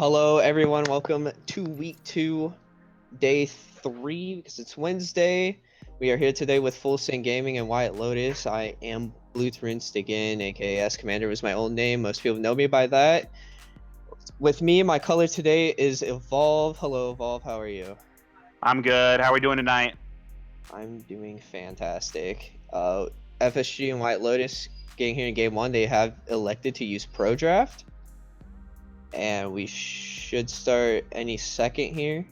Hello, everyone. Welcome to week 2, day 3, because it's Wednesday. We are here today with Full Send Gaming and Wyatt Lotus. I am Bluetooth again, aka S Commander was my old name. Most people know me by that. With me, my color today is Evolve. Hello, Evolve. How are you? I'm good. How are we doing tonight? I'm doing fantastic. FSG and Wyatt Lotus getting here in game 1, they have elected to use Pro Draft. And we should start any second here.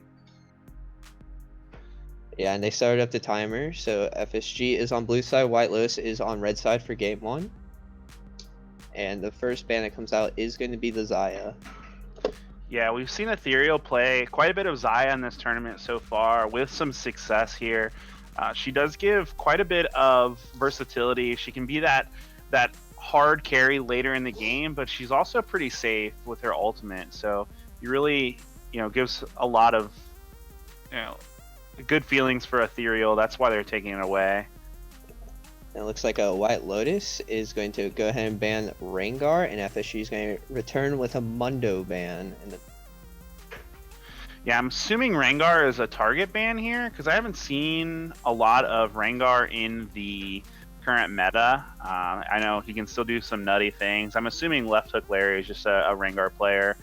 Yeah, and they started up the timer. So FSG is on blue side, White Lotus is on red side for game 1. And the first ban that comes out is going to be the Zaya. Yeah, we've seen Ethereal play quite a bit of Zaya in this tournament so far with some success here. She does give quite a bit of versatility. She can be that hard carry later in the game, but she's also pretty safe with her ultimate. So you really, gives a lot of, good feelings for Ethereal. That's why they're taking it away. And it looks like a White Lotus is going to go ahead and ban Rengar, and FSG is going to return with a Mundo ban. Yeah, I'm assuming Rengar is a target ban here because I haven't seen a lot of Rengar in the current meta. I know he can still do some nutty things. I'm assuming Left Hook Larry is just a Rengar player.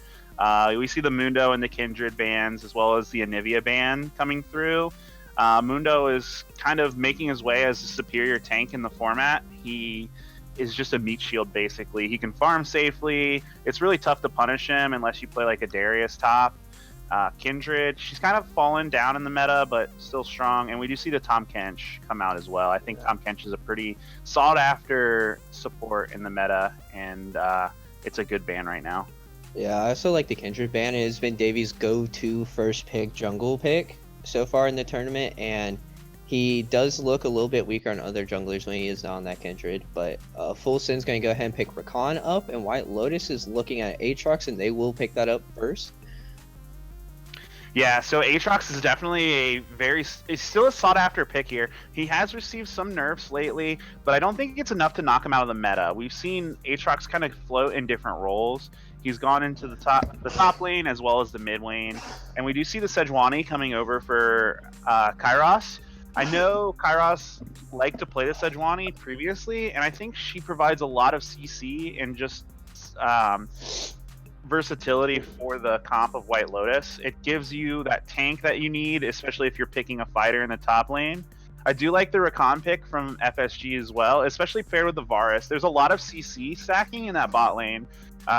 We see the Mundo and the Kindred bans as well as the Anivia ban coming through. Mundo is kind of making his way as a superior tank in the format. He is just a meat shield, basically. He can farm safely. It's really tough to punish him unless you play like a Darius top. Kindred, she's kind of fallen down in the meta, but still strong. And we do see the Tahm Kench come out as well. I think Tahm Kench is a pretty sought-after support in the meta, and it's a good ban right now. Yeah, I also like the Kindred ban. It has been Davies' go-to first pick jungle pick so far in the tournament, and he does look a little bit weaker on other junglers when he is on that Kindred, but Full Sin's going to go ahead and pick Rakan up, and White Lotus is looking at Aatrox, and they will pick that up first. Yeah, so Aatrox is definitely it's still a sought-after pick here. He has received some nerfs lately, but I don't think it's enough to knock him out of the meta. We've seen Aatrox kind of float in different roles. He's gone into the top lane as well as the mid lane, and we do see the Sejuani coming over for Kairos. I know Kairos liked to play the Sejuani previously, and I think she provides a lot of CC and just versatility for the comp of White Lotus. It gives you that tank that you need, especially if you're picking a fighter in the top lane. I do like the Rakan pick from FSG as well, especially paired with the Varus. There's a lot of CC stacking in that bot lane.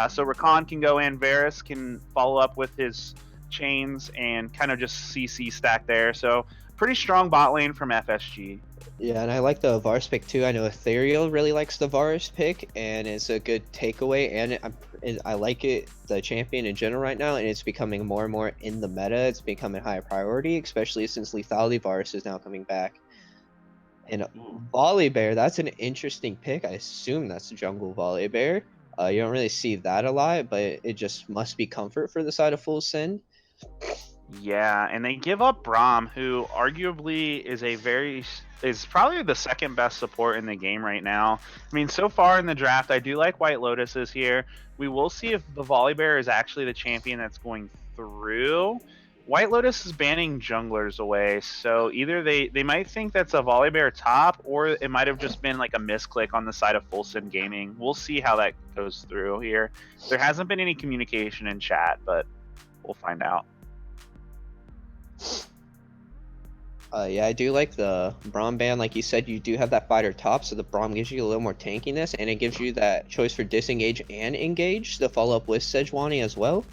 So Rakan can go in, Varus can follow up with his chains and kind of just CC stack there. So pretty strong bot lane from FSG. Yeah, and I like the Varus pick too. I know Ethereal really likes the Varus pick, and it's a good takeaway. And I like it, the champion in general right now, and it's becoming more and more in the meta. It's becoming higher priority, especially since Lethality Varus is now coming back. And Volibear, that's an interesting pick. I assume that's a jungle Volibear. You don't really see that a lot, but it just must be comfort for the side of Full Send. Yeah, and they give up Braum, who arguably is probably the second best support in the game right now. I mean, so far in the draft, I do like White Lotuses here. We will see if the Volibear is actually the champion that's going through. White Lotus is banning junglers away, so either they might think that's a Volibear top, or it might have just been like a misclick on the side of Full Send Gaming. We'll see how that goes through here. There hasn't been any communication in chat, but we'll find out. Yeah, I do like the Braum ban. Like you said, you do have that fighter top, so the Braum gives you a little more tankiness, and it gives you that choice for disengage and engage to follow up with Sejuani as well.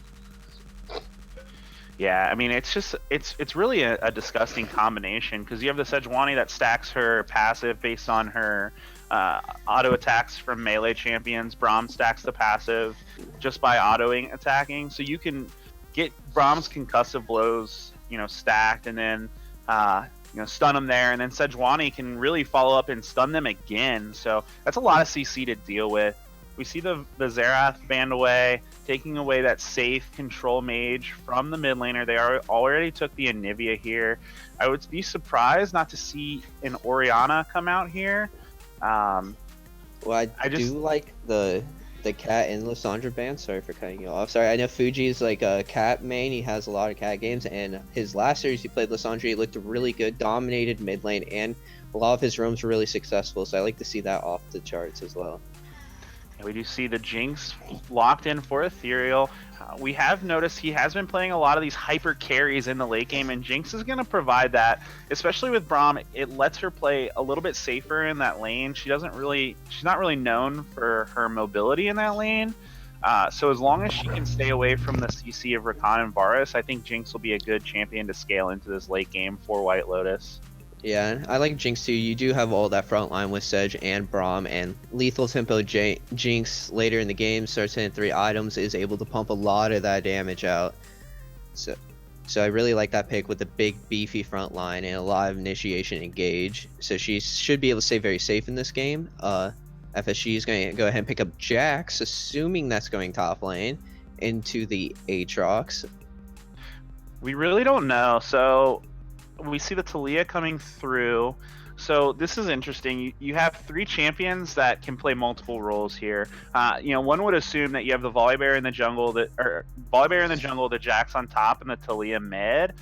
Yeah, I mean, it's really a disgusting combination because you have the Sejuani that stacks her passive based on her auto attacks from melee champions. Braum stacks the passive just by autoing attacking, so you can get Braum's concussive blows, stacked, and then stun them there, and then Sejuani can really follow up and stun them again. So that's a lot of CC to deal with. We see the Xerath banned away, taking away that safe control mage from the mid laner. They already took the Anivia here. I would be surprised not to see an Orianna come out here. Well, I do like the the cat and Lissandra ban. Sorry for cutting you off. Sorry, I know Fuji's like a cat main. He has a lot of cat games, and his last series he played Lissandra, he looked really good, dominated mid lane, and a lot of his roams were really successful. So I like to see that off the charts as well. We do see the Jinx locked in for Ethereal. We have noticed he has been playing a lot of these hyper carries in the late game, and Jinx is going to provide that, especially with Braum. It lets her play a little bit safer in that lane. She's not really known for her mobility in that lane. So as long as she can stay away from the CC of Rakan and Varus, I think Jinx will be a good champion to scale into this late game for White Lotus. Yeah, I like Jinx too. You do have all that front line with Sedge and Braum, and lethal tempo Jinx later in the game starts hitting 3 items, is able to pump a lot of that damage out. So I really like that pick with the big beefy front line and a lot of initiation engage. So she should be able to stay very safe in this game. FSG is going to go ahead and pick up Jax, assuming that's going top lane, into the Aatrox. We really don't know. So we see the Talia coming through. So this is interesting. You have 3 champions that can play multiple roles here. One would assume that you have the Volibear in the jungle, the Jax on top, and the Talia mid.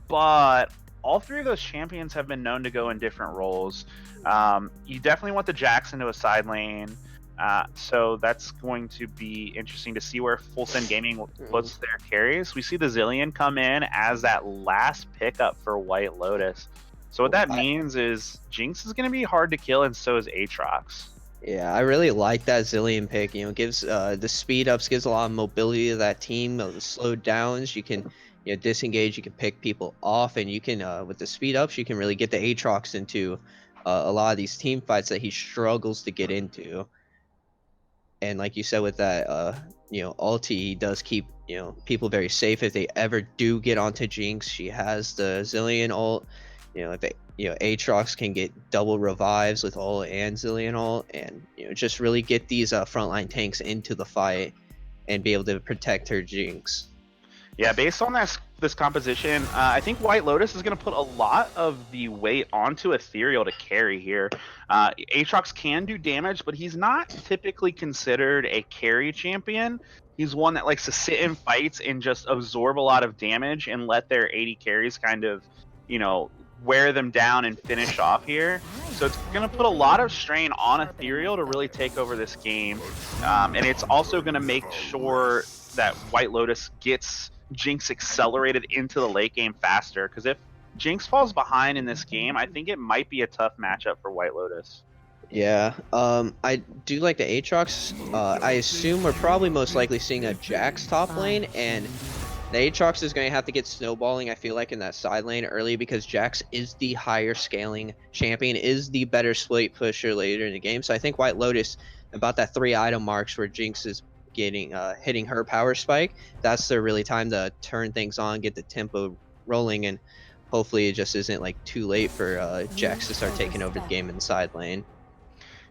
But all 3 of those champions have been known to go in different roles. You definitely want the Jax into a side lane. So that's going to be interesting to see where Full Send Gaming puts their carries. We see the Zillion come in as that last pickup for White Lotus. So what that means is Jinx is going to be hard to kill, and so is Aatrox. Yeah, I really like that Zillion pick. Gives the speed ups, gives a lot of mobility to that team. The slow downs, you can disengage, you can pick people off, and you can with the speed ups, you can really get the Aatrox into a lot of these team fights that he struggles to get into. And like you said, with that ulti, he does keep people very safe if they ever do get onto Jinx. She has the Zillion ult. If they, Aatrox can get double revives with ult and Zillion ult, and just really get these frontline tanks into the fight and be able to protect her Jinx. Yeah, based on this composition, I think White Lotus is going to put a lot of the weight onto Ethereal to carry here. Aatrox can do damage, but he's not typically considered a carry champion. He's one that likes to sit in fights and just absorb a lot of damage and let their 80 carries kind of, wear them down and finish off here. So it's going to put a lot of strain on Ethereal to really take over this game. And it's also going to make sure that White Lotus gets Jinx accelerated into the late game faster, because if Jinx falls behind in this game, I think it might be a tough matchup for White Lotus. Yeah, I do like the Aatrox. I assume we're probably most likely seeing a Jax top lane, and the Aatrox is going to have to get snowballing, I feel like, in that side lane early, because Jax is the higher scaling champion, is the better split pusher later in the game. So I think White Lotus, about that 3 item marks where Jinx is getting hitting her power spike, that's the really time to turn things on, get the tempo rolling, and hopefully it just isn't like too late for Jax to start taking over the game in the side lane.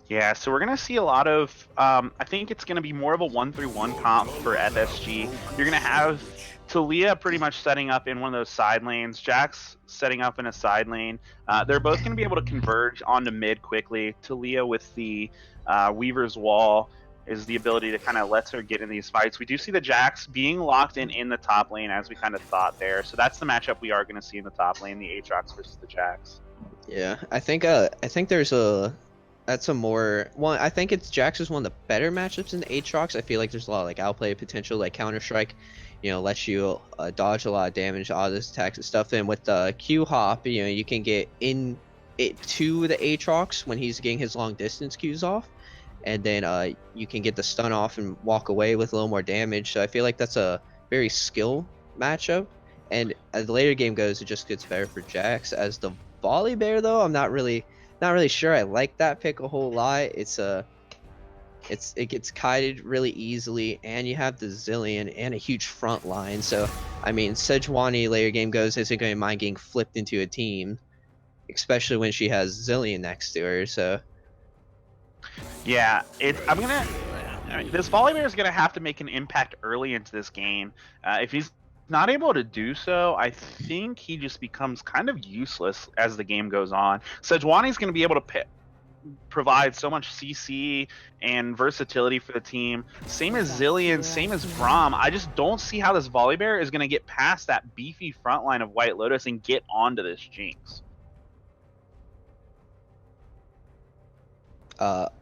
Yeah, so we're going to see a lot of, I think it's going to be more of a 1-3-1 comp for FSG. You're going to have Talia pretty much setting up in one of those side lanes, Jax setting up in a side lane. They're both going to be able to converge onto mid quickly. Talia with the Weaver's Wall is the ability to kind of let her get in these fights. We do see the Jax being locked in the top lane, as we kind of thought there. So that's the matchup we are going to see in the top lane, the Aatrox versus the Jax. Yeah, I think there's that's a more one. I think it's Jax is one of the better matchups in the Aatrox. I feel like there's a lot of like outplay potential, like Counter Strike, lets you dodge a lot of damage, all this attacks and stuff. And with the Q hop, you can get in it to the Aatrox when he's getting his long distance Qs off, and then you can get the stun off and walk away with a little more damage. So I feel like that's a very skill matchup. And as the later game goes, it just gets better for Jax. As the Volibear, though, I'm not really sure I like that pick a whole lot. It gets kited really easily, and you have the Zillion and a huge front line. So I mean, Sejuani later game goes isn't going to mind getting flipped into a team, especially when she has Zillion next to her. So yeah, this Volibear is gonna have to make an impact early into this game. If he's not able to do so, I think he just becomes kind of useless as the game goes on. Sejuani's going to be able to provide so much CC and versatility for the team. Same as Zillion, same as Braum. I just don't see how this Volibear is going to get past that beefy front line of White Lotus and get onto this Jinx.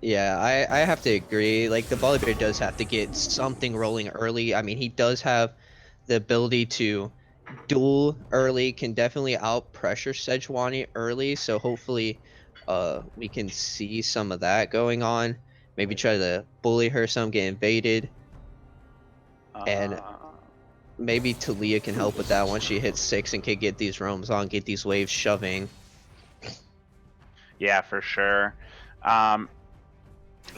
Yeah, I have to agree. Like the Volibear does have to get something rolling early. I mean, he does have the ability to duel early, can definitely out pressure Sejuani early. So hopefully, we can see some of that going on. Maybe try to bully her some, get invaded, and Uh, maybe Talia can help with that once she hits 6 and can get these roams on, get these waves shoving. yeah, for sure. Um,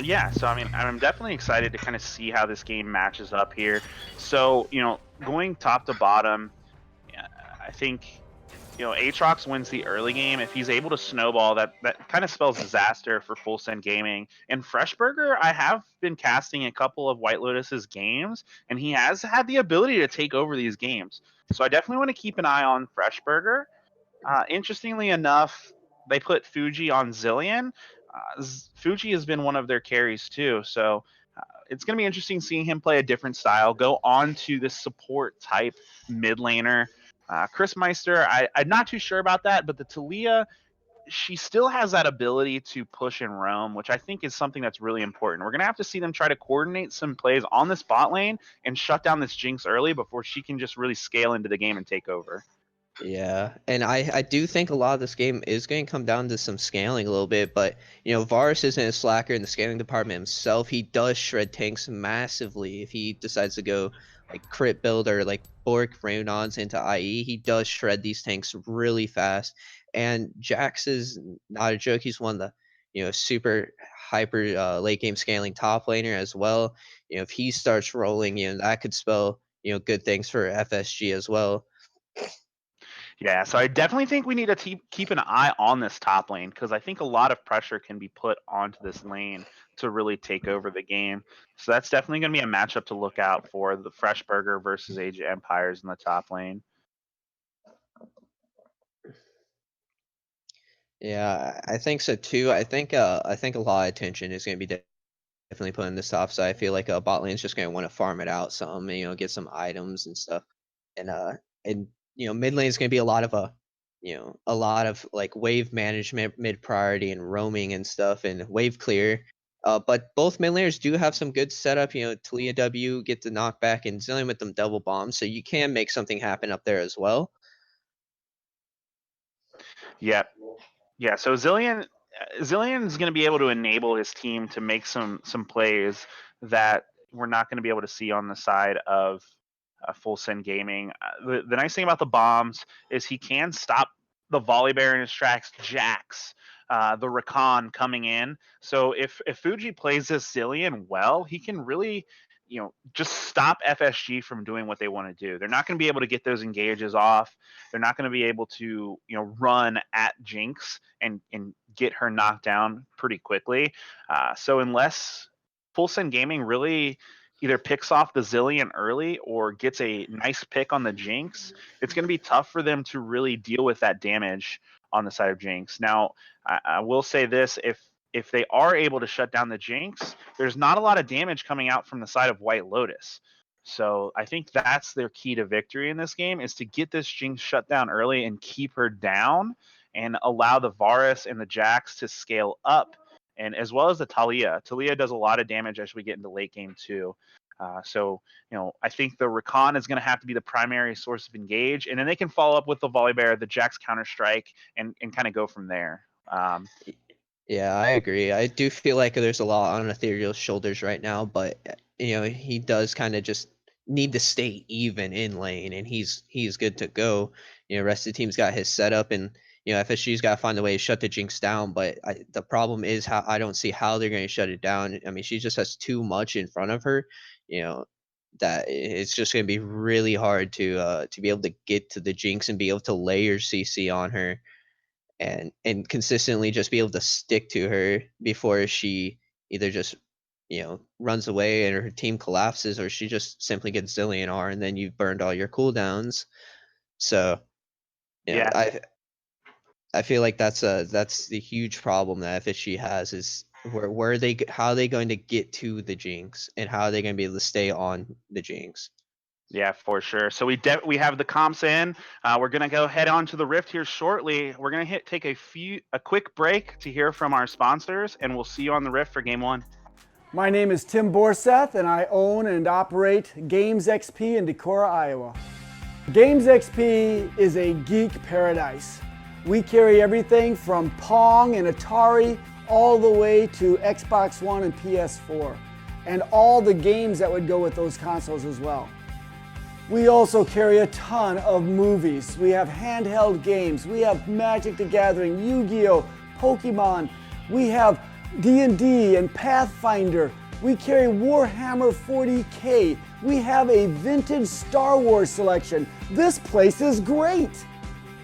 yeah, so I mean, I'm definitely excited to kind of see how this game matches up here. So, going top to bottom, yeah, I think Aatrox wins the early game. If he's able to snowball, that kind of spells disaster for Full Send Gaming. And Freshburger, I have been casting a couple of White Lotus's games, and he has had the ability to take over these games. So I definitely want to keep an eye on Freshburger. Interestingly enough, they put Fuji on Zillion. Fuji has been one of their carries too, so it's going to be interesting seeing him play a different style, go on to this support type mid laner. Chris Meister, I'm not too sure about that, but the Talia, she still has that ability to push and roam, which I think is something that's really important. We're going to have to see them try to coordinate some plays on this bot lane and shut down this Jinx early before she can just really scale into the game and take over. Yeah, and I do think a lot of this game is going to come down to some scaling a little bit, but Varus isn't a slacker in the scaling department himself. He does shred tanks massively if he decides to go like crit build or like Bork Raynons into IE. He does shred these tanks really fast, and Jax is not a joke. He's one of the super hyper late game scaling top laner as well. If he starts rolling, that could spell good things for FSG as well. Yeah, so I definitely think we need to keep an eye on this top lane because I think a lot of pressure can be put onto this lane to really take over the game. So that's definitely going to be a matchup to look out for: the Fresh Burger versus Age of Empires in the top lane. Yeah, I think so too. I think a lot of attention is going to be definitely put in this top side. I feel like bot lane's just going to want to farm it out some, get some items and stuff. And mid lane is going to be a lot of a lot of like wave management, mid priority, and roaming and stuff, and wave clear. But both mid laners do have some good setup. Talia W get the knockback and Zillion with them double bombs, so you can make something happen up there as well. Yep. Yeah, so Zillion is going to be able to enable his team to make some plays that we're not going to be able to see on the side of Full Send Gaming. The nice thing about the bombs is he can stop the Volibear in his tracks, Jax, the Rakan coming in. So if Fuji plays this Zillion well, he can really just stop FSG from doing what they want to do. They're not going to be able to get those engages off. They're not going to be able to run at Jinx and get her knocked down pretty quickly. So unless Full Send Gaming really either picks off the Zillion early or gets a nice pick on the Jinx, it's going to be tough for them to really deal with that damage on the side of Jinx. Now, I will say this: if they are able to shut down the Jinx, there's not a lot of damage coming out from the side of White Lotus. So I think that's their key to victory in this game is to get this Jinx shut down early and keep her down and allow the Varus and the Jax to scale up, and as well as the Talia. Talia does a lot of damage as we get into late game too. So I think the Rakan is going to have to be the primary source of engage, and then they can follow up with the Volibear, the Jax Counter Strike, and kind of go from there. Yeah, I agree. I do feel like there's a lot on Ethereal's shoulders right now, but he does kind of just need to stay even in lane, and he's good to go. Rest of the team's got his setup, and FSG's got to find a way to shut the Jinx down. But the problem is how I don't see how they're going to shut it down. I mean, she just has too much in front of her. You know that it's just going to be really hard to be able to get to the Jinx and be able to layer CC on her and consistently just be able to stick to her before she either just runs away and her team collapses, or she just simply gets Zillion R and then you've burned all your cooldowns. So Yeah, I I feel like that's the huge problem that FSG has is where are they how are they going to get to the Jinx and how are they going to be able to stay on the Jinx? Yeah, for sure. So we have the comps in. We're gonna go head on to the Rift here shortly. We're gonna take a quick break to hear from our sponsors, and we'll see you on the Rift for Game 1. My name is Tim Borseth, and I own and operate Games XP in Decorah, Iowa. Games XP is a geek paradise. We carry everything from Pong and Atari all the way to Xbox One and PS4, and all the games that would go with those consoles as well. We also carry a ton of movies. We have handheld games. We have Magic the Gathering, Yu-Gi-Oh, Pokemon. We have D&D and Pathfinder. We carry Warhammer 40K. We have a vintage Star Wars selection. This place is great.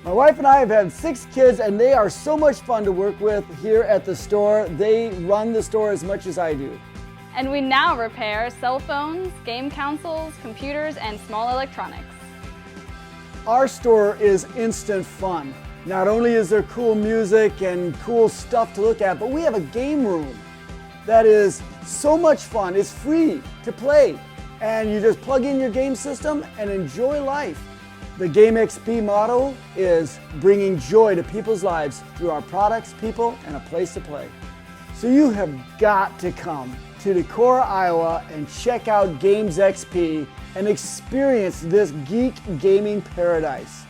My wife and I have had 6 kids, and they are so much fun to work with here at the store. They run the store as much as I do. And we now repair cell phones, game consoles, computers, and small electronics. Our store is instant fun. Not only is there cool music and cool stuff to look at, but we have a game room that is so much fun. It's free to play, and you just plug in your game system and enjoy life. The Game XP motto is bringing joy to people's lives through our products, people, and a place to play. So you have got to come to Decorah, Iowa, and check out Games XP and experience this geek gaming paradise.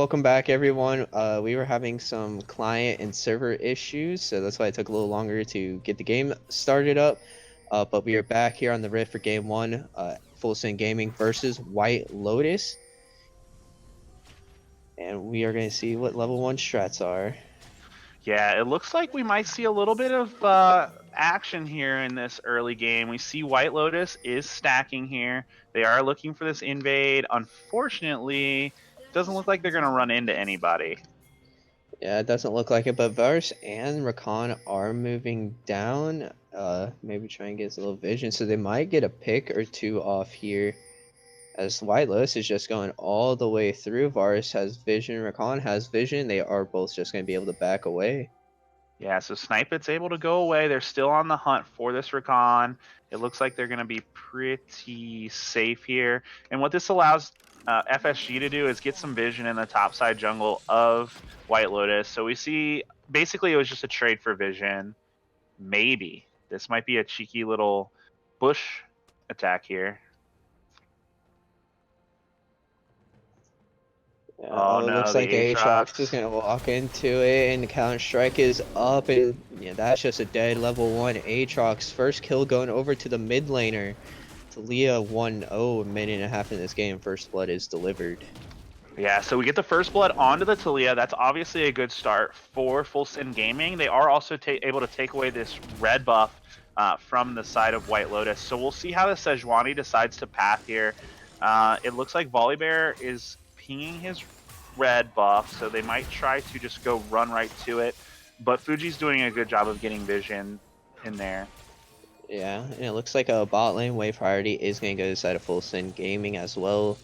welcome back everyone. We were having some client and server issues, so that's why it took a little longer to get the game started up. But we are back here on the Rift for game 1, Full Send Gaming versus White Lotus. And we are going to see what level 1 strats are. Yeah, it looks like we might see a little bit of action here in this early game. We see White Lotus is stacking here. They are looking for this invade. Unfortunately, it doesn't look like they're going to run into anybody. Yeah, it doesn't look like it, but Varus and Rakan are moving down. Maybe try and get a little vision, so they might get a pick or two off here. As White Lotus is just going all the way through. Varus has vision, Rakan has vision. They are both just going to be able to back away. Yeah, so Snipe It's able to go away. They're still on the hunt for this Rakan. It looks like they're going to be pretty safe here. And what this allows FSG to do is get some vision in the topside jungle of White Lotus. So we see, basically it was just a trade for vision. Maybe. This might be a cheeky little bush attack here. Oh it no, looks the like Aatrox is Aatrox. going to walk into it, and the counter strike is up, and yeah, that's just a dead level 1. Aatrox first kill going over to the mid laner. Talia 1-0, a minute and a half in this game. First blood is delivered. Yeah, so we get the first blood onto the Talia. That's obviously a good start for Full Send Gaming. They are also able to take away this red buff from the side of White Lotus. So we'll see how the Sejuani decides to path here. It looks like Volibear is pinging his red buff, so they might try to just go run right to it. But Fuji's doing a good job of getting vision in there. Yeah, and it looks like a bot lane wave priority is going to go to the side of Full Send Gaming as well.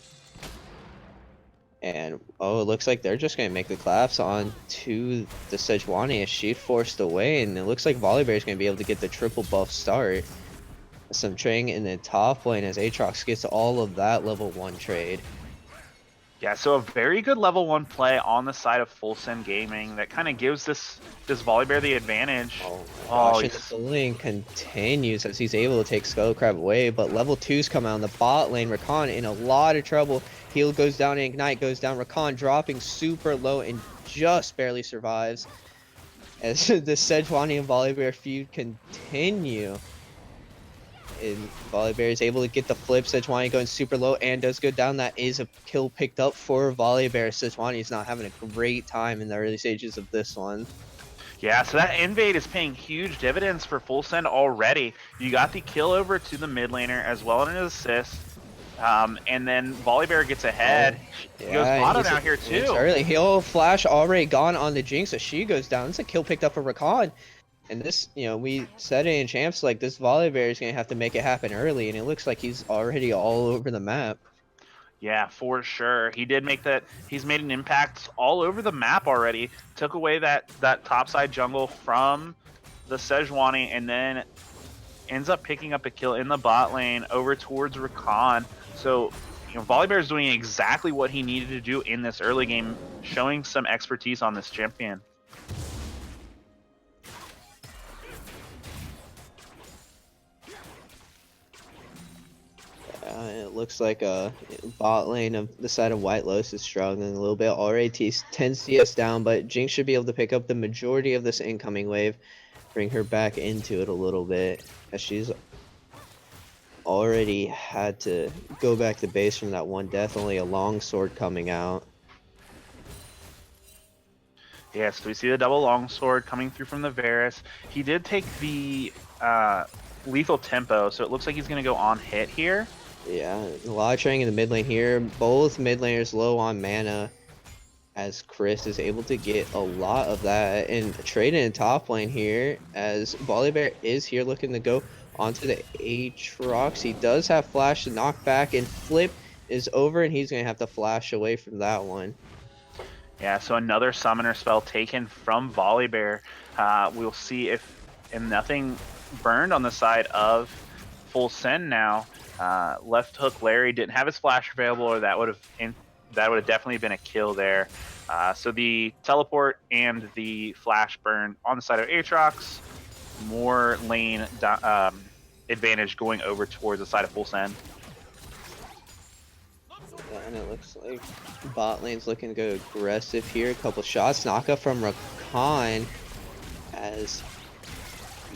And oh, it looks like they're just going to make the collapse onto the Sejuani as she forced away. And it looks like Volibear is going to be able to get the triple buff start. Some trading in the top lane as Aatrox gets all of that level 1 trade. Yeah, so a very good level 1 play on the side of Full Send Gaming that kind of gives this Volibear the advantage. Oh my gosh, and he's- the bullying continues as he's able to take Skull Crab away, but level 2's come out in the bot lane. Rakan in a lot of trouble. Heal goes down, and Ignite goes down. Rakan dropping super low and just barely survives. As the Sejuani and Volibear feud continue. And Volibear is able to get the flip. Sejuani going super low and does go down. That is a kill picked up for Volibear. Sejuani is not having a great time in the early stages of this one. Yeah, so that invade is paying huge dividends for Full Send already. You got the kill over to the mid laner as well as an assist. And then Volibear gets ahead. He goes bottom out here too. It's early. Heal flash already gone on the Jinx, so she goes down. It's a kill picked up for Rakan. And this, we said it in champs, like this Volibear is going to have to make it happen early, and it looks like he's already all over the map. Yeah, for sure. He did make that. He's made an impact all over the map already. Took away that topside jungle from the Sejuani, and then ends up picking up a kill in the bot lane over towards Rakan. So, Volibear is doing exactly what he needed to do in this early game, showing some expertise on this champion. It looks like a bot lane of the side of White Lotus is struggling a little bit. Already 10 CS down, but Jinx should be able to pick up the majority of this incoming wave, bring her back into it a little bit, as she's already had to go back to base from that one death. Only a long sword coming out. Yeah, so we see the double longsword coming through from the Varus. He did take the lethal tempo, so it looks like he's going to go on hit here. Yeah, a lot of trading in the mid lane here. Both mid laners low on mana, as Chris is able to get a lot of that. And trading in top lane here, as Volibear is here looking to go onto the Aatrox. He does have flash to knock back, and flip is over, and he's going to have to flash away from that one. Yeah, so another summoner spell taken from Volibear. We'll see if nothing burned on the side of Full Send now. Left hook Larry didn't have his flash available, or that would have definitely been a kill there. So the teleport and the flash burn on the side of Aatrox. More lane advantage going over towards the side of Full Send. And it looks like bot lane's looking to go aggressive here. A couple shots. Knockup from Rakan as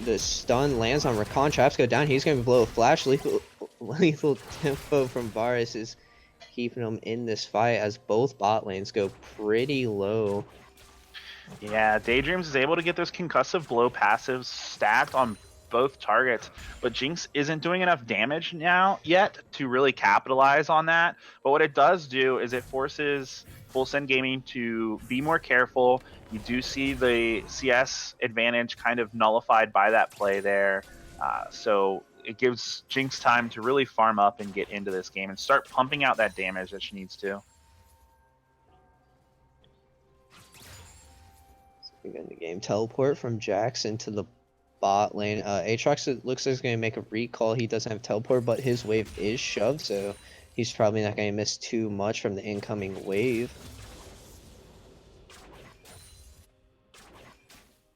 the stun lands on Rakan. Traps go down. He's going to blow a flash. Lethal tempo from Varus is keeping him in this fight as both bot lanes go pretty low. Yeah, Daydreams is able to get those concussive blow passives stacked on both targets, but Jinx isn't doing enough damage yet to really capitalize on that. But what it does do is it forces Full Send Gaming to be more careful. You do see the CS advantage kind of nullified by that play there. So it gives Jinx time to really farm up and get into this game and start pumping out that damage that she needs to. Begin the game. Teleport from Jax into the bot lane. Aatrox, it looks like he's going to make a recall. He doesn't have teleport, but his wave is shoved, so he's probably not going to miss too much from the incoming wave.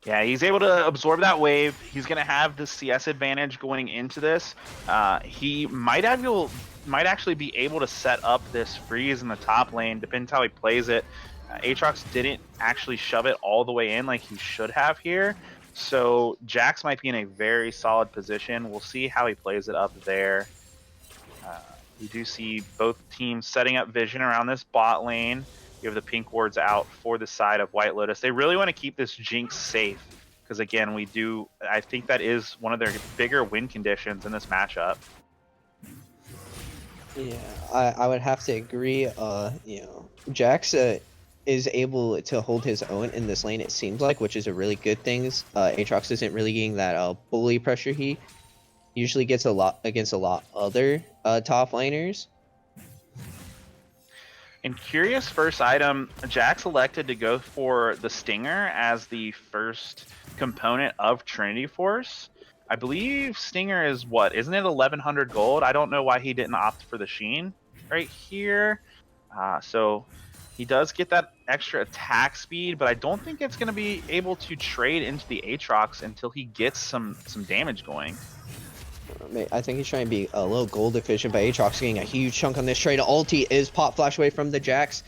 Yeah, he's able to absorb that wave. He's going to have the CS advantage going into this. He might actually be able to set up this freeze in the top lane, depends how he plays it. Aatrox didn't actually shove it all the way in like he should have here. So Jax might be in a very solid position. We'll see how he plays it up there. You do see both teams setting up vision around this bot lane. You have the pink wards out for the side of White Lotus. They really want to keep this Jinx safe because, again, I think that is one of their bigger win conditions in this matchup. Yeah, I would have to agree. Jax is able to hold his own in this lane, it seems like, which is a really good thing. Aatrox isn't really getting that bully pressure he usually gets against a lot other top laners. In curious first item, Jax elected to go for the Stinger as the first component of Trinity Force. I believe Stinger is what? Isn't it 1100 gold? I don't know why he didn't opt for the Sheen right here. So he does get that extra attack speed, but I don't think it's going to be able to trade into the Aatrox until he gets some damage going. I think he's trying to be a little gold efficient, but Aatrox getting a huge chunk on this trade. Ulti is pop flash away from the Jax,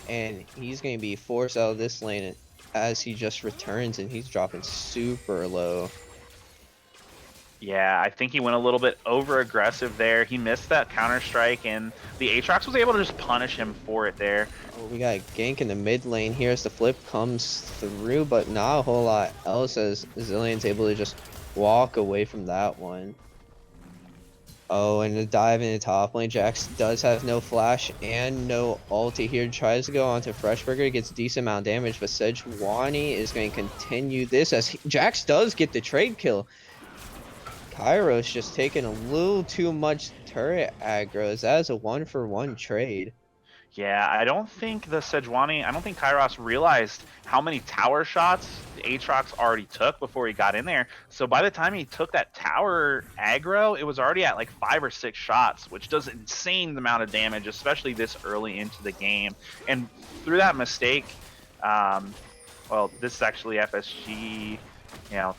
and he's going to be forced out of this lane as he just returns, and he's dropping super low. Yeah, I think he went a little bit over aggressive there. He missed that counter strike, and the Aatrox was able to just punish him for it there. Oh, we got a gank in the mid lane here as the flip comes through, but not a whole lot else as Zillion's able to just walk away from that one. Oh, and the dive into top lane. Jax does have no flash and no ulti here. Tries to go onto Freshburger, gets a decent amount of damage, but Sejuani is going to continue this as Jax does get the trade kill. Kairos just taking a little too much turret aggro. That is a 1-for-1 trade. Yeah, I don't think Kairos realized how many tower shots the Aatrox already took before he got in there. So by the time he took that tower aggro, it was already at like 5 or 6 shots, which does an insane amount of damage, especially this early into the game. And through that mistake, well, this is actually FSG,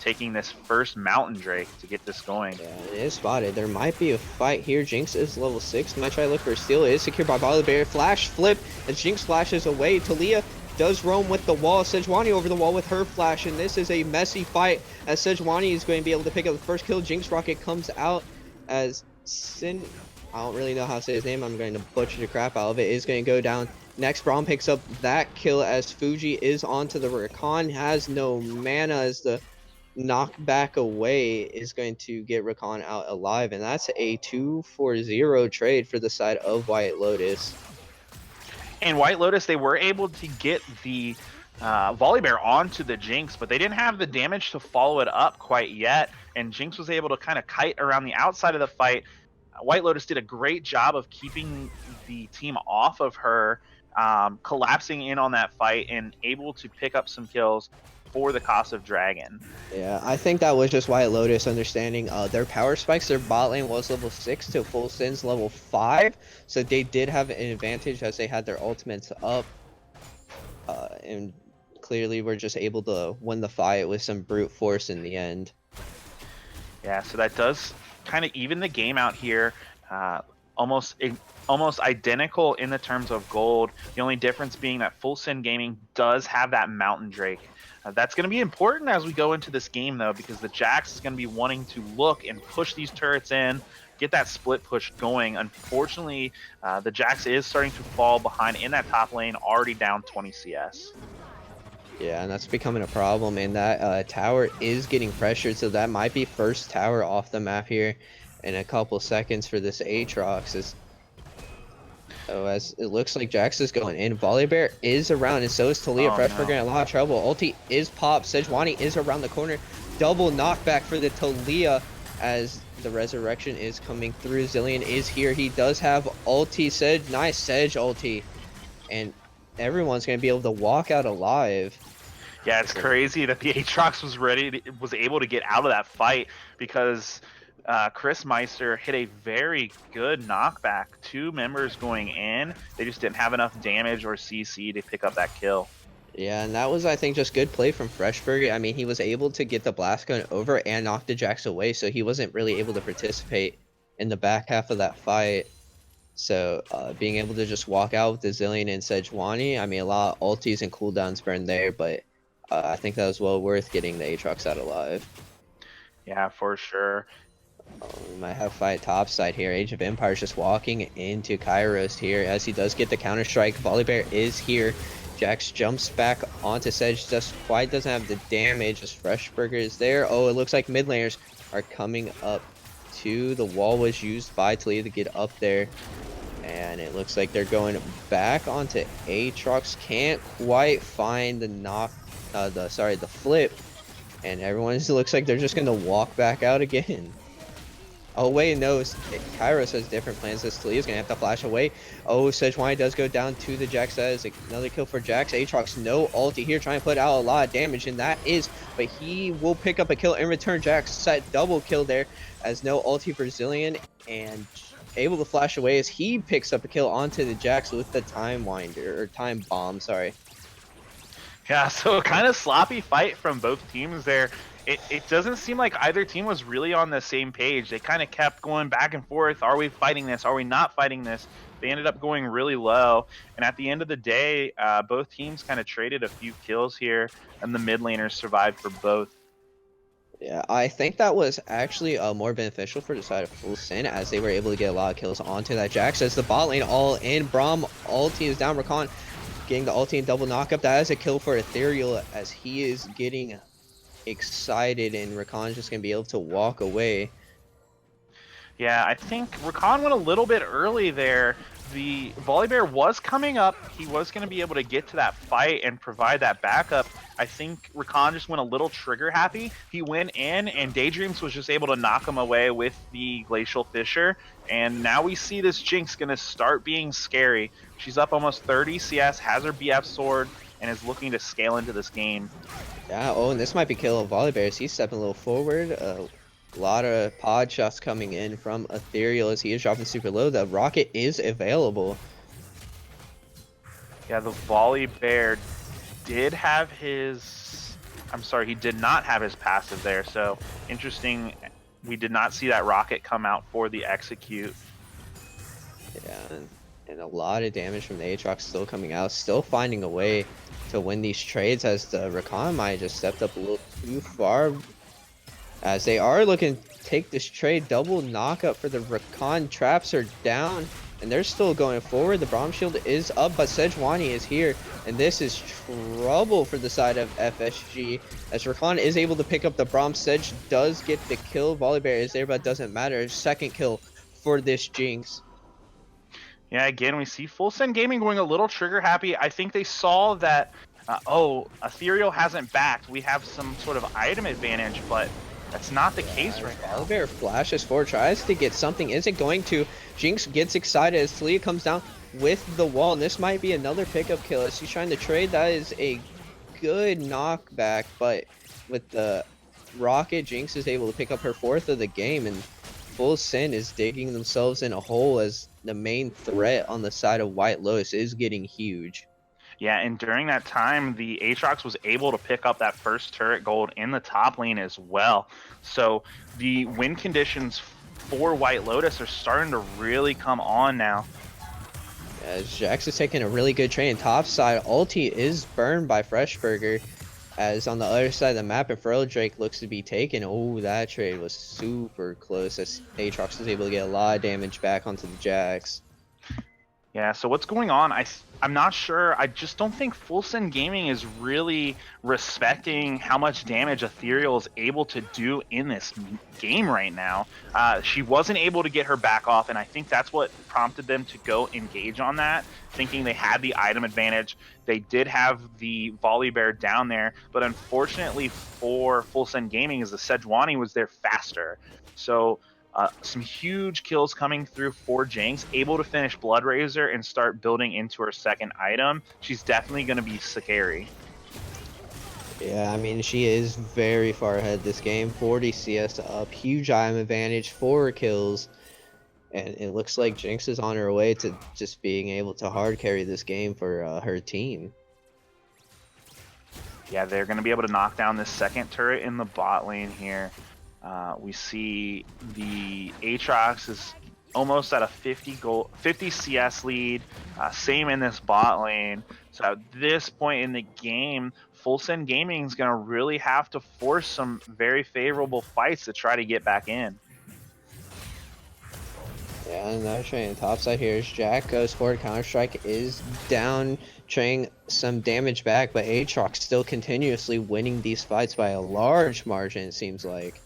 taking this first Mountain Drake to get this going. Yeah, it is spotted. There might be a fight here. Jinx is level 6. Might try to look for a steal. It is secured by Violet Barrier. Flash flip as Jinx flashes away. Talia does roam with the wall. Sejuani over the wall with her flash, and this is a messy fight as Sejuani is going to be able to pick up the first kill. Jinx Rocket comes out as I don't really know how to say his name. I'm going to butcher the crap out of it. Is going to go down. Next, Braum picks up that kill as Fuji is onto the Rakan. Has no mana as the knockback away is going to get Rakan out alive, and that's a 2-for-0 trade for the side of White Lotus. And White Lotus, they were able to get the Volley Bear onto the Jinx, but they didn't have the damage to follow it up quite yet, and Jinx was able to kind of kite around the outside of the fight. White Lotus did a great job of keeping the team off of her, collapsing in on that fight and able to pick up some kills for the cost of Dragon. Yeah, I think that was just White Lotus understanding their power spikes. Their bot lane was level 6 to Full Send's level 5, so they did have an advantage as they had their ultimates up, and clearly were just able to win the fight with some brute force in the end. Yeah, so that does kind of even the game out here. almost identical in the terms of gold. The only difference being that Full Send Gaming does have that Mountain Drake. That's going to be important as we go into this game, though, because the Jax is going to be wanting to look and push these turrets in, get that split push going. Unfortunately, the Jax is starting to fall behind in that top lane, already down 20 CS. Yeah, and that's becoming a problem, and that tower is getting pressured, so that might be first tower off the map here in a couple seconds for this Aatrox. So as it looks like Jax is going in, Volibear is around, and so is Talia. Freshburger in a lot of trouble. Ulti is popped. Sejuani is around the corner. Double knockback for the Talia as the resurrection is coming through. Zillion is here. He does have ulti. Nice Sedge ulti. And everyone's going to be able to walk out alive. Yeah, it's crazy that the Aatrox was able to get out of that fight, because Chris Meister hit a very good knockback. 2 members going in. They just didn't have enough damage or CC to pick up that kill. Yeah, and that was, I think, just good play from Freshburger. I mean, he was able to get the blast gun over and knock the Jax away, so he wasn't really able to participate in the back half of that fight. So being able to just walk out with the Zillion and Sejuani, I mean, a lot of ultis and cooldowns burned there, but I think that was well worth getting the Aatrox out alive. Yeah, for sure. We might have fight topside here. Age of Empires just walking into Kairos here as he does get the counter strike. Volibear is here. Jax jumps back onto Sedge, just quite doesn't have the damage as Freshburger is there. Oh, it looks like mid laners are coming up to the wall was used by Talia to get up there. And it looks like they're going back onto Aatrox. Can't quite find the flip. And everyone looks like they're just gonna walk back out again. Oh wait, no, Kairos has different plans. This Talia's gonna have to flash away. Oh, Sejuani does go down to the Jax. That is another kill for Jax. Aatrox, no ulti here, trying to put out a lot of damage, and that is, but he will pick up a kill in return. Jax set double kill there as no ulti for Zillion, and able to flash away as he picks up a kill onto the Jax with the time winder, or time bomb, sorry. Yeah, so kind of sloppy fight from both teams there. It doesn't seem like either team was really on the same page. They kind of kept going back and forth. Are we fighting this? Are we not fighting this? They ended up going really low. And at the end of the day, both teams kind of traded a few kills here, and the mid laners survived for both. Yeah, I think that was actually more beneficial for the side of Full Sin, as they were able to get a lot of kills onto that Jax. As the bot lane all in, Braum ulti is down. Rakan getting the ulti and double knockup. That is a kill for Ethereal as he is getting excited, and Rakan's just going to be able to walk away. Yeah, I think Rakan went a little bit early there. The Volibear was coming up. He was going to be able to get to that fight and provide that backup. I think Rakan just went a little trigger happy. He went in, and Daydreams was just able to knock him away with the Glacial Fissure. And now we see this Jinx going to start being scary. She's up almost 30 CS, has her BF sword, and is looking to scale into this game. Yeah, oh, and this might be kill of Volibear as he's stepping a little forward. A lot of pod shots coming in from Ethereal as he is dropping super low. The rocket is available. Yeah, the Volibear did have his... I'm sorry, he did not have his passive there. So, interesting. We did not see that rocket come out for the execute. Yeah, and a lot of damage from the Aatrox still coming out. Still finding a way to win these trades as the Rakan might just stepped up a little too far. As they are looking to take this trade, double knockup for the Rakan. Traps are down, and they're still going forward. The Braum shield is up, but Sejuani is here, and this is trouble for the side of FSG. As Rakan is able to pick up the Braum, Sedge does get the kill. Volibear is there, but it doesn't matter. Second kill for this Jinx. Yeah, again, we see Full Send Gaming going a little trigger happy. I think they saw that, Ethereal hasn't backed. We have some sort of item advantage, but that's not the case right now. Volibear flashes forward, tries to get something, isn't going to. Jinx gets excited as Talia comes down with the wall, and this might be another pickup kill as he's trying to trade. That is a good knockback, but with the rocket, Jinx is able to pick up her 4th of the game, and Full Sin is digging themselves in a hole as the main threat on the side of White Lotus is getting huge. Yeah, and during that time, the Aatrox was able to pick up that first turret gold in the top lane as well. So the win conditions for White Lotus are starting to really come on now. Yeah, Jax is taking a really good trade. Top side, ulti is burned by Freshburger. As on the other side of the map, Inferno Drake looks to be taken. Oh, that trade was super close as Aatrox was able to get a lot of damage back onto the Jax. Yeah, so what's going on? I'm not sure. I just don't think Full Send Gaming is really respecting how much damage Ethereal is able to do in this game right now. She wasn't able to get her back off, and I think that's what prompted them to go engage on that, thinking they had the item advantage. They did have the Volley Bear down there, but unfortunately for Full Send Gaming, is the Sejuani was there faster. So some huge kills coming through for Jinx, able to finish Blood Razor and start building into her second item. She's definitely going to be scary. Yeah, I mean, she is very far ahead this game. 40 CS up, huge item advantage, 4 kills. And it looks like Jinx is on her way to just being able to hard carry this game for her team. Yeah, they're going to be able to knock down this second turret in the bot lane here. We see the Aatrox is almost at a 50 CS lead. Same in this bot lane. So at this point in the game, Full Send Gaming is going to really have to force some very favorable fights to try to get back in. Yeah, another train top side here is Jack goes forward. Counter-Strike is down, trading some damage back, but Aatrox still continuously winning these fights by a large margin, it seems like.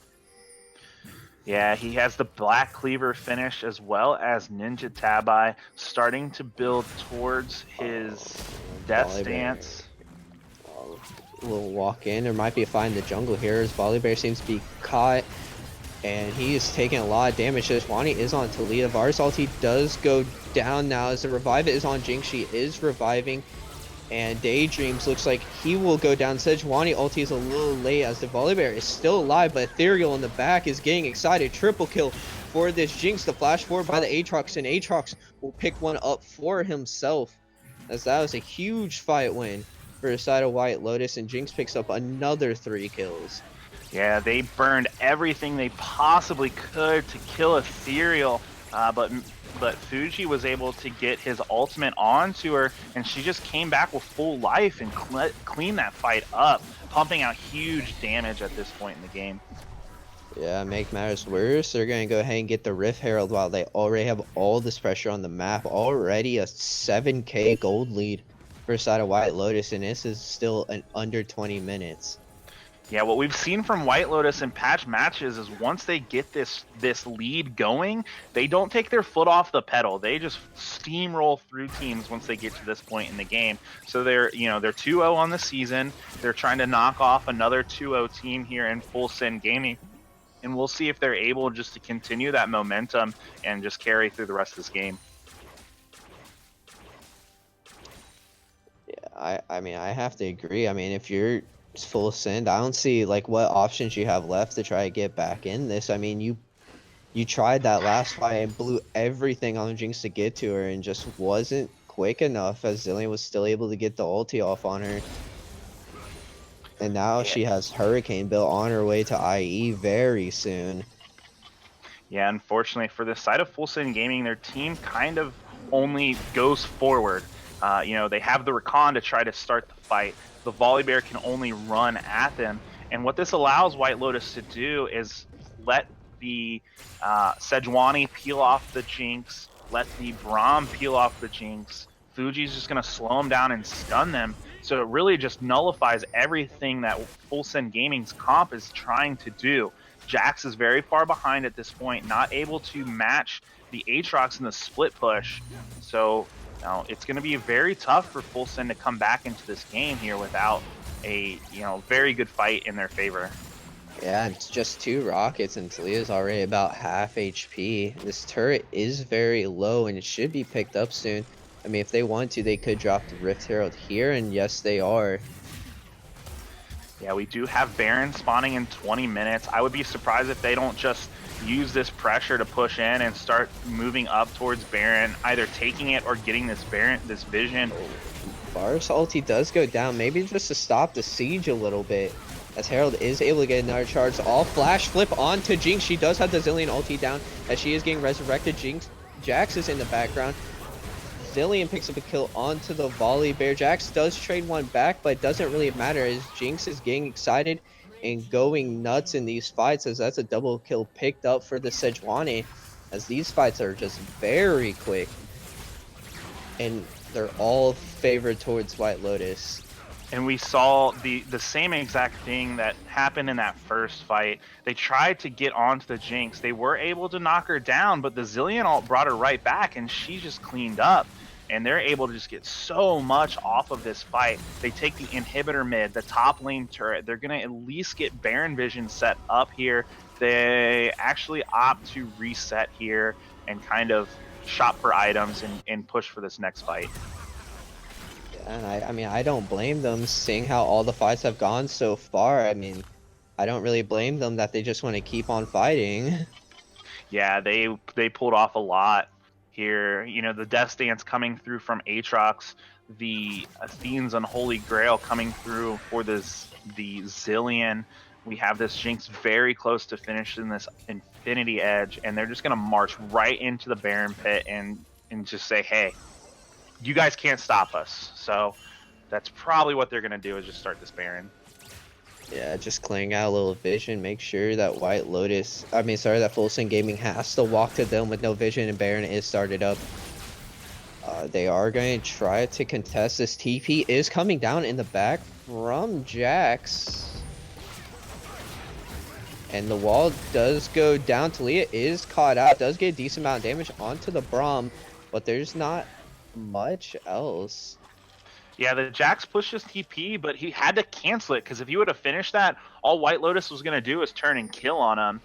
Yeah, he has the Black Cleaver finish as well as Ninja Tabi starting to build towards his death stance. We'll walk in. There might be a fight in the jungle here as Volley Bear seems to be caught. And he is taking a lot of damage. Sejuani is on Talia. Varus ulti does go down now as the revive is on Jinx. She is reviving. And Daydreams looks like he will go down. Sejuani ulti is a little late as the Volley Bear is still alive, but Ethereal in the back is getting excited. Triple kill for this Jinx. The flash forward by the Aatrox, and Aatrox will pick one up for himself, as that was a huge fight win for the side of White Lotus, and Jinx picks up another 3 kills. Yeah, they burned everything they possibly could to kill Ethereal, but Fuji was able to get his ultimate onto her, and she just came back with full life and cleaned that fight up, pumping out huge damage at this point in the game. Yeah, make matters worse, they're going to go ahead and get the Rift Herald while they already have all this pressure on the map. Already a 7k gold lead for the side of White Lotus, and this is still an under 20 minutes. Yeah, what we've seen from White Lotus in patch matches is once they get this lead going, they don't take their foot off the pedal. They just steamroll through teams once they get to this point in the game. So they're 2-0 on the season. They're trying to knock off another 2-0 team here in Full Send Gaming. And we'll see if they're able just to continue that momentum and just carry through the rest of this game. Yeah, I mean, I have to agree. I mean, if you're Full Send, I don't see like what options you have left to try to get back in this. I mean, you tried that last fight and blew everything on Jinx to get to her and just wasn't quick enough, as Zillion was still able to get the ulti off on her. And now she has Hurricane built on her way to IE very soon. Yeah, unfortunately for the side of Full Send Gaming, their team kind of only goes forward. They have the Rakan to try to start the fight. The Volley Bear can only run at them. And what this allows White Lotus to do is let the Sejuani peel off the Jinx, let the Braum peel off the Jinx. Fuji's just going to slow them down and stun them. So it really just nullifies everything that Full Send Gaming's comp is trying to do. Jax is very far behind at this point, not able to match the Aatrox in the split push. So now it's going to be very tough for Full Send to come back into this game here without a very good fight in their favor. Yeah, it's just 2 rockets and Talia's already about half HP. This turret is very low and it should be picked up soon. I mean, if they want to, they could drop the Rift Herald here, and yes, they are. Yeah, we do have Baron spawning in 20 minutes. I would be surprised if they don't just use this pressure to push in and start moving up towards Baron, either taking it or getting this vision. Varus ulti does go down, maybe just to stop the siege a little bit. as Herald is able to get another charge. All flash flip onto Jinx. She does have the Zillion ulti down as she is getting resurrected. Jax is in the background. Zillion picks up a kill onto the volley bear. Jax does trade one back, but it doesn't really matter as Jinx is getting excited and going nuts in these fights, as that's a double kill picked up for the Sejuani, as these fights are just very quick and they're all favored towards White Lotus. And we saw the same exact thing that happened in that first fight. They tried to get onto the Jinx. They were able to knock her down, but the Zillion ult brought her right back, and she just cleaned up. And they're able to just get so much off of this fight. They take the inhibitor mid, the top lane turret. They're going to at least get Baron Vision set up here. They actually opt to reset here and kind of shop for items and push for this next fight. And I mean, I don't blame them, seeing how all the fights have gone so far. I mean, I don't really blame them that they just want to keep on fighting. Yeah, they pulled off a lot here. You know, the Death Dance coming through from Aatrox, the Athene's Unholy Grail coming through for the Zillion. We have this Jinx very close to finishing this Infinity Edge, and they're just going to march right into the Baron Pit and just say, hey, you guys can't stop us. So that's probably what they're going to do, is just start this Baron. Yeah, just clearing out a little vision, make sure that that Full Send Gaming has to walk to them with no vision, and Baron is started up. They are going to try to contest this. TP is coming down in the back from Jax. And the wall does go down. Talia is caught out, does get a decent amount of damage onto the Braum, but there's not much else. Yeah, the Jax pushed his TP, but he had to cancel it, because if he would have finished that, all White Lotus was going to do is turn and kill on him.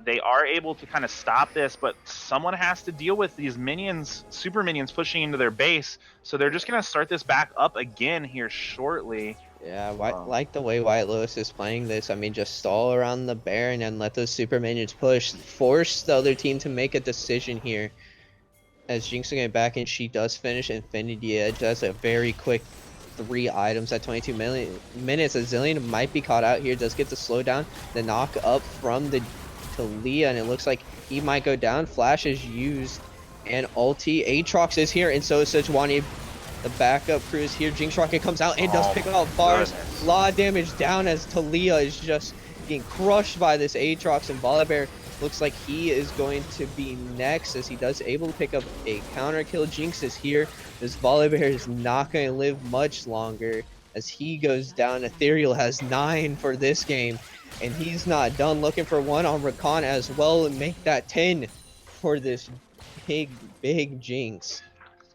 They are able to kind of stop this, but someone has to deal with these minions, super minions, pushing into their base. So they're just going to start this back up again here shortly. Yeah, like the way White Lotus is playing this. I mean, just stall around the Baron and let those super minions push. Force the other team to make a decision here. As Jinx is getting back, and she does finish Infinity Edge. That's a very quick 3 items at 22 minutes. A Zillion might be caught out here. Does get the slowdown. The knock up from the Talia, and it looks like he might go down. Flash is used, and ulti. Aatrox is here, and so is Sejuani. The backup crew is here. Jinx Rocket comes out and does pick out bars. A lot of damage down as Talia is just getting crushed by this Aatrox, and Volibear looks like he is going to be next, as he does able to pick up a counter kill. Jinx is here. This Volibear is not going to live much longer as he goes down. Ethereal has 9 for this game, and he's not done. Looking for one on Rakan as well and make that 10 for this big Jinx.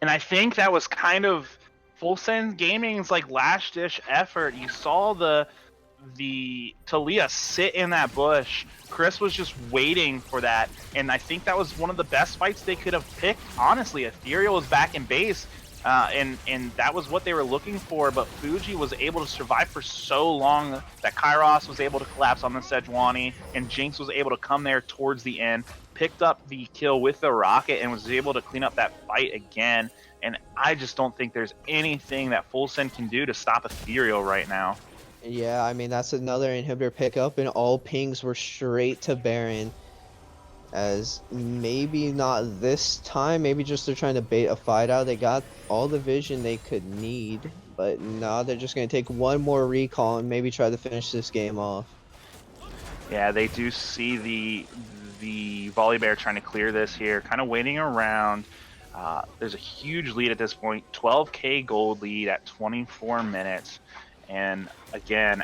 And I think that was kind of Full Send Gaming's like last ditch effort. You saw the Talia sit in that bush. Chris was just waiting for that, and I think that was one of the best fights they could have picked. Honestly, Ethereal was back in base, and that was what they were looking for, but Fuji was able to survive for so long that Kairos was able to collapse on the Sejuani, and Jinx was able to come there towards the end, picked up the kill with the rocket, and was able to clean up that fight again. And I just don't think there's anything that Full Send can do to stop Ethereal right now. Yeah, I mean, that's another inhibitor pickup, and all pings were straight to Baron. As maybe not this time, maybe just they're trying to bait a fight out. They got all the vision they could need, but now they're just going to take one more recall and maybe try to finish this game off. Yeah, they do see the Volibear trying to clear this here, kind of waiting around. There's a huge lead at this point, 12k gold lead at 24 minutes. And again,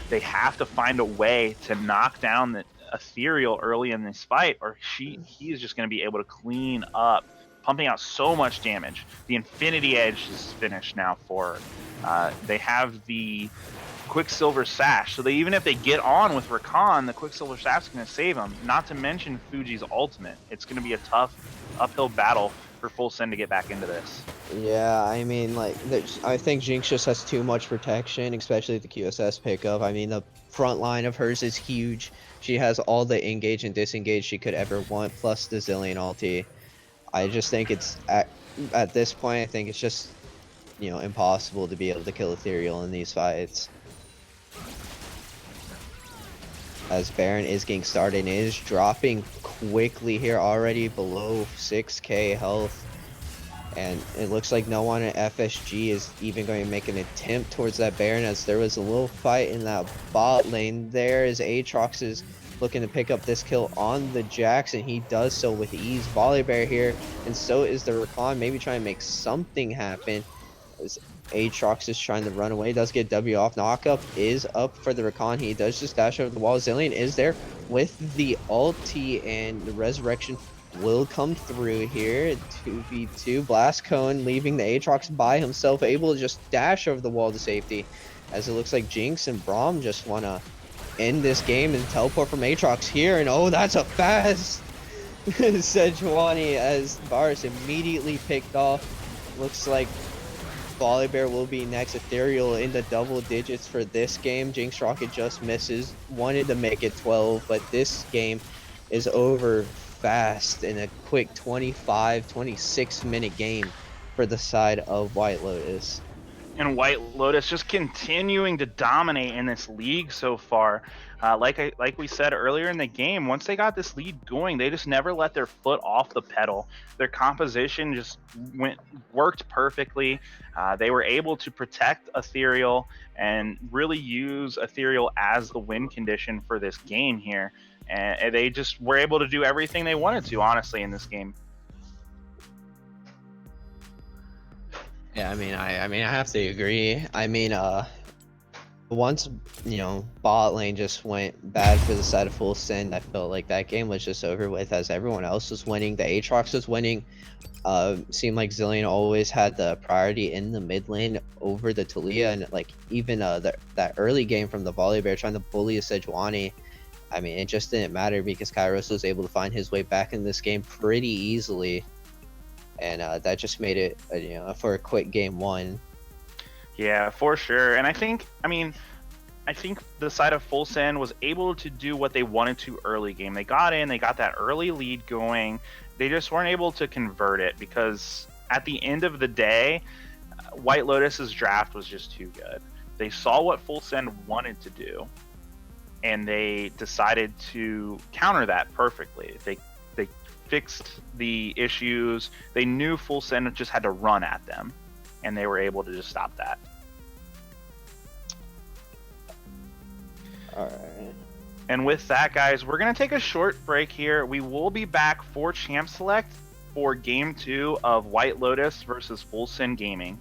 they have to find a way to knock down the Ethereal early in this fight, or he is just going to be able to clean up, pumping out so much damage. The Infinity Edge is finished now for her. They have the Quicksilver Sash, so even if they get on with Rakan, the Quicksilver Sash is going to save them. Not to mention Fuji's ultimate. It's going to be a tough uphill battle for Full Send to get back into this. Yeah, I mean, like, I think Jinx just has too much protection, especially the QSS pickup. I mean, the front line of hers is huge. She has all the engage and disengage she could ever want, plus the Zillion ulti. I just think it's, at this point, I think it's just, you know, impossible to be able to kill Ethereal in these fights. as Baron is getting started and is dropping quickly here, already below 6k health. And it looks like no one at FSG is even going to make an attempt towards that Baron, as there was a little fight in that bot lane there as Aatrox is looking to pick up this kill on the Jax, and he does so with ease. Volibear here, and so is the Rakan, maybe trying to make something happen. As Aatrox is trying to run away, does get W off. Knockup is up for the Rakan. He does just dash over the wall. Zillion is there with the ulti, and the resurrection will come through here. 2v2. Blast Cone leaving the Aatrox by himself, able to just dash over the wall to safety, as it looks like Jinx and Braum just want to end this game and teleport from Aatrox here. And oh, that's a fast Sejuani, as Varus immediately picked off. Looks like Volibear will be next. Ethereal in the double digits for this game. Jinx Rocket just misses. Wanted to make it 12, but this game is over fast in a quick 25-26 minute game for the side of White Lotus. And White Lotus just continuing to dominate in this league so far. Like we said earlier in the game, once they got this lead going, they just never let their foot off the pedal. Their composition just worked perfectly. They were able to protect Ethereal and really use Ethereal as the win condition for this game here. And they just were able to do everything they wanted to, honestly, in this game. Yeah, I mean, I have to agree. I mean, once, you know, bot lane just went bad for the side of Full Send, I felt like that game was just over with, as everyone else was winning. The Aatrox was winning. Seemed like Zillion always had the priority in the mid lane over the Talia, and like even that early game from the Volibear trying to bully a Sejuani, I mean, it just didn't matter because Kairos was able to find his way back in this game pretty easily. And that just made it, you know, for a quick game one. Yeah, for sure. And I think the side of Full Send was able to do what they wanted to early game. They got in, they got that early lead going. They just weren't able to convert it because at the end of the day, White Lotus's draft was just too good. They saw what Full Send wanted to do, and they decided to counter that perfectly. They fixed the issues. They knew Full Send just had to run at them, and they were able to just stop that. All right. And with that, guys, we're going to take a short break here. We will be back for Champ Select for Game 2 of White Lotus versus Full Send Gaming.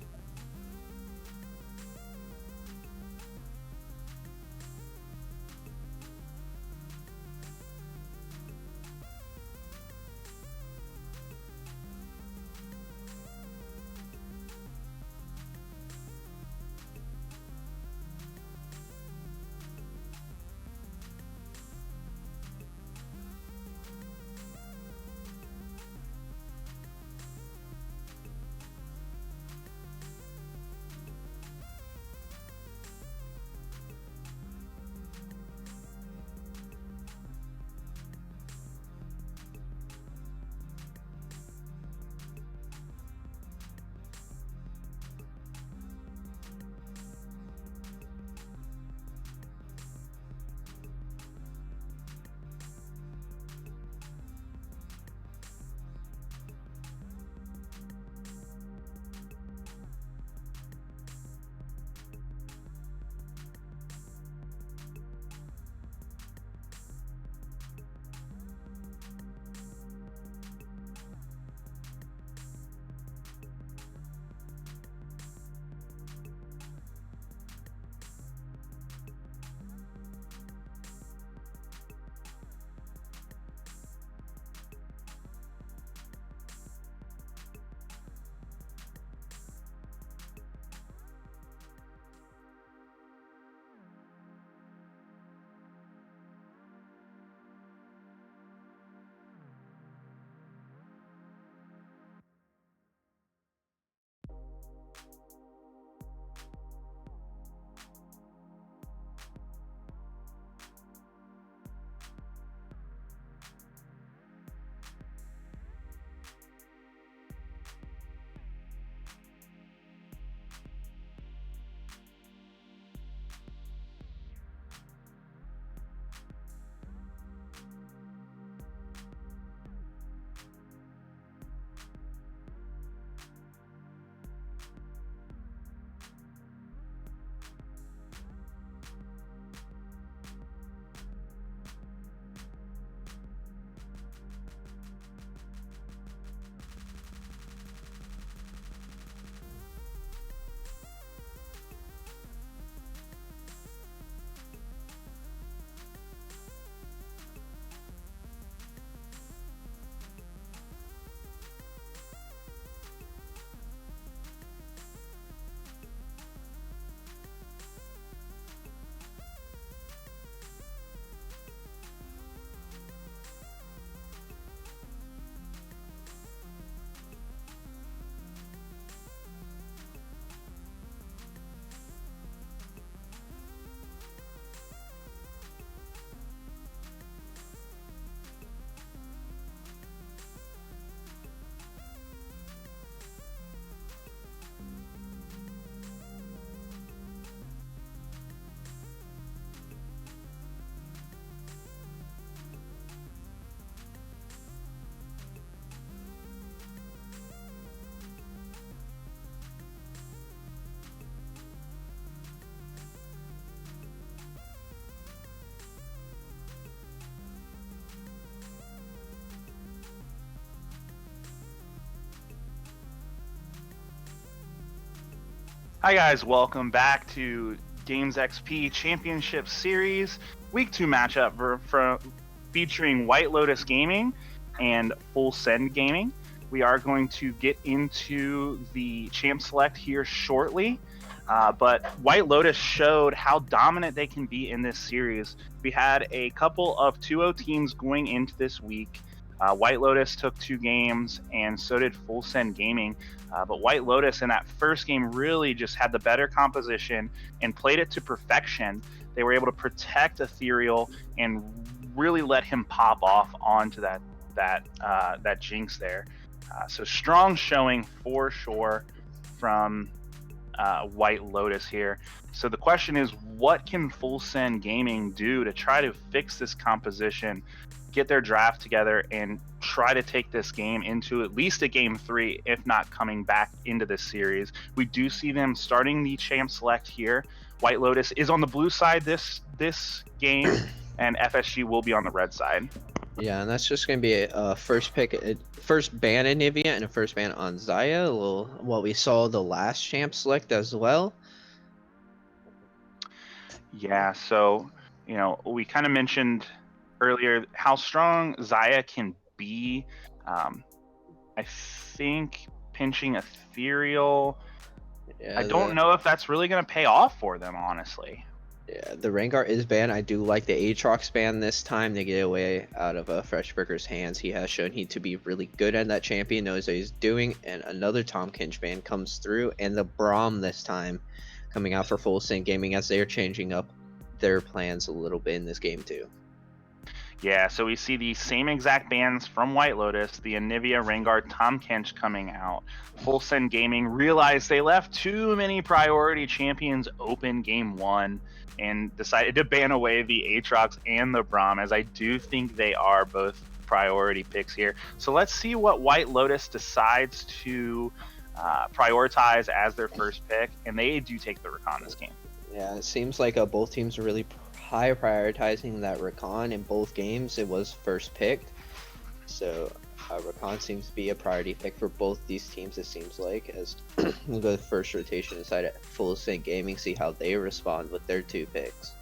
Hi guys, welcome back to Games XP Championship Series Week 2 matchup featuring White Lotus Gaming and Full Send Gaming. We are going to get into the champ select here shortly, but White Lotus showed how dominant they can be in this series. We had a couple of 2-0 teams going into this week. White Lotus took 2 games, and so did Full Send Gaming. But White Lotus in that first game really just had the better composition and played it to perfection. They were able to protect Ethereal and really let him pop off onto that Jinx there. So strong showing for sure from White Lotus here. So the question is, what can Full Send Gaming do to try to fix this composition, get their draft together, and try to take this game into at least a game 3, if not coming back into this series? We do see them starting the champ select here. White Lotus is on the blue side this game, and FSG will be on the red side. Yeah, and that's just going to be a first pick, first ban on Nivea and a first ban on Zaya. A little what we saw the last champ select as well. Yeah, so, we kind of mentioned earlier how strong Zaya can be. I think pinching Ethereal, Yeah, I don't know if that's really going to pay off for them, honestly. Yeah, the Rengar is banned. I do like the Aatrox ban this time to get away out of Freshburger's hands. He has shown to be really good at that champion, knows what he's doing, and another Tom Kinch ban comes through, and the Braum this time coming out for Full Send Gaming as they're changing up their plans a little bit in this game too. Yeah, so we see the same exact bans from White Lotus, the Anivia, Rengar, Tom Kench coming out. Full Send Gaming realized they left too many priority champions open game 1 and decided to ban away the Aatrox and the Braum, as I do think they are both priority picks here. So let's see what White Lotus decides to prioritize as their first pick, and they do take the Rakan this game. Yeah, it seems like both teams are really high prioritizing that Rakan. In both games it was first picked, so Rakan seems to be a priority pick for both these teams, it seems like, as we'll go the first rotation inside at Full Send Gaming, see how they respond with their 2 picks.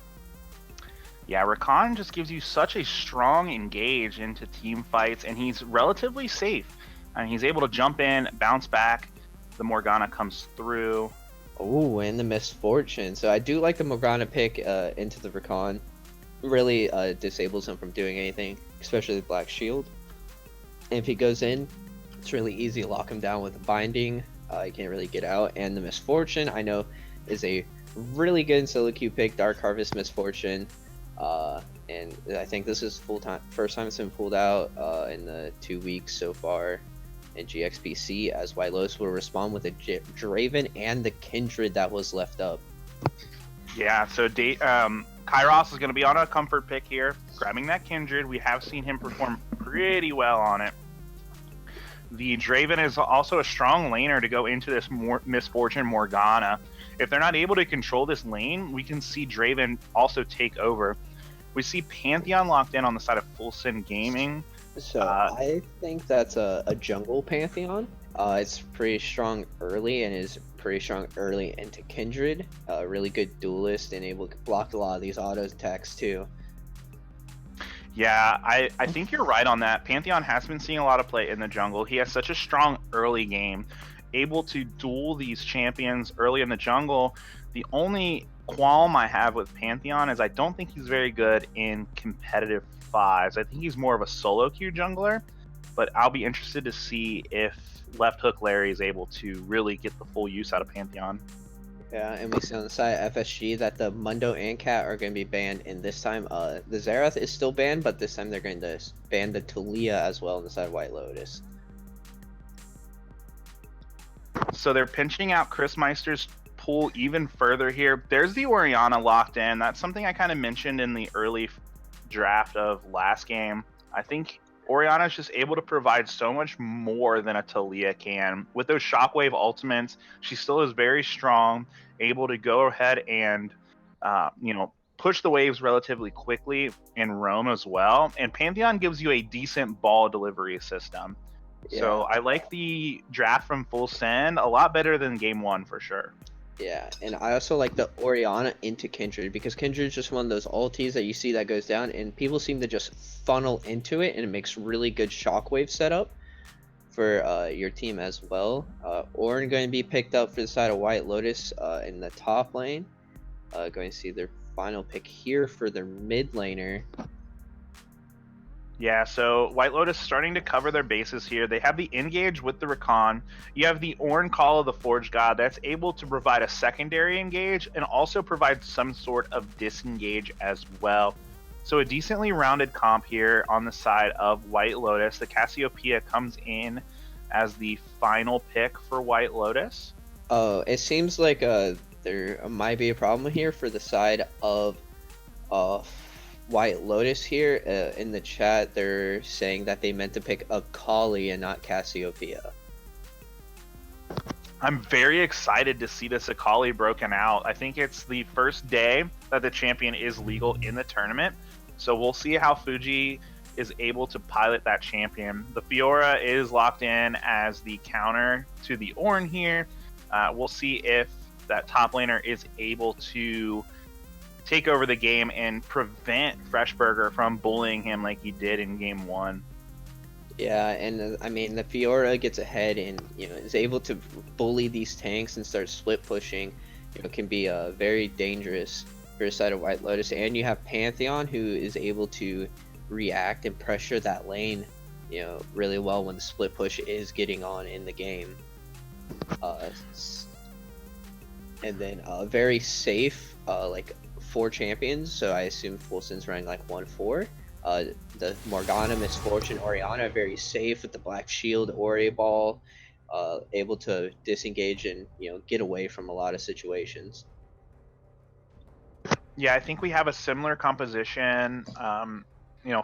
Yeah, Rakan just gives you such a strong engage into team fights, and he's relatively safe. And he's able to jump in, bounce back, the Morgana comes through. Oh, and the Misfortune. So I do like the Morgana pick into the Rakan. Really disables him from doing anything, especially the Black Shield. And if he goes in, it's really easy to lock him down with a Binding. He can't really get out. And the Misfortune, I know, is a really good solo queue pick. Dark Harvest Misfortune. And I think this is first time it's been pulled out in the 2 weeks so far in GXPC, as White Lotus will respond with a Draven and the Kindred that was left up. Yeah, so Kairos is going to be on a comfort pick here, grabbing that Kindred. We have seen him perform pretty well on it. The Draven is also a strong laner to go into this Misfortune Morgana. If they're not able to control this lane, we can see Draven also take over. We see Pantheon locked in on the side of Full Send Gaming. So I think that's a jungle Pantheon. It's pretty strong early and is pretty strong early into Kindred. Really good duelist and able to block a lot of these auto attacks too. Yeah, I think you're right on that. Pantheon has been seeing a lot of play in the jungle. He has such a strong early game, able to duel these champions early in the jungle. The only qualm I have with Pantheon is I don't think he's very good in competitive 5s. I think he's more of a solo queue jungler, but I'll be interested to see if Left Hook Larry is able to really get the full use out of Pantheon. Yeah, and we see on the side of FSG that the Mundo and Cat are going to be banned, and this time the Xerath is still banned, but this time they're going to ban the Talia as well on the side of White Lotus. So they're pinching out Chris Meister's pool even further here. There's the Orianna locked in. That's something I kind of mentioned in the early draft of last game. I think Orianna is just able to provide so much more than a Talia can. With those Shockwave ultimates, she still is very strong, able to go ahead and, push the waves relatively quickly and roam as well. And Pantheon gives you a decent ball delivery system. Yeah. So I like the draft from Full Send a lot better than game 1 for sure. Yeah, and I also like the Orianna into Kindred because Kindred's just one of those ultis that you see that goes down, and people seem to just funnel into it, and it makes really good shockwave setup for your team as well. Ornn going to be picked up for the side of White Lotus in the top lane. Going to see their final pick here for their mid laner. Yeah, so White Lotus starting to cover their bases here. They have the engage with the Rakan. You have the Ornn Call of the Forge God that's able to provide a secondary engage and also provide some sort of disengage as well. So a decently rounded comp here on the side of White Lotus. The Cassiopeia comes in as the final pick for White Lotus. It seems like there might be a problem here for the side of White Lotus here. In the chat, they're saying that they meant to pick Akali and not Cassiopeia. I'm very excited to see this Akali broken out. I think it's the first day that the champion is legal in the tournament. So we'll see how Fuji is able to pilot that champion. The Fiora is locked in as the counter to the Ornn here. We'll see if that top laner is able to take over the game and prevent Freshburger from bullying him like he did in game 1. Yeah, and I mean the Fiora gets ahead and is able to bully these tanks and start split pushing. Can be very dangerous for the side of White Lotus. And you have Pantheon who is able to react and pressure that lane, really well when the split push is getting on in the game. And then very safe, like 4 champions. So I assume Fulson's running like 1-4. The Morgana, Misfortune, Orianna very safe with the Black Shield, Ori Ball, able to disengage and get away from a lot of situations. Yeah, I think we have a similar composition.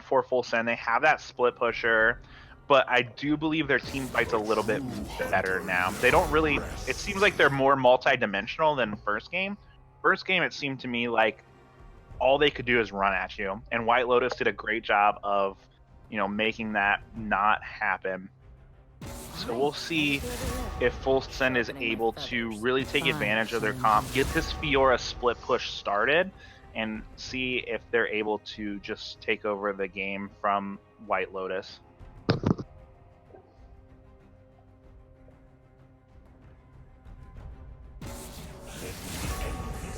For Full Send, they have that split pusher, but I do believe their team fights a little bit better now. They don't really. It seems like they're more multi-dimensional than first game. First game, it seemed to me like all they could do is run at you, and White Lotus did a great job of, making that not happen. So we'll see if Full Send is able to really take advantage of their comp, get this Fiora split push started, and see if they're able to just take over the game from White Lotus.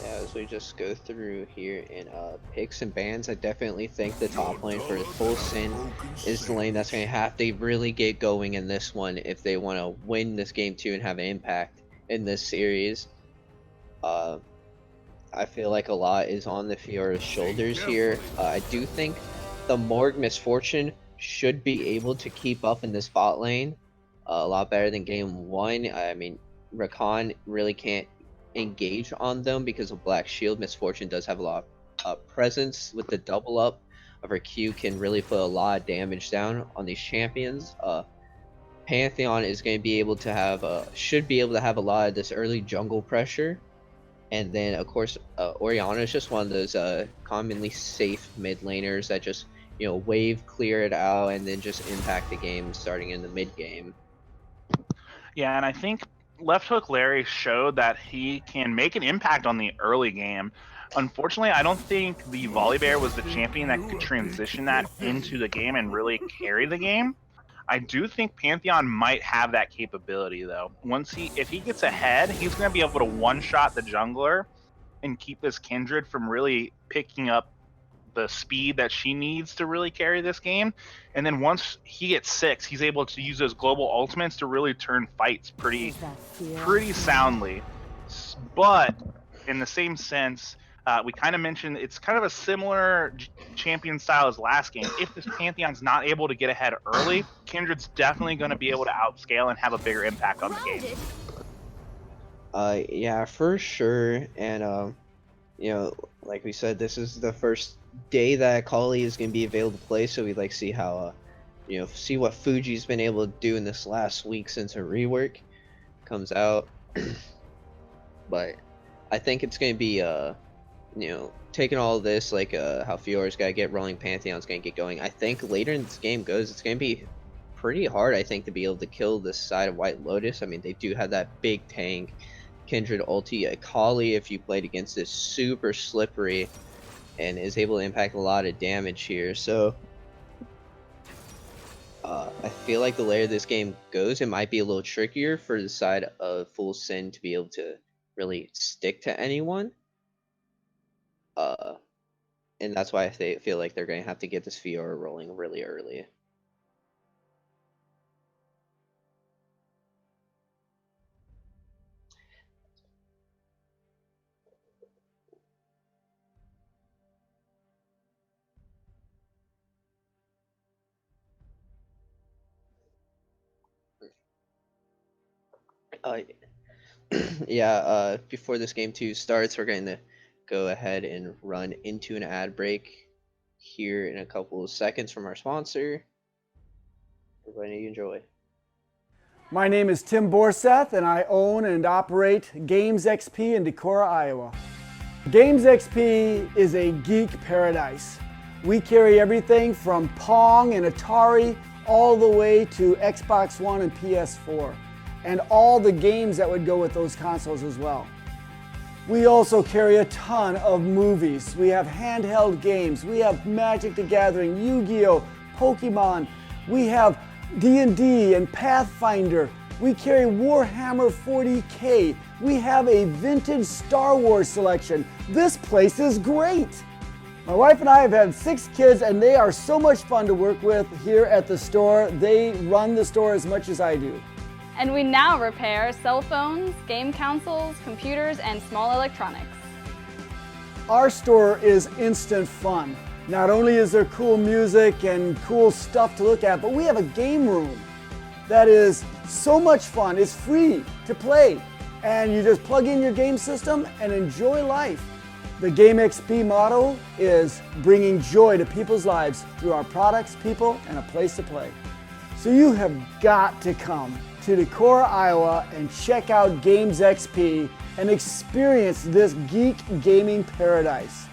As we just go through here in picks and bans, I definitely think the top lane for Full Sin is the lane that's going to have to really get going in this one if they want to win this game too and have an impact in this series. I feel like a lot is on the Fiora's shoulders here. I do think the Morg Misfortune should be able to keep up in this bot lane a lot better than game 1. I mean, Rakan really can't engage on them because of Black Shield. Misfortune does have a lot of presence with the double up of her Q, can really put a lot of damage down on these champions. Pantheon is going to be able to have should be able to have a lot of this early jungle pressure, and then of course Orianna is just one of those commonly safe mid laners that just wave clear it out and then just impact the game starting in the mid game. Yeah, and I think Left Hook Larry showed that he can make an impact on the early game. Unfortunately, I don't think the Volibear was the champion that could transition that into the game and really carry the game. I do think Pantheon might have that capability though. If he gets ahead, he's going to be able to one-shot the jungler and keep this Kindred from really picking up the speed that she needs to really carry this game. And then once he gets 6, he's able to use those global ultimates to really turn fights pretty soundly. But in the same sense, we kind of mentioned it's kind of a similar champion style as last game. If this Pantheon's not able to get ahead early, Kindred's definitely going to be able to outscale and have a bigger impact on the game. Yeah, for sure. And like we said, this is the first day that Akali is going to be available to play, so we'd like to see how see what Fuji's been able to do in this last week since her rework comes out. But I think it's going to be taking all of this, like how Fiora's got to get rolling, Pantheon's going to get going. I think later in this game goes, it's going to be pretty hard, I think, to be able to kill this side of White Lotus. I mean, they do have that big tank Kindred ulti. Akali, if you played against this, super slippery and is able to impact a lot of damage here. So I feel like the later this game goes, it might be a little trickier for the side of Full Sin to be able to really stick to anyone. And that's why I feel like they're going to have to get this Fiora rolling really early. Uh, yeah, before this game 2 starts, we're going to go ahead and run into an ad break here in a couple of seconds from our sponsor. Everybody enjoy. My name is Tim Borseth, and I own and operate Games XP in Decorah, Iowa. Games XP is a geek paradise. We carry everything from Pong and Atari all the way to Xbox One and PS4, and all the games that would go with those consoles as well. We also carry a ton of movies. We have handheld games. We have Magic the Gathering, Yu-Gi-Oh!, Pokemon. We have D&D and Pathfinder. We carry Warhammer 40K. We have a vintage Star Wars selection. This place is great. My wife and I have had 6 kids, and they are so much fun to work with here at the store. They run the store as much as I do. And we now repair cell phones, game consoles, computers, and small electronics. Our store is instant fun. Not only is there cool music and cool stuff to look at, but we have a game room that is so much fun. It's free to play, and you just plug in your game system and enjoy life. The Game XP motto is bringing joy to people's lives through our products, people, and a place to play. So you have got to come to Decorah, Iowa, and check out Games XP and experience this geek gaming paradise.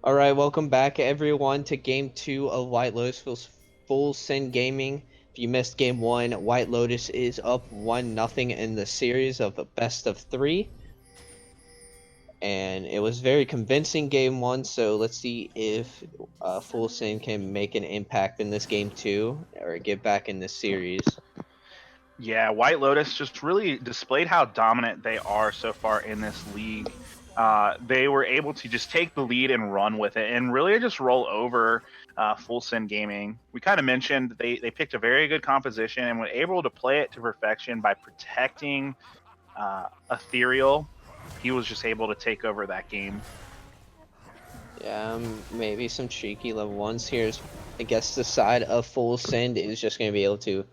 All right, welcome back everyone to game 2 of White Lotus Full Send Gaming. If you missed game 1, White Lotus is up 1-0 in the series of a best of 3. And it was very convincing game 1, so let's see if Full Send can make an impact in this game 2 or get back in this series. Yeah, White Lotus just really displayed how dominant they are so far in this league. They were able to just take the lead and run with it and really just roll over Full Send Gaming. We kind of mentioned they picked a very good composition and were able to play it to perfection by protecting Ethereal. He was just able to take over that game. Yeah, maybe some cheeky level 1s here. I guess the side of Full Send is just going to be able to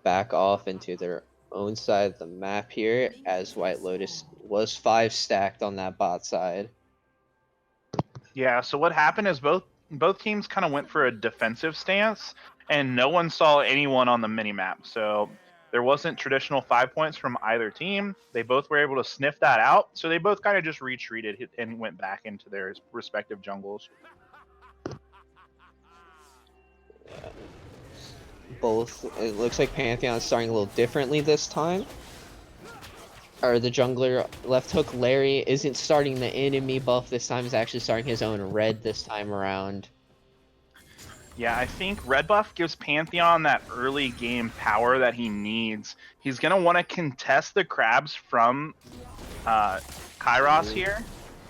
back off into their own side of the map here, as White Lotus was 5 stacked on that bot side. Yeah, so what happened is both teams kind of went for a defensive stance, and no one saw anyone on the minimap. So there wasn't traditional 5 points from either team. They both were able to sniff that out, so they both kind of just retreated and went back into their respective jungles. Yeah. Both, it looks like Pantheon's starting a little differently this time. Or the jungler Left Hook Larry isn't starting the enemy buff this time, he's actually starting his own red this time around. Yeah, I think red buff gives Pantheon that early game power that he needs. He's going to want to contest the crabs from Kairos here.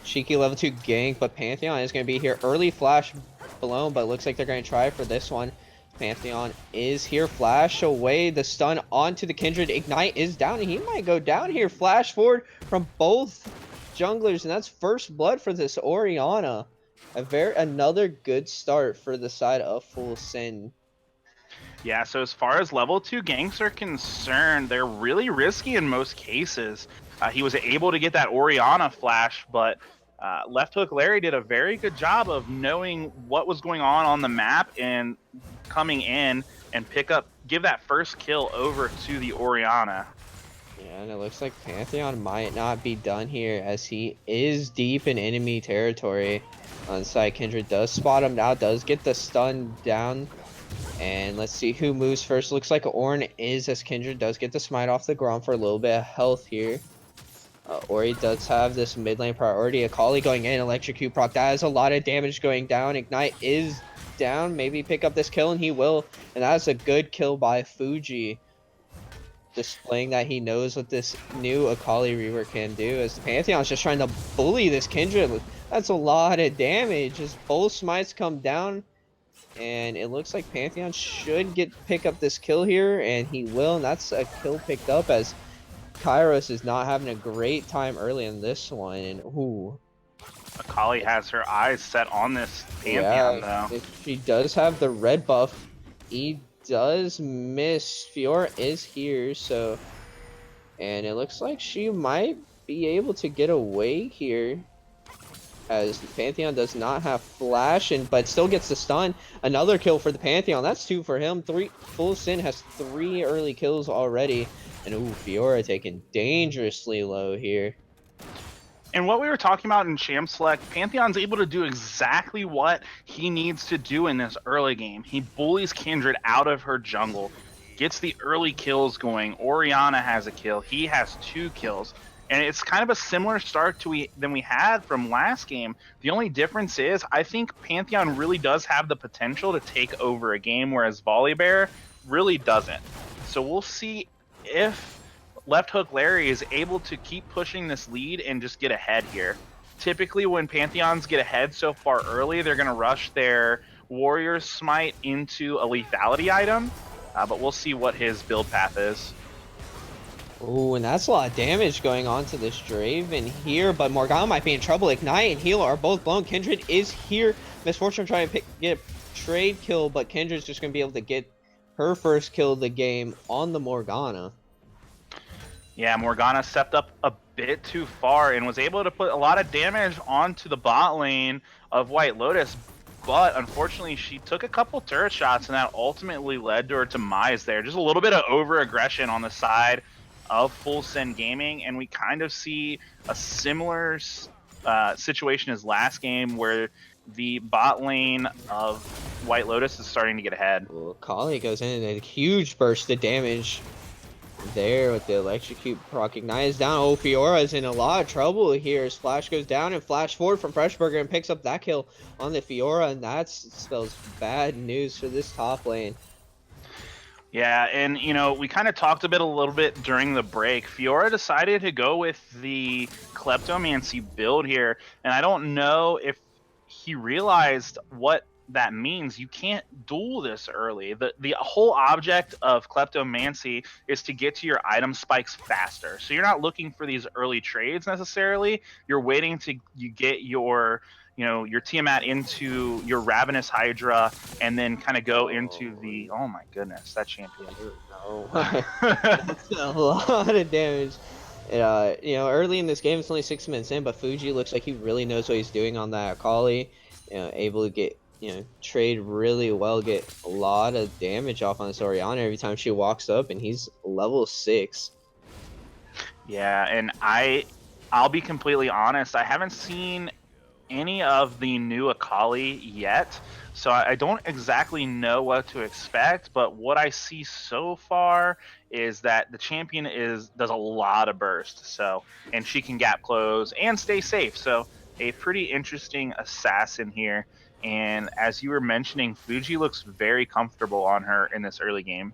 Cheeky level 2 gank, but Pantheon is going to be here. Early flash blown, but looks like they're going to try for this one. Pantheon is here. Flash away. The stun onto the Kindred. Ignite is down. He might go down here. Flash forward from both junglers, and that's first blood for this Orianna. Another good start for the side of Full Send. Yeah, so as far as level 2 ganks are concerned, they're really risky in most cases. He was able to get that Orianna flash, but Left Hook Larry did a very good job of knowing what was going on the map and coming in and give that first kill over to the Orianna. Yeah, and it looks like Pantheon might not be done here, as he is deep in enemy territory. On side, Kindred does spot him now, does get the stun down. And let's see who moves first. Looks like Ornn is, as Kindred does get the smite off the ground for a little bit of health here. Ori does have this mid lane priority. Akali going in, electrocute proc. That is a lot of damage going down. Ignite is down. Maybe pick up this kill, and he will. And that's a good kill by Fuji, displaying that he knows what this new Akali rework can do, as the Pantheon's just trying to bully this Kindred. That's a lot of damage as both smites come down. And it looks like Pantheon should pick up this kill here, and he will. And that's a kill picked up, as Kairos is not having a great time early in this one. And ooh, Akali has her eyes set on this Pantheon, though. She does have the red buff. He does miss. Fiora is here, so, and it looks like she might be able to get away here, as Pantheon does not have flash, but still gets the stun. Another kill for the Pantheon. That's 2 for him. Full Send has 3 early kills already. And ooh, Fiora taken dangerously low here. And what we were talking about in Sham Select, Pantheon's able to do exactly what he needs to do in this early game. He bullies Kindred out of her jungle, gets the early kills going. Orianna has a kill. He has 2 kills. And it's kind of a similar start than we had from last game. The only difference is I think Pantheon really does have the potential to take over a game, whereas Volibear really doesn't. So we'll see if Left Hook Larry is able to keep pushing this lead and just get ahead here. Typically when Pantheons get ahead so far early, they're going to rush their Warrior's Smite into a lethality item, but we'll see what his build path is. Ooh, and that's a lot of damage going on to this Draven here, but Morgana might be in trouble. Ignite and Heal are both blown. Kindred is here. Misfortune trying to get a trade kill, but Kindred's just going to be able to get her first kill of the game on the Morgana. Yeah, Morgana stepped up a bit too far and was able to put a lot of damage onto the bot lane of White Lotus, but unfortunately she took a couple turret shots and that ultimately led to her demise there. Just a little bit of over-aggression on the side of Full Send Gaming, and we kind of see a similar situation as last game, where the bot lane of White Lotus is starting to get ahead. Well, Kali goes in and a huge burst of damage there with the electrocute proccing. Nine is down. Oh, Fiora's in a lot of trouble here. Splash goes down and flash forward from Freshburger and picks up that kill on the Fiora, and that spells bad news for this top lane. Yeah, and you know, we kind of talked a little bit during the break. Fiora decided to go with the Kleptomancy build here, and I don't know if he realized what that means. You can't duel this early. The whole object of Kleptomancy is to get to your item spikes faster. So you're not looking for these early trades necessarily. You're waiting to you get your your Tiamat into your Ravenous Hydra, and then kind of go into the, oh my goodness, that champion. That's a lot of damage. And, early in this game, it's only 6 minutes in, but Fuji looks like he really knows what he's doing on that Akali. Able to get, trade really well, get a lot of damage off on this Orianna every time she walks up, and he's level 6. Yeah, and I'll be completely honest, I haven't seen any of the new Akali yet, so I don't exactly know what to expect, but what I see so far is that the champion does a lot of burst, and she can gap close and stay safe, so a pretty interesting assassin here. And as you were mentioning, Fuji looks very comfortable on her in this early game.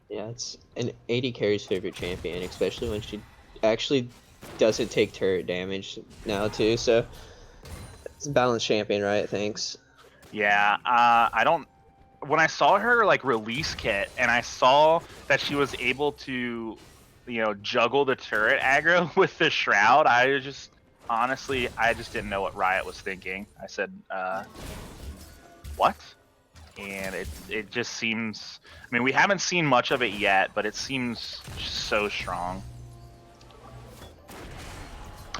Yeah, it's an AD carry's favorite champion, especially when she actually doesn't take turret damage now too, so it's a balanced champion, right? Thanks. Yeah, when I saw her like release kit and I saw that she was able to juggle the turret aggro with the shroud, I just didn't know what Riot was thinking. I said, what? And it just seems, I mean, we haven't seen much of it yet, but it seems so strong.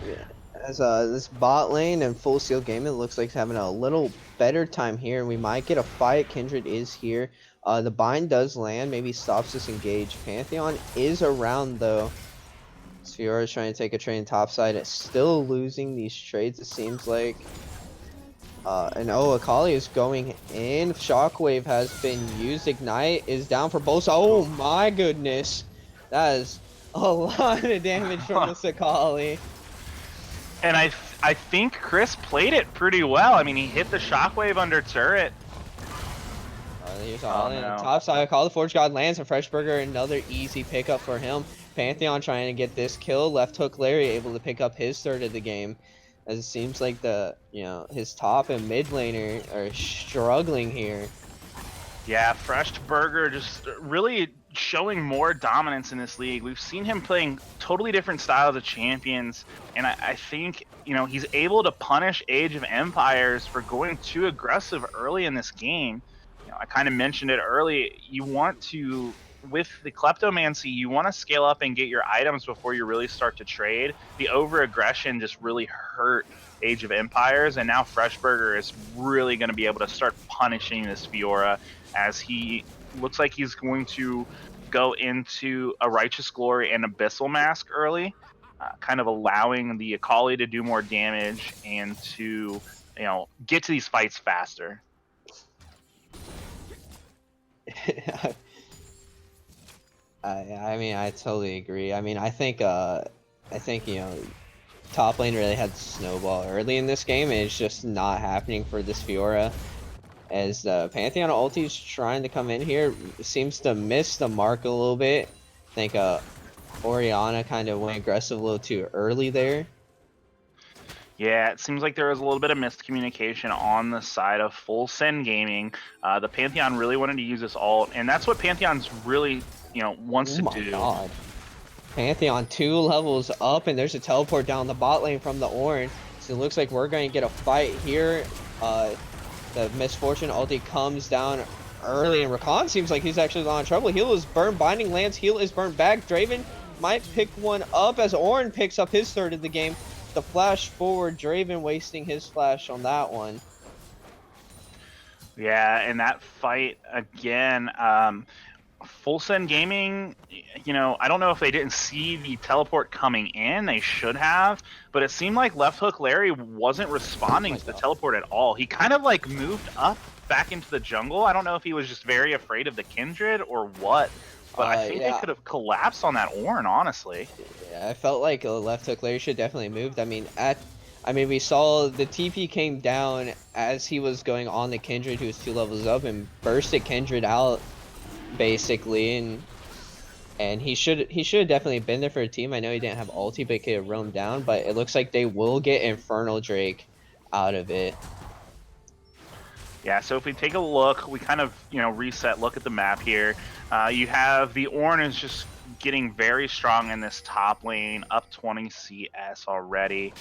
Yeah. As this bot lane and Full Seal Gaming looks like it's having a little better time here, and we might get a fight. Kindred is here. The bind does land, maybe stops this engage. Pantheon is around though. Sfiora is trying to take a trade top side. It's still losing these trades, it seems like. And Akali is going in. Shockwave has been used. Ignite is down for both. Oh my goodness. That is a lot of damage from this Akali. And I think Chris played it pretty well. I mean, he hit the shockwave under turret. Here's all in. Top side, Call the Forge God lands, and Freshburger, another easy pickup for him. Pantheon trying to get this kill. Left hook Larry able to pick up his third of the game. As it seems like his top and mid laner are struggling here. Yeah, Freshburger just really showing more dominance in this league. We've seen him playing totally different styles of champions, and I think he's able to punish Age of Empires for going too aggressive early in this game. I kind of mentioned it early. You want to, with the Kleptomancy, you want to scale up and get your items before you really start to trade. The over-aggression just really hurt Age of Empires, and now Freshburger is really going to be able to start punishing this Fiora, as he looks like he's going to go into a Righteous Glory and Abyssal Mask early, kind of allowing the Akali to do more damage and to get to these fights faster. I mean, I totally agree. I mean, I think top lane really had snowball early in this game, and it's just not happening for this Fiora. As the Pantheon ulti's trying to come in here, seems to miss the mark a little bit. I think Orianna kind of went aggressive a little too early there. Yeah, it seems like there was a little bit of miscommunication on the side of Full Send Gaming. The Pantheon really wanted to use this ult, and that's what Pantheon's really, wants to do. God. Pantheon 2 levels up, and there's a teleport down the bot lane from the Ornn. So it looks like we're going to get a fight here. The Misfortune ulti comes down early, and Rakan seems like he's actually on trouble. Heal is burned, Binding lands, heal is burned back. Draven might pick one up as Ornn picks up his third of the game. The flash forward, Draven wasting his flash on that one. Yeah, and that fight again, Full Send Gaming, you know, I don't know if they didn't see the teleport coming in. They should have, but it seemed like Left Hook Larry wasn't responding to the teleport at all. He kind of like moved up back into the jungle. I don't know if he was just very afraid of the Kindred or what, but I think they could have collapsed on that Ornn, honestly. Yeah, I felt like Left Hook Larry should definitely moved. I mean, we saw the TP came down as he was going on the Kindred, who was 2 levels up, and bursted Kindred out basically, and he should have definitely been there for a team. I know he didn't have ulti, but he could have roamed down. But it looks like they will get Infernal Drake out of it. Yeah, so if we take a look, we kind of, you know, reset, look at the map here. You have the Ornn is just getting very strong in this top lane, up 20 CS already.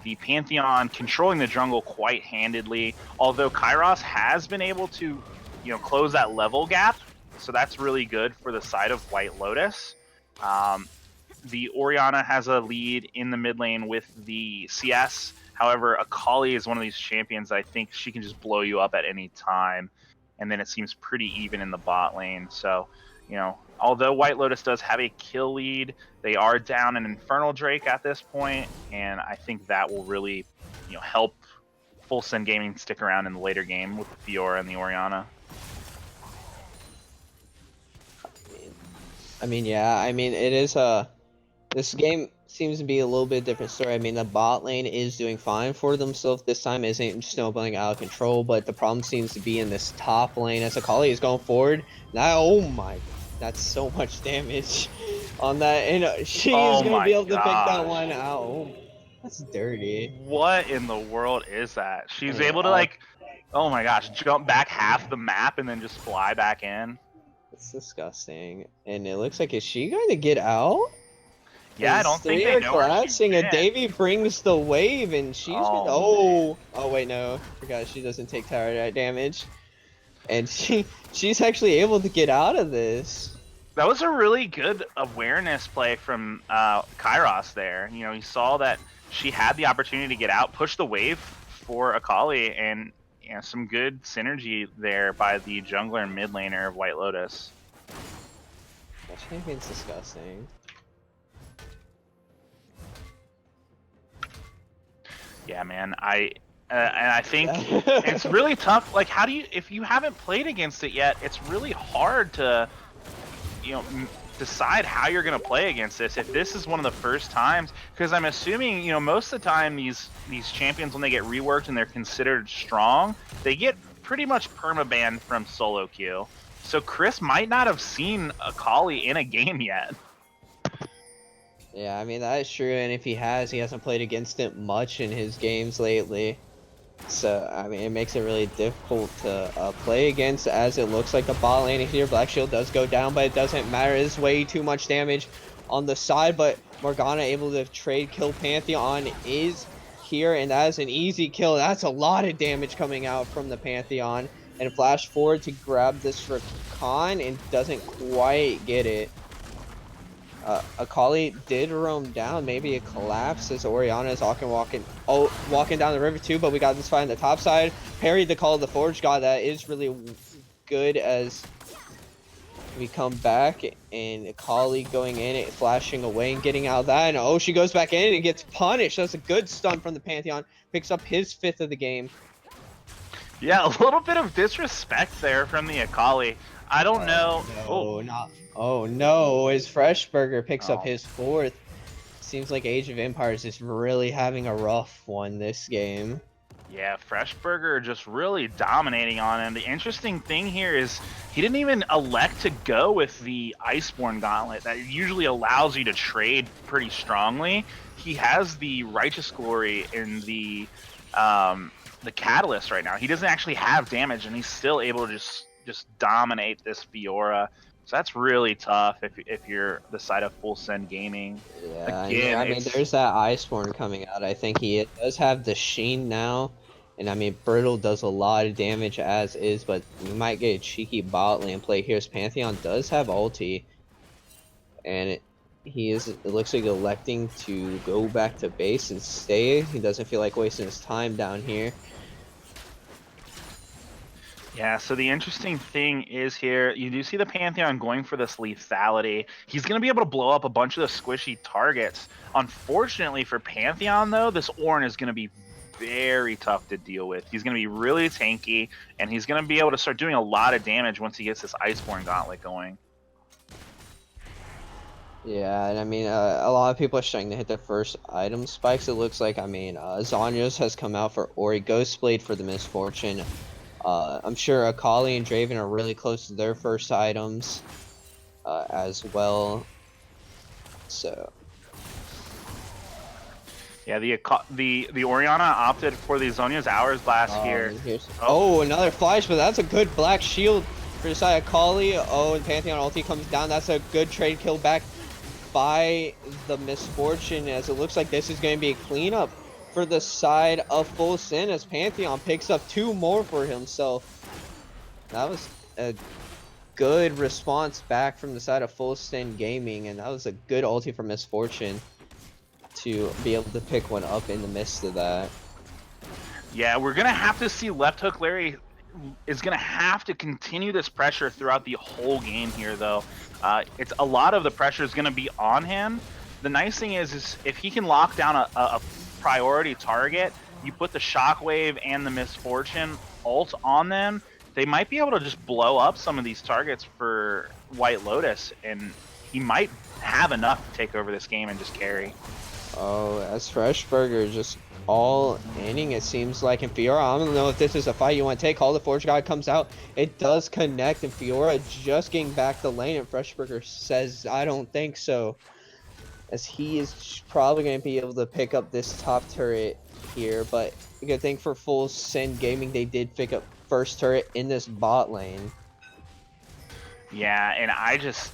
The Pantheon controlling the jungle quite handedly, although Kairos has been able to, you know, close that level gap, so that's really good for the side of White Lotus. The Orianna has a lead in the mid lane with the CS. However, Akali is one of these champions I think she can just blow you up at any time. And then it seems pretty even in the bot lane. So, you know, although White Lotus does have a kill lead, they are down an Infernal Drake at this point, and I think that will really, you know, help Full Send Gaming stick around in the later game with the Fiora and the Orianna. I mean, yeah, I mean, it is this game seems to be a little bit different story. I mean, the bot lane is doing fine for themselves this time, isn't snowballing out of control, but the problem seems to be in this top lane as Akali is going forward. Now, oh my, that's so much damage on that, and she is going to be able to pick that one out. Oh, that's dirty. What in the world is that? She's able to, like, oh my gosh, jump back half the map and then just fly back in. It's disgusting. And it looks like, is she going to get out? Yeah, I don't think they know where she's been. And Davy brings the wave, and she's oh wait, no, forgot she doesn't take tower damage, and she's actually able to get out of this. That was a really good awareness play from Kairos there. You know, he saw that she had the opportunity to get out, push the wave for Akali, and, you know, some good synergy there by the jungler and mid laner of White Lotus. That champion's disgusting. Yeah, man. And I think it's really tough. Like, how do you, if you haven't played against it yet, it's really hard to, you know, decide how you're going to play against this. If this is one of the first times, because I'm assuming, you know, most of the time these champions, when they get reworked and they're considered strong, they get pretty much permabanned from solo queue. So Chris might not have seen Akali in a game yet. Yeah, I mean, that is true, and if he has, he hasn't played against it much in his games lately. So, I mean, it makes it really difficult to play against, as it looks like the bot lane here. Black Shield does go down, but it doesn't matter. It's way too much damage on the side, but Morgana able to trade kill Pantheon is here, and that is an easy kill. That's a lot of damage coming out from the Pantheon. And flash forward to grab this for Khan, and doesn't quite get it. Akali did roam down, maybe it collapsed as Orianna is walking down the river too, but we got this fight on the top side. Parried the Call of the Forge God, that is really good as we come back, and Akali going in and flashing away and getting out of that, and oh, she goes back in and gets punished. That's a good stun from the Pantheon, picks up his 5th of the game. Yeah, a little bit of disrespect there from the Akali. I don't know. Oh no, his Fresh Burger picks up his 4th. Seems like Age of Empires is really having a rough one this game. Yeah, Fresh Burger just really dominating on him. The interesting thing here is he didn't even elect to go with the Iceborne Gauntlet that usually allows you to trade pretty strongly. He has the Righteous Glory in the Catalyst right now. He doesn't actually have damage, and he's still able to just dominate this Fiora. So that's really tough if you're the side of Full Send Gaming. Yeah, again, I mean, there's that Iceborne coming out. I think he does have the Sheen now, and I mean, Brittle does a lot of damage as is, but you might get a cheeky bot lane play here. His Pantheon does have ulti, and it looks like electing to go back to base and stay. He doesn't feel like wasting his time down here. Yeah, so the interesting thing is here, you do see the Pantheon going for this lethality. He's going to be able to blow up a bunch of the squishy targets. Unfortunately for Pantheon, though, this Ornn is going to be very tough to deal with. He's going to be really tanky, and he's going to be able to start doing a lot of damage once he gets this Iceborne Gauntlet going. Yeah, and I mean, a lot of people are starting to hit the first item spikes. It looks like, I mean, Zanyos has come out for Ori, Ghostblade for the Misfortune. I'm sure Akali and Draven are really close to their first items as well. So Yeah, the Orianna opted for the Zhonya's Hours Blast here. Oh, another flash, but that's a good black shield for the side of Akali. Oh, and Pantheon ulti comes down. That's a good trade kill back by the Misfortune, as it looks like this is going to be a cleanup for the side of Full Sin, as Pantheon picks up 2 more for himself. That was a good response back from the side of Full Sin Gaming, and that was a good ulti for Misfortune to be able to pick one up in the midst of that. Yeah, we're going to have to see Left Hook Larry is going to have to continue this pressure throughout the whole game here, though. It's a lot of the pressure is going to be on him. The nice thing is if he can lock down a priority target, you put the Shockwave and the Misfortune ult on them, they might be able to just blow up some of these targets for White Lotus, and he might have enough to take over this game and just carry. Oh, as Freshburger just all inning, it seems like. And Fiora, I don't know if this is a fight you want to take. Call the Forge God comes out. It does connect, and Fiora just getting back the lane, and Freshburger says, I don't think so. As he is probably going to be able to pick up this top turret here. But a good thing for Full Sin Gaming, they did pick up first turret in this bot lane. Yeah, and I just...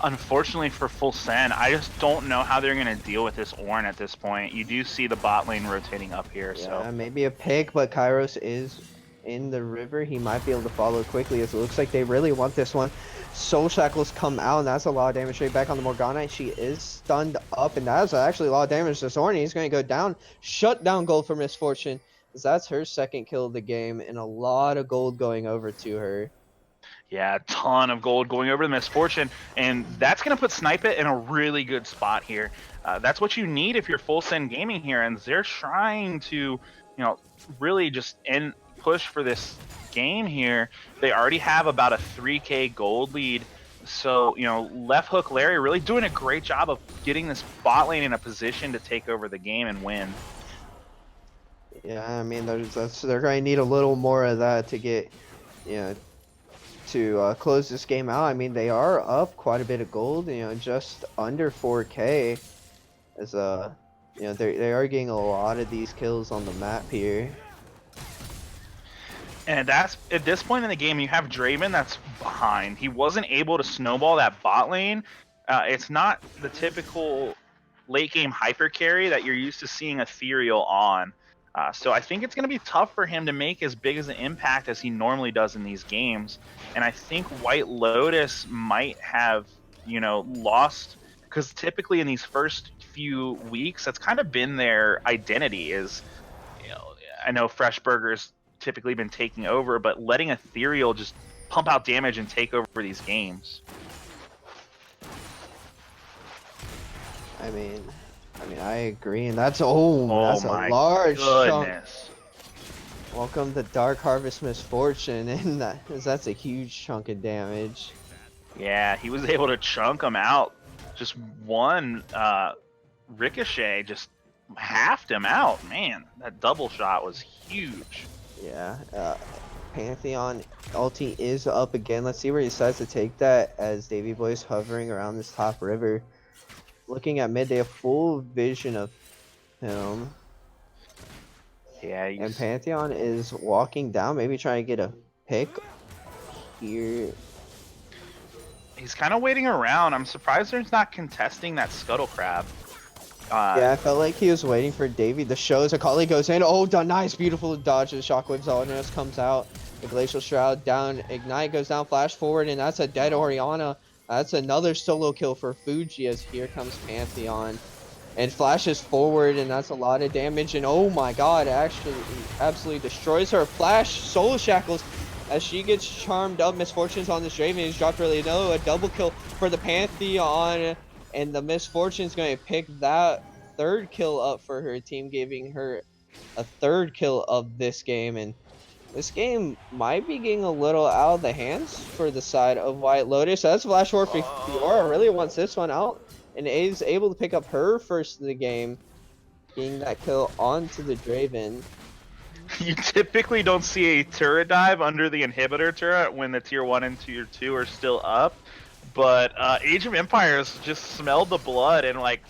Unfortunately for Full Sin, I just don't know how they're going to deal with this Ornn at this point. You do see the bot lane rotating up here, yeah, so... maybe a pick, but Kairos is in the river. He might be able to follow quickly, as it looks like they really want this one. Soul Shackles come out, and that's a lot of damage straight back on the Morgana. She is stunned up, and that's actually a lot of damage to Zorni. He's going to go down. Shut down gold for Misfortune, as that's her second kill of the game, and a lot of gold going over to her. Yeah, a ton of gold going over the Misfortune, and that's going to put Snipe It in a really good spot here. That's what you need if you're Full Sin Gaming here, and they're trying to, really just push for this game here. They already have about a 3k gold lead, so, Left Hook Larry really doing a great job of getting this bot lane in a position to take over the game and win. Yeah, I mean, they're going to need a little more of that to get, to close this game out. I mean, they are up quite a bit of gold, just under 4k, as they are getting a lot of these kills on the map here. And that's at this point in the game, you have Draven that's behind. He wasn't able to snowball that bot lane. It's not the typical late game hyper carry that you're used to seeing Ethereal on. So I think it's going to be tough for him to make as big as an impact as he normally does in these games. And I think White Lotus might have, lost, because typically in these first few weeks, that's kind of been their identity is, I know Freshburger's typically been taking over, but letting Ethereal just pump out damage and take over these games. I mean, I agree, and that's that's a large chunk. Welcome to Dark Harvest Misfortune, and that's a huge chunk of damage. Yeah, he was able to chunk him out. Just one ricochet just halved him out. Man, that double shot was huge. Yeah, Pantheon ulti is up again. Let's see where he decides to take that, as Davy Boy's hovering around this top river. Looking at mid, they have full vision of him. Yeah, and Pantheon is walking down, maybe trying to get a pick here. He's kind of waiting around. I'm surprised there's not contesting that Scuttle Crab. Yeah, I felt like he was waiting for Davy. The show as Akali goes in. Oh, nice, beautiful dodge. The Shockwave's Alderness comes out. The Glacial Shroud down. Ignite goes down, flash forward, and that's a dead Orianna. That's another solo kill for Fuji, as here comes Pantheon. and flashes forward, and that's a lot of damage. And oh my god, actually absolutely destroys her. Flash soul shackles as she gets charmed up. Misfortunes on this Draven is dropped really low. A double kill for the Pantheon, and the Misfortune's going to pick that third kill up for her team, giving her a third kill of this game. And this game might be getting a little out of the hands for the side of White Lotus. That's Flash War for Fiora. Really wants this one out, and is able to pick up her first of the game, getting that kill onto the Draven. You typically don't see a turret dive under the inhibitor turret when the tier 1 and tier 2 are still up, but Age of Empires just smelled the blood and like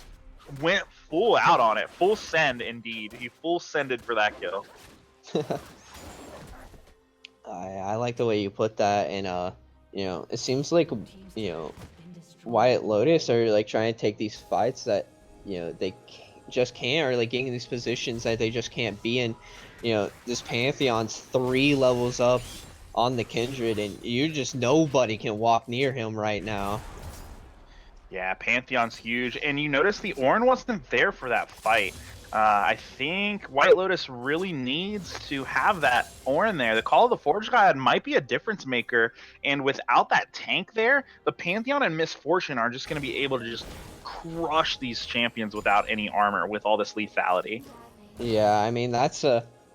went full out on it. Full send indeed. He full sended for that kill. I like the way you put that, and you know, it seems like, you know, White Lotus are like trying to take these fights that, you know, they just can't, or like getting in these positions that they just can't be in. You know, this Pantheon's 3 levels up on the Kindred, and you just, nobody can walk near him right now. Yeah, Pantheon's huge, and you notice the Ornn wasn't there for that fight. I think White Lotus really needs to have that Ornn there. The Call of the Forge God might be a difference maker, and without that tank there, the Pantheon and Misfortune are just going to be able to just crush these champions without any armor with all this lethality. Yeah, I mean, that's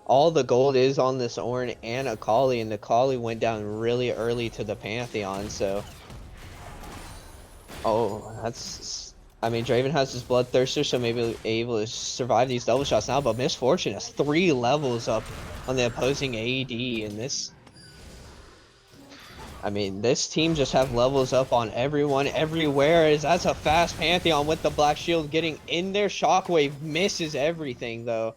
all the gold is on this Ornn and Akali, and Akali went down really early to the Pantheon, so... Oh, that's... I mean, Draven has his Bloodthirster, so maybe able to survive these double shots now, but Misfortune has 3 levels up on the opposing AD, and this... I mean, this team just have levels up on everyone, everywhere, as that's a fast Pantheon with the Black Shield getting in there. Shockwave misses everything, though.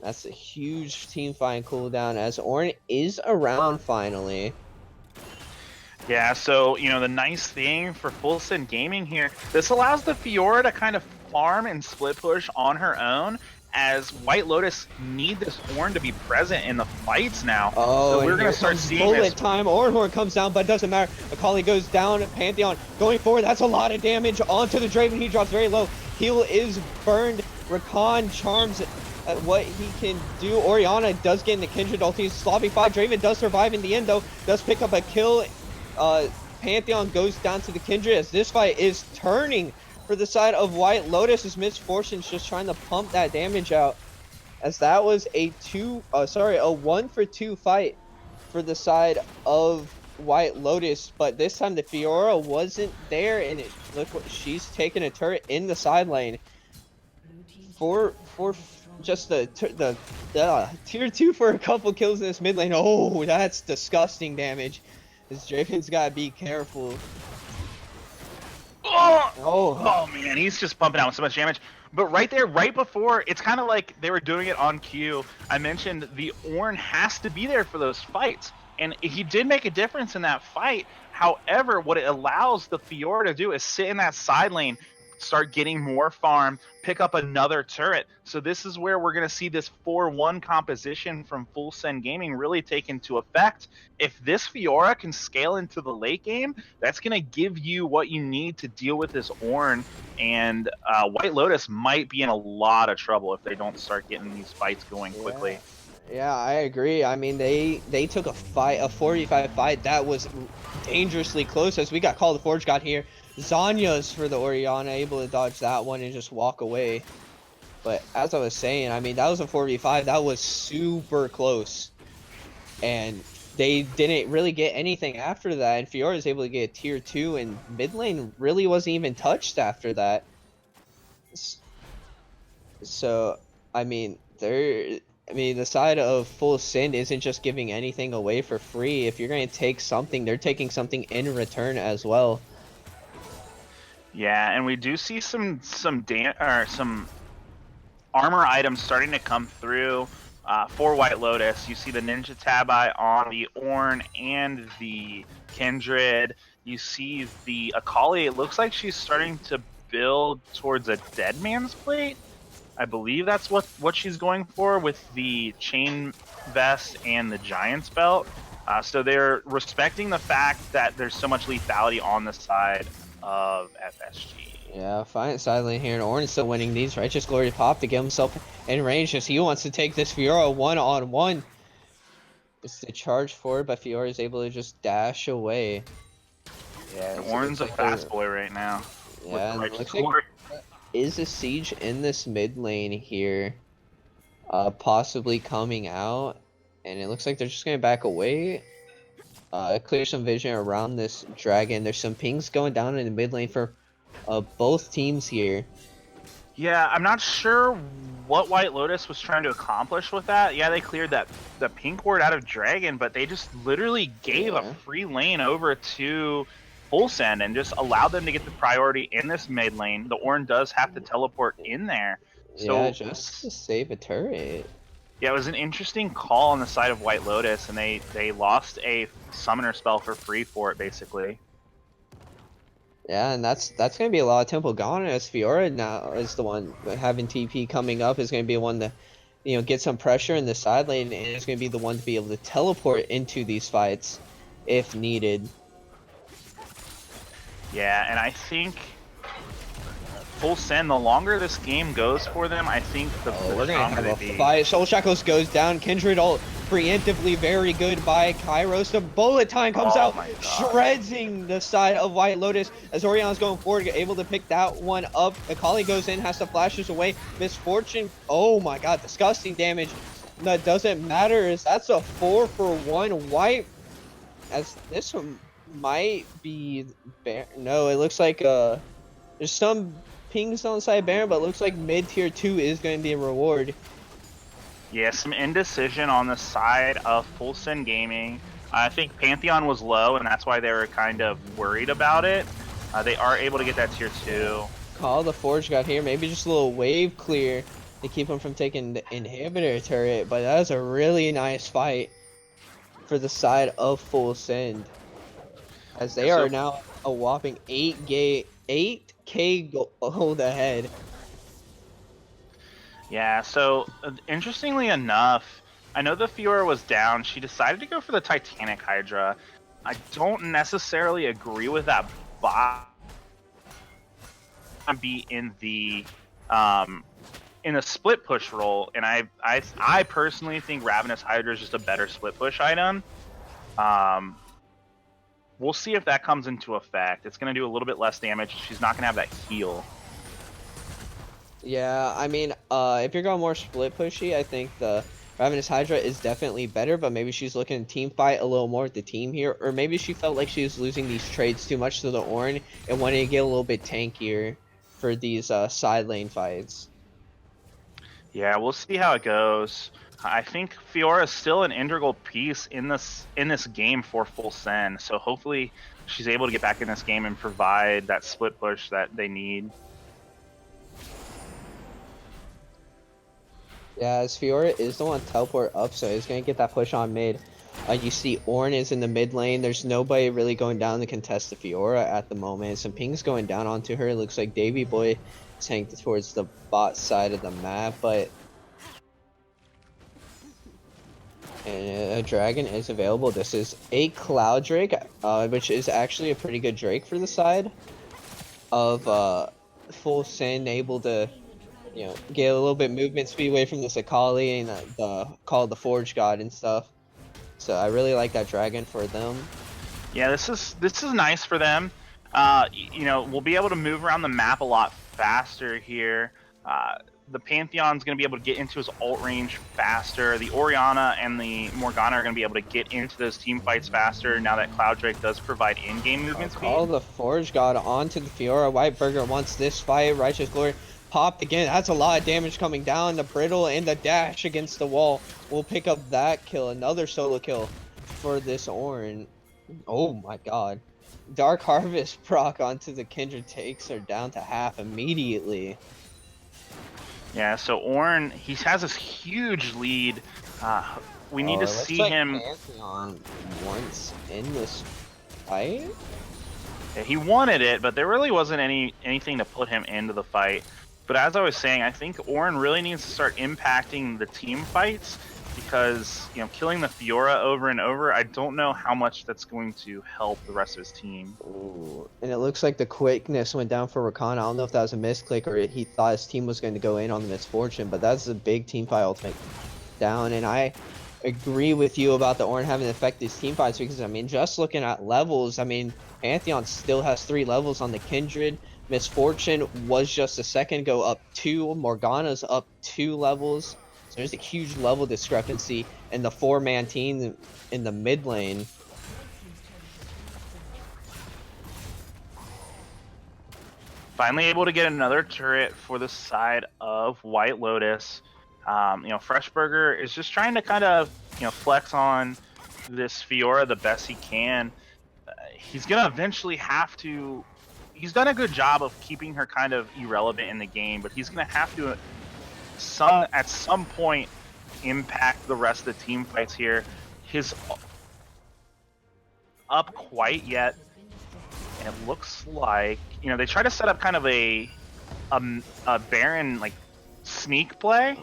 That's a huge team fight cooldown, as Ornn is around finally. Yeah, so, you know, the nice thing for Full Send Gaming here, this allows the Fiora to kind of farm and split push on her own, as White Lotus need this Ornn to be present in the fights now. Oh, so we're going to start seeing bullet this. time. Ornn comes down, but it doesn't matter. Akali goes down. Pantheon going forward. That's a lot of damage onto the Draven. He drops very low. Heal is burned. Rakan charms at what he can do. Orianna does get in the Kindred ulti. Sloppy 5. Draven does survive in the end, though. Does pick up a kill. Pantheon goes down to the Kindred, as this fight is turning for the side of White Lotus, as Misfortune's just trying to pump that damage out, as that was a 1 for 2 fight for the side of White Lotus, but this time the Fiora wasn't there, and look what she's taking a turret in the side lane for just the tier 2 for a couple kills in this mid lane. Oh, that's disgusting damage. This Draven's gotta be careful. Oh man, he's just pumping out so much damage. But right there, right before, it's kind of like they were doing it on cue. I mentioned the Ornn has to be there for those fights, and he did make a difference in that fight. However, what it allows the Fiora to do is sit in that side lane, start getting more farm, pick up another turret. So this is where we're going to see this 4-1 composition from Full Send Gaming really take into effect. If this Fiora can scale into the late game, that's going to give you what you need to deal with this Ornn, and White Lotus might be in a lot of trouble if they don't start getting these fights going quickly. Yeah, I agree. I mean, they took a 4v5 fight that was dangerously close, as we got Call of the Forge God here. Zanya's for the Orianna, able to dodge that one and just walk away. But as I was saying, I mean, that was a 4v5. That was super close. And they didn't really get anything after that. And Fiora is able to get a tier 2, and mid lane really wasn't even touched after that. So, I mean, the side of Full Send isn't just giving anything away for free. If you're going to take something, they're taking something in return as well. Yeah, and we do see some armor items starting to come through for White Lotus. You see the Ninja Tabi on the Ornn and the Kindred. You see the Akali. It looks like she's starting to build towards a Dead Man's Plate. I believe that's what she's going for with the Chain Vest and the Giant's Belt. So they're respecting the fact that there's so much lethality on the side of FSG. Yeah, fine side lane here, and Orange still winning these. Righteous Glory pop to get himself in range as he wants to take this Fiora one-on-one. It's the charge forward, but Fiora is able to just dash away. Yeah, so it Orin's looks a like fast boy right now. With yeah, the and it righteous looks like glory. is a siege in this mid lane here, possibly coming out, and it looks like they're just gonna back away. Clear some vision around this dragon. There's some pings going down in the mid lane for both teams here. Yeah, I'm not sure what White Lotus was trying to accomplish with that. Yeah, they cleared the pink ward out of Dragon, but they just literally gave a Yeah. free lane over to Full Send and just allowed them to get the priority in this mid lane. The Ornn does have to teleport in there. Yeah, So just to save a turret. yeah, it was an interesting call on the side of White Lotus, and they lost a summoner spell for free for it, basically. Yeah, and that's gonna be a lot of tempo gone as Fiora now is the one having TP coming up is gonna be one to, get some pressure in the side lane, and is gonna be the one to be able to teleport into these fights if needed. Yeah, and I think Full Send, the longer this game goes for them, I think the We're gonna stronger have they a be. fight. Soul Shackles goes down. Kindred ult preemptively very good by Kairos. The bullet time comes Oh out, my God. shredding the side of White Lotus as Orion's going forward, able to pick that one up. Akali goes in, has to flashes away. Misfortune. Oh my God, disgusting damage. That doesn't matter as that's a 4-for-1 wipe. As this one might be no, it looks like there's some pings on the side of Baron, but it looks like mid tier 2 is going to be a reward. Yeah, some indecision on the side of Full Send Gaming. I think Pantheon was low, and that's why they were kind of worried about it. They are able to get that tier 2. Call the Forge God here, maybe just a little wave clear to keep him from taking the inhibitor turret, but that was a really nice fight for the side of Full Send. As they are now a whopping 8k gold ahead. Yeah, so interestingly enough, I know the Fiora was down. She decided to go for the Titanic Hydra. I don't necessarily agree with that buy. Be in the split push role, and I personally think Ravenous Hydra is just a better split push item. We'll see if that comes into effect. It's going to do a little bit less damage. She's not going to have that heal. Yeah, I mean, if you're going more split pushy, I think the Ravenous Hydra is definitely better, but maybe she's looking to team fight a little more with the team here, or maybe she felt like she was losing these trades too much to the Ornn and wanted to get a little bit tankier for these side lane fights. Yeah, we'll see how it goes. I think Fiora is still an integral piece in this game for Full Send, so hopefully she's able to get back in this game and provide that split push that they need. Yeah, as Fiora is the one to teleport up, so he's going to get that push on mid. You see Ornn is in the mid lane. There's nobody really going down to contest the Fiora at the moment. Some pings going down onto her. It looks like Davy Boy is heading towards the bot side of the map, but and a dragon is available. This is a Cloud Drake, which is actually a pretty good Drake for the side of Full Send, able to get a little bit movement speed away from this Akali and the Forge God and stuff. So I really like that dragon for them. Yeah, this is nice for them. We'll be able to move around the map a lot faster here. The Pantheon's going to be able to get into his ult range faster. The Orianna and the Morgana are going to be able to get into those team fights faster now that Cloud Drake does provide in-game movement speed. Call the Forge God onto the Fiora. Whiteburger wants this fight. Righteous Glory popped again. That's a lot of damage coming down. The Brittle and the dash against the wall will pick up that kill. Another solo kill for this Ornn. Oh my God. Dark Harvest proc onto the Kindred takes her down to half immediately. Yeah, so Ornn, he has this huge lead. We need to see him. Pantheon once in this fight. Yeah, he wanted it, but there really wasn't anything to put him into the fight. But as I was saying, I think Ornn really needs to start impacting the team fights because, you know, killing the Fiora over and over, I don't know how much that's going to help the rest of his team. Ooh. And it looks like the quickness went down for Rakan. I don't know if that was a misclick or he thought his team was going to go in on the Misfortune, but that's a big team fight ultimate down. And I agree with you about the Ornn having affected his team fights because, I mean, just looking at levels, I mean, Pantheon still has 3 levels on the Kindred. Misfortune was just a second ago up 2. Morgana's up 2 levels. So there's a huge level discrepancy in the 4-man team in the mid lane. Finally able to get another turret for the side of White Lotus. You know, Freshburger is just trying to kind of, you know, flex on this Fiora the best he can. He's going to eventually have to... He's done a good job of keeping her kind of irrelevant in the game, but he's going to have to, at some point, impact the rest of the team fights here. His up quite yet, and it looks like, you know, they try to set up kind of a Baron like sneak play.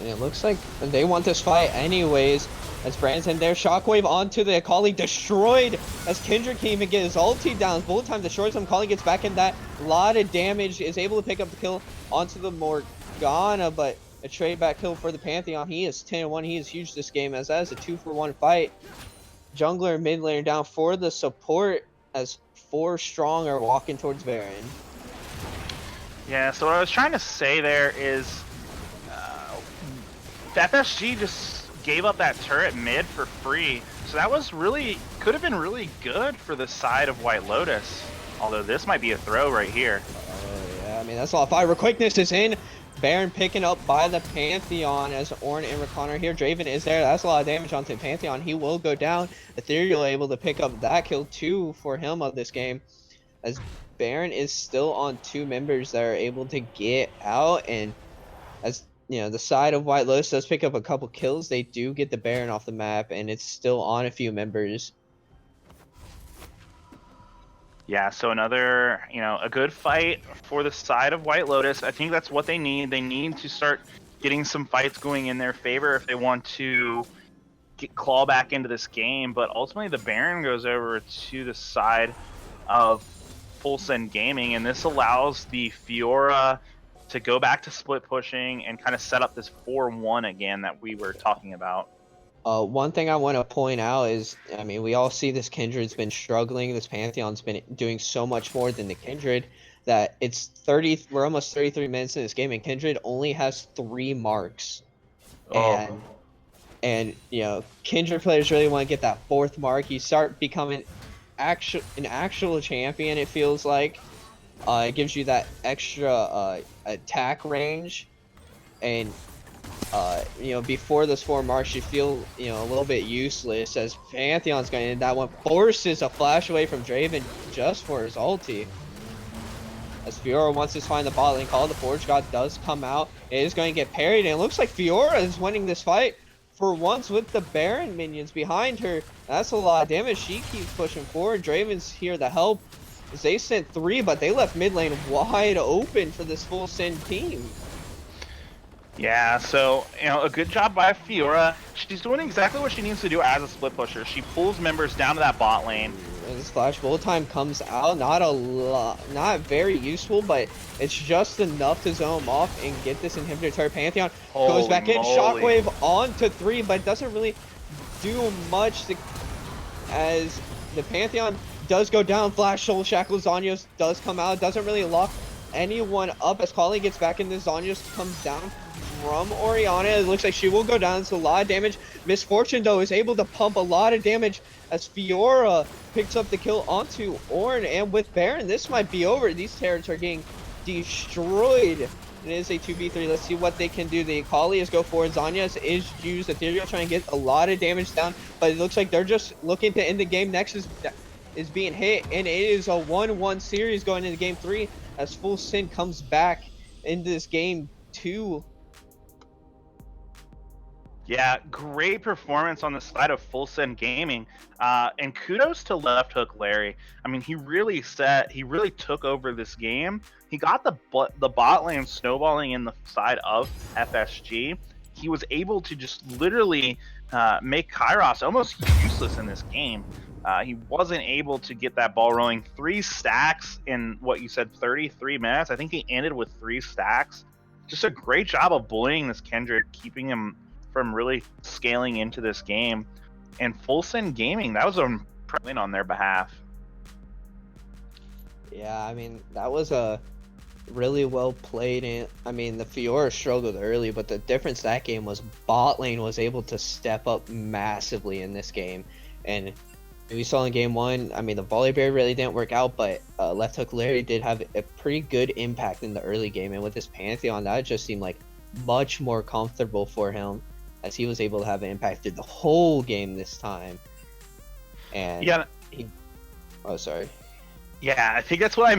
And it looks like they want this fight anyways. As Brand's in there, Shockwave onto the Akali, destroyed as Kindred can't even get his ulti down. Bullet time destroys him. Akali gets back in that. Lot of damage, is able to pick up the kill onto the Morgana, but a trade back kill for the Pantheon. He is 10-1. He is huge this game as that is a 2-for-1 fight. Jungler mid laner down for the support as 4 strong are walking towards Baron. Yeah, so what I was trying to say there is FSG just gave up that turret mid for free. So that was really, could have been really good for the side of White Lotus. Although this might be a throw right here. Yeah, I mean, that's a lot of fire. Quickness is in. Baron picking up by the Pantheon as Ornn and Rakan are here. Draven is there. That's a lot of damage onto the Pantheon. He will go down. Ethereal able to pick up that kill 2 for him of this game. As Baron is still on 2 members that are able to get out. And as you know, the side of White Lotus does pick up a couple kills. They do get the Baron off the map, and it's still on a few members. Yeah, so another, you know, a good fight for the side of White Lotus. I think that's what they need. They need to start getting some fights going in their favor if they want to claw back into this game. But ultimately, the Baron goes over to the side of Full Send Gaming, and this allows the Fiora to go back to split pushing and kind of set up this 4-1 again that we were talking about. One thing I want to point out is, I mean, we all see this Kindred's been struggling. This Pantheon's been doing so much more than the Kindred that it's 30. We're almost 33 minutes in this game, and Kindred only has 3 marks. And you know, Kindred players really want to get that 4th mark. You start becoming an actual champion. It feels like it gives you that extra attack range, and you know, before those 4 marks, you feel, you know, a little bit useless as Pantheon's going in. That one forces a flash away from Draven just for his ulti. As Fiora wants to find the bot lane call, the Forge God does come out. It is going to get parried, and it looks like Fiora is winning this fight for once with the Baron minions behind her. That's a lot of damage. She keeps pushing forward. Draven's here to help. As they sent 3, but they left mid lane wide open for this Full Send team. Yeah, so, you know, a good job by Fiora. She's doing exactly what she needs to do as a split pusher. She pulls members down to that bot lane. And this flash bullet time comes out, not very useful, but it's just enough to zone them off and get this inhibitor turret. Pantheon goes back in, Shockwave onto 3, but doesn't really do much as the Pantheon does go down. Flash Soul Shackle Zanyos does come out, doesn't really lock anyone up as Kali gets back in. Zanyos comes down from Orianna. It looks like she will go down. It's a lot of damage. Misfortune, though, is able to pump a lot of damage as Fiora picks up the kill onto Ornn. And with Baron, this might be over. These turrets are getting destroyed. It is a 2v3. Let's see what they can do. The Akali is go forward. Zanyas is used. Ethereal trying to get a lot of damage down, but it looks like they're just looking to end the game. Nexus is being hit, and it is a 1-1 series going into game 3 as Full Send comes back into this game 2. Yeah, great performance on the side of Full Send Gaming, and kudos to Left Hook Larry. I mean, he really took over this game. He got the bot lane snowballing in the side of FSG. he was able to just literally make Kairos almost useless in this game. He wasn't able to get that ball rolling. 3 stacks in what you said, 33 minutes. I think he ended with 3 stacks. Just a great job of bullying this Kendrick, keeping him from really scaling into this game. And Full Send Gaming, that was a win on their behalf. Yeah, I mean, that was a really well played. And I mean, the Fiora struggled early, but the difference that game was bot lane was able to step up massively in this game. And we saw in game 1, I mean, the volley bear really didn't work out, but left hook Larry did have a pretty good impact in the early game. And with his Pantheon, that just seemed like much more comfortable for him, as he was able to have an impact through the whole game this time. And yeah, oh, sorry. Yeah, I think that's what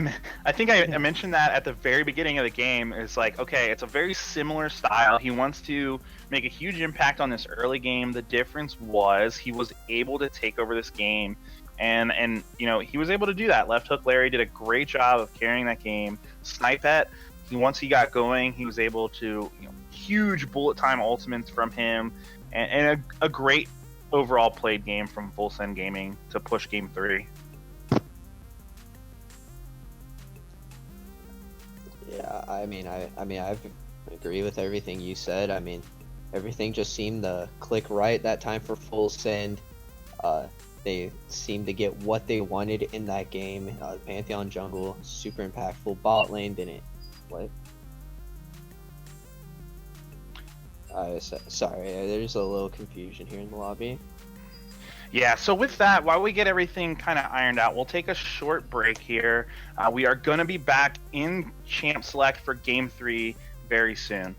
I think I mentioned that at the very beginning of the game. Is like, okay, it's a very similar style. He wants to make a huge impact on this early game. The difference was he was able to take over this game, and you know, he was able to do that. Left hook Larry did a great job of carrying that game. Snipet, once he got going, he was able to, you know, huge bullet time ultimates from him, and a great overall played game from Full Send Gaming to push game 3. Yeah, I mean, I agree with everything you said. I mean, everything just seemed to click right that time for Full Send. They seemed to get what they wanted in that game. Pantheon jungle, super impactful. Bot lane didn't. What? Sorry, there's a little confusion here in the lobby. Yeah, so with that, while we get everything kind of ironed out, we'll take a short break here. We are going to be back in Champ Select for Game 3 very soon.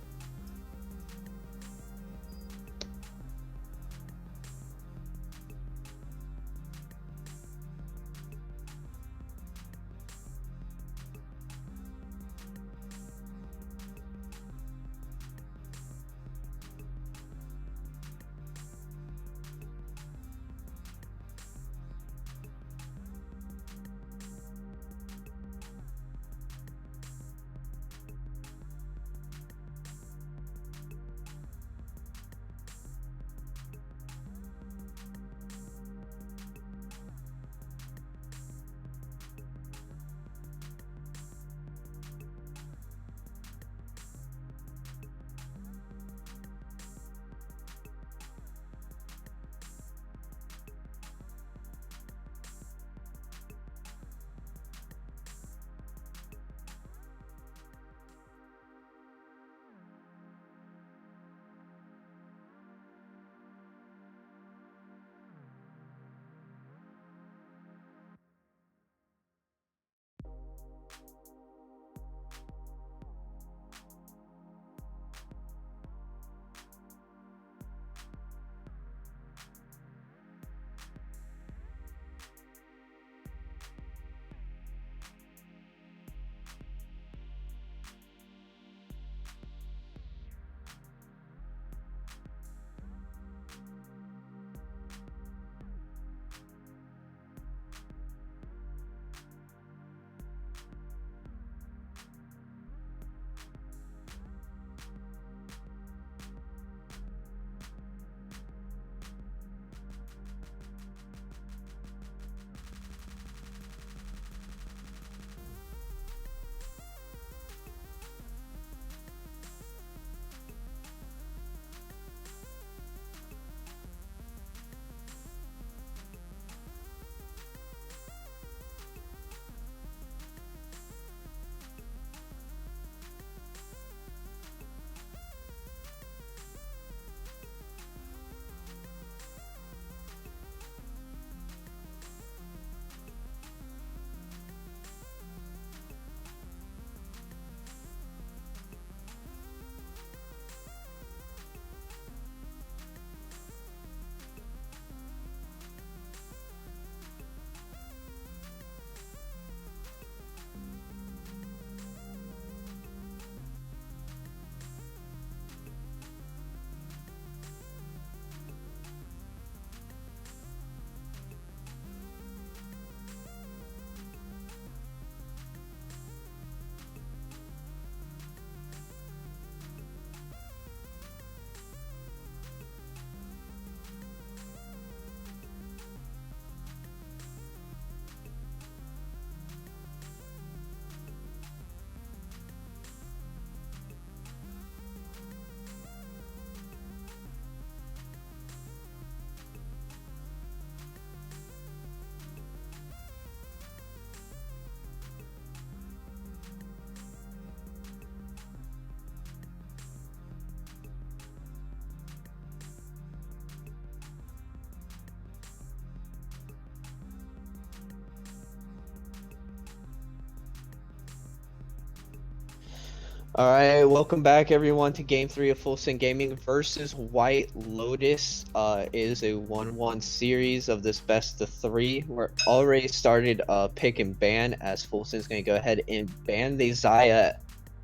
All right, welcome back everyone to Game 3 of Full Send Gaming versus White Lotus. Is a 1-1 series of this best of 3. We're already started pick and ban, as Full Send's going to go ahead and ban the Zaya.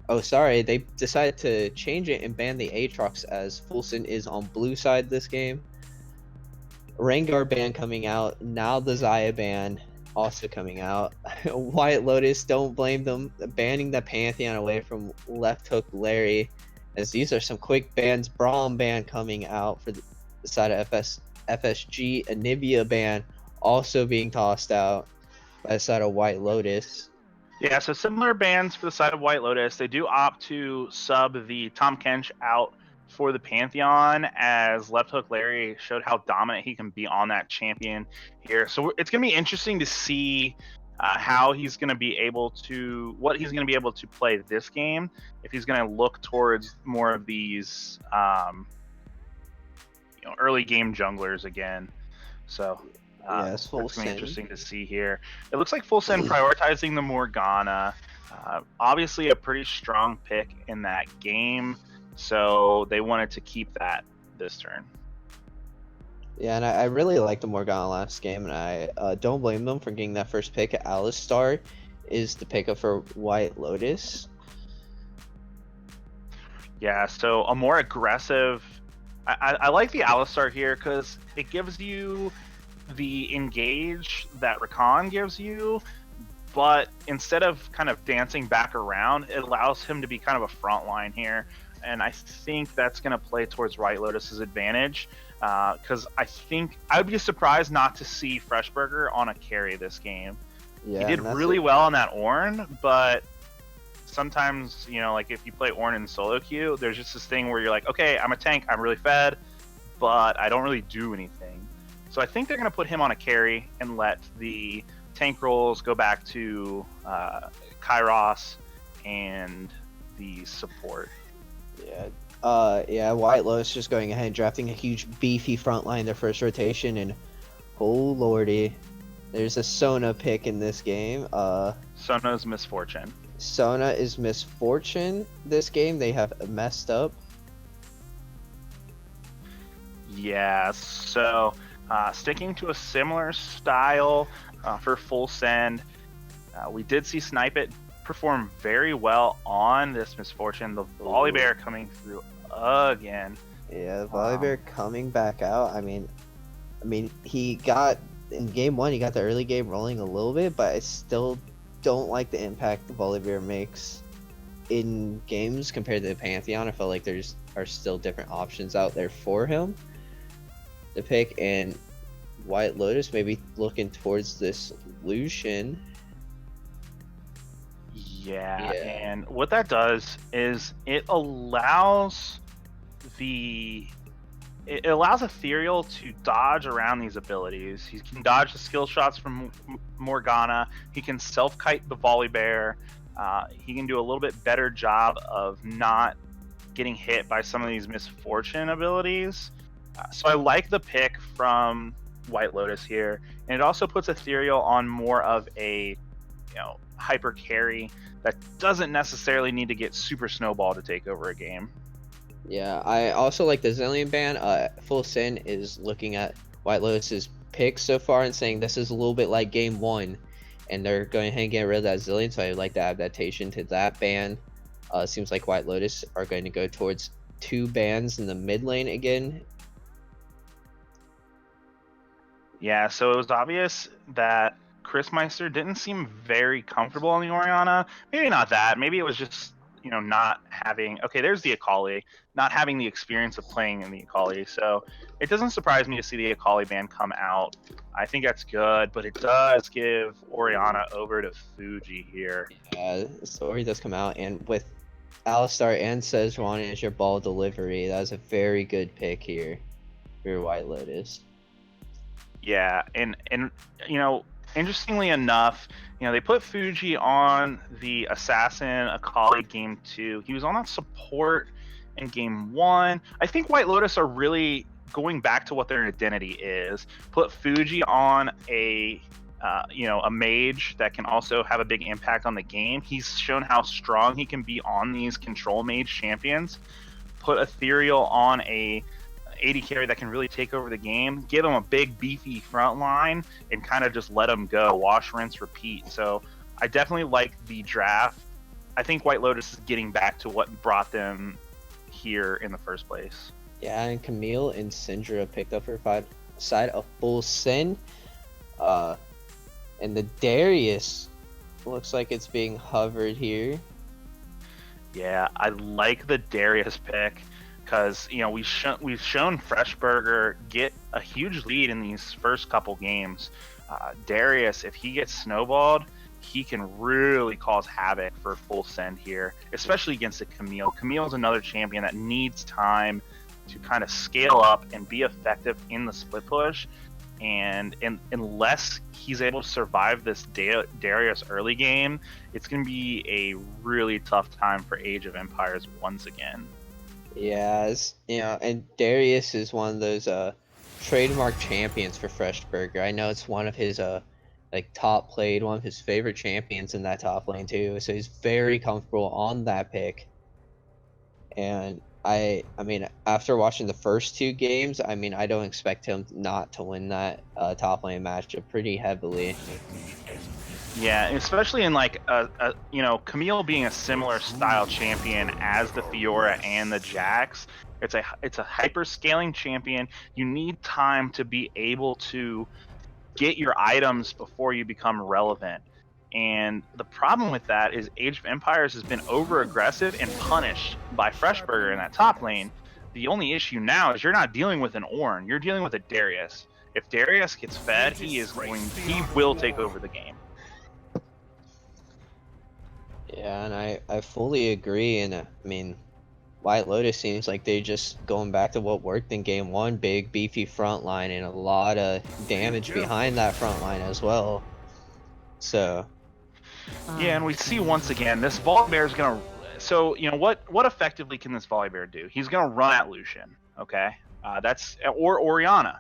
Oh, sorry, they decided to change it and ban the Aatrox, as Full Send is on blue side this game. Rengar ban coming out, now the Zaya ban also coming out. White Lotus, don't blame them, banning the Pantheon away from Left Hook Larry, as these are some quick bans. Braum ban coming out for the side of FSG. Anivia ban also being tossed out by the side of White Lotus. Yeah, so similar bans for the side of White Lotus. They do opt to sub the Tom Kench out for the Pantheon, as Left Hook Larry showed how dominant he can be on that champion here. So it's going to be interesting to see how he's going to be able to, what he's going to be able to play this game, if he's going to look towards more of these early game junglers again. So Yes, Full it's going to be Send. interesting to see here. It looks like Full Send prioritizing the Morgana. Obviously a pretty strong pick in that game, so they wanted to keep that this turn. Yeah, and I really liked the Morgana last game, and I don't blame them for getting that first pick. Alistar is the pickup for White Lotus. Yeah, so a more aggressive... I like the Alistar here because it gives you the engage that Rakan gives you, but instead of kind of dancing back around, it allows him to be kind of a front line here. And I think that's going to play towards White Lotus's advantage, because I think I would be surprised not to see Freshburger on a carry this game. Yeah, he did really well on that Ornn, but sometimes, like if you play Ornn in solo queue, there's just this thing where you're like, okay, I'm a tank, I'm really fed, but I don't really do anything. So I think they're going to put him on a carry and let the tank rolls go back to Kairos and the support. Yeah, White Lotus just going ahead and drafting a huge beefy front line their first rotation, and oh lordy, there's a Sona pick in this game. Sona's Misfortune. Sona is Misfortune this game. They have messed up. Yeah, so sticking to a similar style for Full Send, we did see Snipe It perform very well on this Misfortune. The Volibear coming through again. Yeah, the Volibear coming back out. I mean, he got in game 1. He got the early game rolling a little bit, but I still don't like the impact the Volibear makes in games compared to the Pantheon. I feel like there's are still different options out there for him to pick, and White Lotus maybe looking towards this Lucian. Yeah, and what that does is it allows Ethereal to dodge around these abilities. He can dodge the skill shots from Morgana. He can self-kite the Volibear. He can do a little bit better job of not getting hit by some of these Misfortune abilities. So I like the pick from White Lotus here, and it also puts Ethereal on more of a hyper carry that doesn't necessarily need to get super snowball to take over a game. Yeah, I also like the Zillion ban. Full Send is looking at White Lotus's picks so far and saying this is a little bit like game 1, and they're going ahead and get rid of that Zillion, so I like the adaptation to that ban. Seems like White Lotus are going to go towards 2 bans in the mid lane again. Yeah, so it was obvious that Chris Meister didn't seem very comfortable on the Orianna. Maybe not that. Maybe it was just, not having... Okay, there's the Akali. Not having the experience of playing in the Akali. So it doesn't surprise me to see the Akali ban come out. I think that's good, but it does give Orianna over to Fuji here. The story does come out, and with Alistar and Sejuani as your ball delivery, that was a very good pick here for your White Lotus. Yeah, and interestingly enough, they put Fuji on the Assassin Akali game 2. He was on that support in game 1. I think White Lotus are really going back to what their identity is. Put Fuji on a a mage that can also have a big impact on the game. He's shown how strong he can be on these control mage champions. Put Ethereal on a AD carry that can really take over the game, give him a big beefy front line, and kind of just let him go, wash, rinse, repeat. So I definitely like the draft. I think White Lotus is getting back to what brought them here in the first place. Yeah, and Camille and Syndra picked up her side of full sin. And the Darius looks like it's being hovered here. Yeah, I like the Darius pick because we've shown Freshburger get a huge lead in these first couple games. Darius, if he gets snowballed, he can really cause havoc for full send here, especially against a Camille. Camille's another champion that needs time to kind of scale up and be effective in the split push. And unless he's able to survive this Darius early game, it's going to be a really tough time for Age of Empires once again. Yeah, and Darius is one of those trademark champions for Freshburger. I know it's one of his top played, one of his favorite champions in that top lane too. So he's very comfortable on that pick. And I mean, after watching the first two games, I mean, I don't expect him not to win that top lane matchup pretty heavily. Yeah, especially in Camille being a similar style champion as the Fiora and the Jax. It's a hyper scaling champion. You need time to be able to get your items before you become relevant. And the problem with that is Age of Empires has been over aggressive and punished by Freshburger in that top lane. The only issue now is you're not dealing with an Ornn, you're dealing with a Darius. If Darius gets fed, he will take over the game. Yeah, and I fully agree. And I mean, White Lotus seems like they're just going back to what worked in game one: big beefy front line and a lot of damage behind that front line as well. So yeah, and we see once again this Volibear is gonna. So what effectively can this Volibear do? He's gonna run at Lucian. Okay, or Orianna,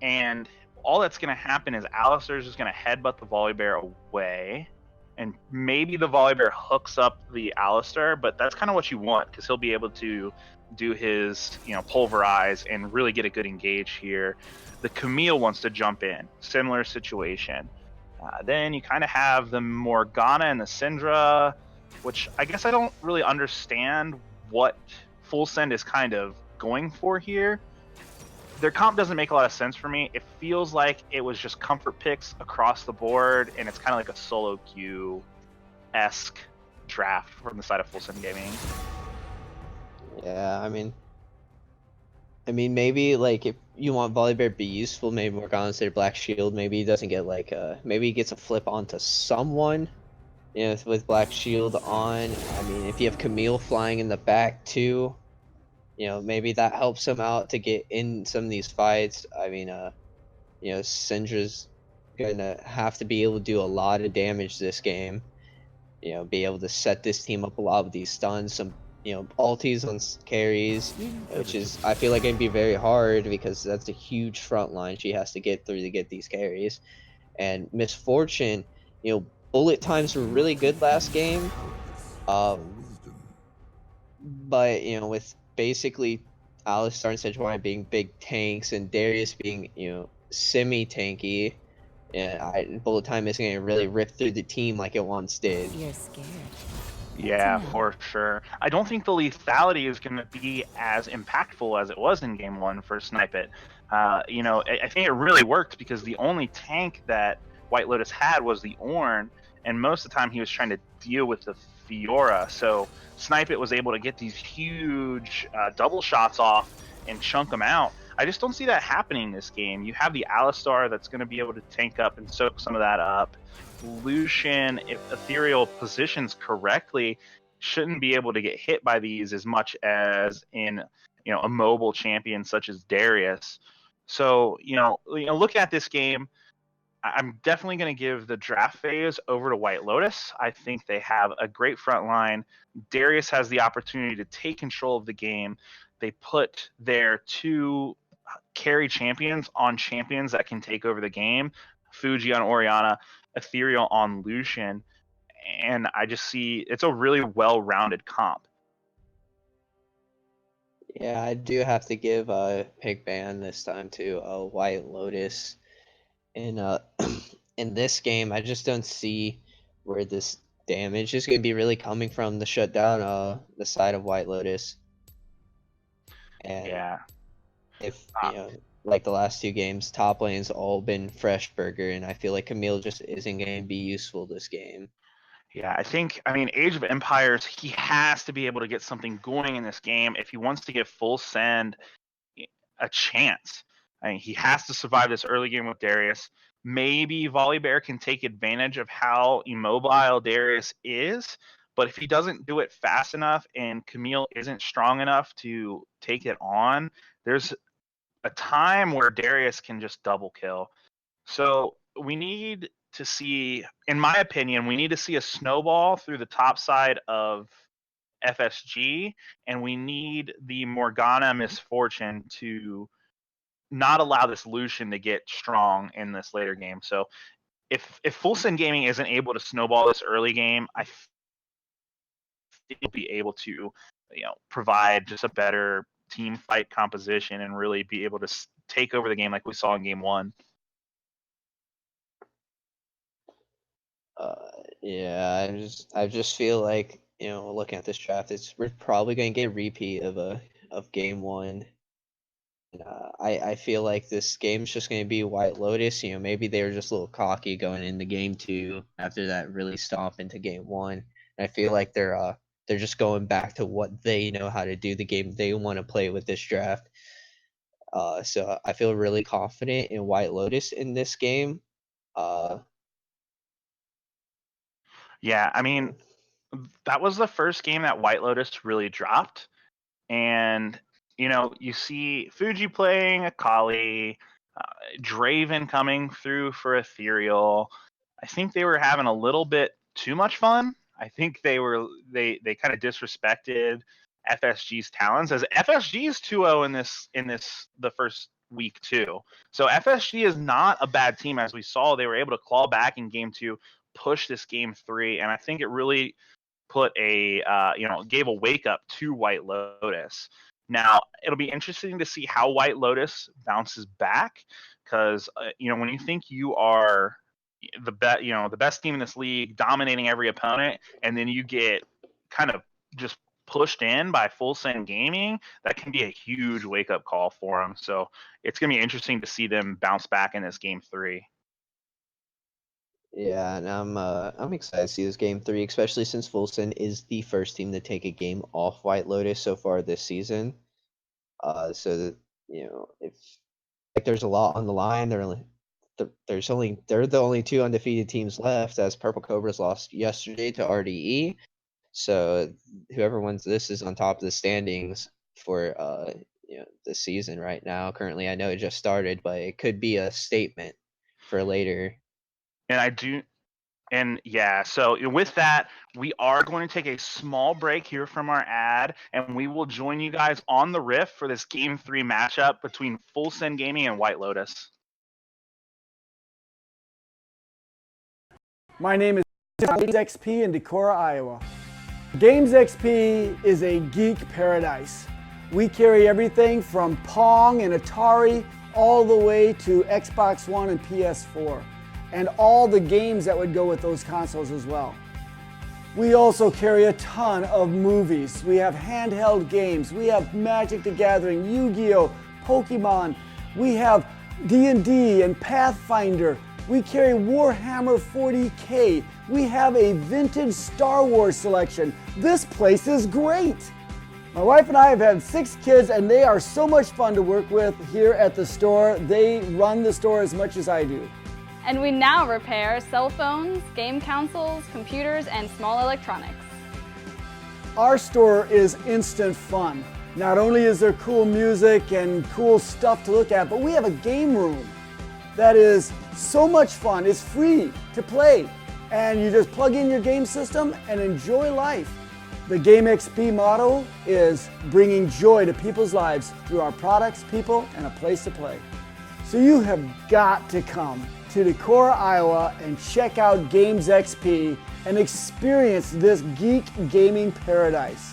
and all that's gonna happen is Alistar's just gonna headbutt the Volibear away. And maybe the Volibear hooks up the Alistar, but that's kind of what you want because he'll be able to do his, pulverize and really get a good engage here. The Camille wants to jump in, similar situation. Then you kind of have the Morgana and the Syndra, which I guess I don't really understand what Full Send is kind of going for here. Their comp doesn't make a lot of sense for me. It feels like it was just comfort picks across the board, and it's kind of like a solo queue-esque draft from the side of Full Send Gaming. yeah, I mean maybe if you want Volibear to be useful, maybe Morgana instead of Black Shield. Maybe he doesn't get maybe he gets a flip onto someone, with Black Shield on. I mean, if you have Camille flying in the back too, maybe that helps him out to get in some of these fights. I mean, Syndra's gonna have to be able to do a lot of damage this game. Be able to set this team up a lot with these stuns, some ultis on carries, which is, I feel like, gonna be very hard because that's a huge front line she has to get through to get these carries. And Misfortune, bullet times were really good last game, but with basically Alistar and Sejuani being big tanks and Darius being semi-tanky, bullet time isn't gonna really rip through the team like it once did. You're scared. Yeah, for sure. I don't think the lethality is going to be as impactful as it was in game one for Snipe It. I think it really worked because the only tank that White Lotus had was the Ornn, and most of the time he was trying to deal with the Fiora. So Snipe It was able to get these huge double shots off and chunk them out. I just don't see that happening this game. You have the Alistar that's going to be able to tank up and soak some of that up. Lucian, if Ethereal positions correctly, shouldn't be able to get hit by these as much as in a mobile champion such as Darius. So looking at this game, I'm definitely going to give the draft phase over to White Lotus. I think they have a great front line. Darius has the opportunity to take control of the game. They put their two carry champions on champions that can take over the game. Fuji on Oriana, Ethereal on Lucian, and I just see it's a really well-rounded comp. Yeah, I do have to give Pig Ban this time to White Lotus. In in this game, I just don't see where this damage is going to be really coming from the shutdown the side of White Lotus. And Yeah. if like the last two games, top lane's all been fresh burger, and I feel like Camille just isn't going to be useful this game. Yeah, I mean, Age of Empires, he has to be able to get something going in this game if he wants to give Full Send a chance. I mean, he has to survive this early game with Darius. Maybe Volibear can take advantage of how immobile Darius is, but if he doesn't do it fast enough and Camille isn't strong enough to take it on, there's a time where Darius can just double kill. So we need to see, in my opinion, we need to see a snowball through the top side of FSG, and we need the Morgana misfortune to not allow this Lucian to get strong in this later game. So if Full Send Gaming isn't able to snowball this early game, I think we'll be able to, provide just a better team fight composition and really be able to take over the game like we saw in game 1. Yeah, I just feel like looking at this draft, we're probably gonna get a repeat of game 1. And, I feel like this game's just gonna be White Lotus. Maybe they were just a little cocky going into game 2 after that really stomp into game 1. And I feel like they're just going back to what they know how to do, the game they want to play with this draft. So I feel really confident in White Lotus in this game. Yeah, I mean, that was the first game that White Lotus really dropped. And, you see Fuji playing Akali, Draven coming through for Ethereal. I think they were having a little bit too much fun. I think they kind of disrespected FSG's talents, as FSG is 2-0 in the first week too. So FSG is not a bad team, as we saw. They were able to claw back in game 2, push this game 3, and I think it really put gave a wake up to White Lotus. Now it'll be interesting to see how White Lotus bounces back, because when you think you are the best team in this league, dominating every opponent, and then you get kind of just pushed in by Full Send Gaming, that can be a huge wake up call for them. So it's gonna be interesting to see them bounce back in this game 3. Yeah, and I'm excited to see this game 3, especially since Full Send is the first team to take a game off White Lotus so far this season. So that if like there's a lot on the line, they're the only 2 undefeated teams left, as Purple Cobras lost yesterday to RDE. So whoever wins this is on top of the standings for the season right now. Currently, I know it just started, but it could be a statement for later. And yeah, so with that, we are going to take a small break here from our ad, and we will join you guys on the Rift for this game 3 matchup between Full Send Gaming and White Lotus. My name is GXPC in Decorah, Iowa. Games XP is a geek paradise. We carry everything from Pong and Atari all the way to Xbox One and PS4, and all the games that would go with those consoles as well. We also carry a ton of movies. We have handheld games. We have Magic the Gathering, Yu-Gi-Oh!, Pokemon. We have D&D and Pathfinder. We carry Warhammer 40K. We have a vintage Star Wars selection. This place is great. My wife and I have had 6 kids, and they are so much fun to work with here at the store. They run the store as much as I do. And we now repair cell phones, game consoles, computers, and small electronics. Our store is instant fun. Not only is there cool music and cool stuff to look at, but we have a game room that is so much fun. It's free to play, and you just plug in your game system and enjoy life. The Game XP motto is bringing joy to people's lives through our products, people, and a place to play. So you have got to come to Decorah, Iowa and check out Games XP and experience this geek gaming paradise.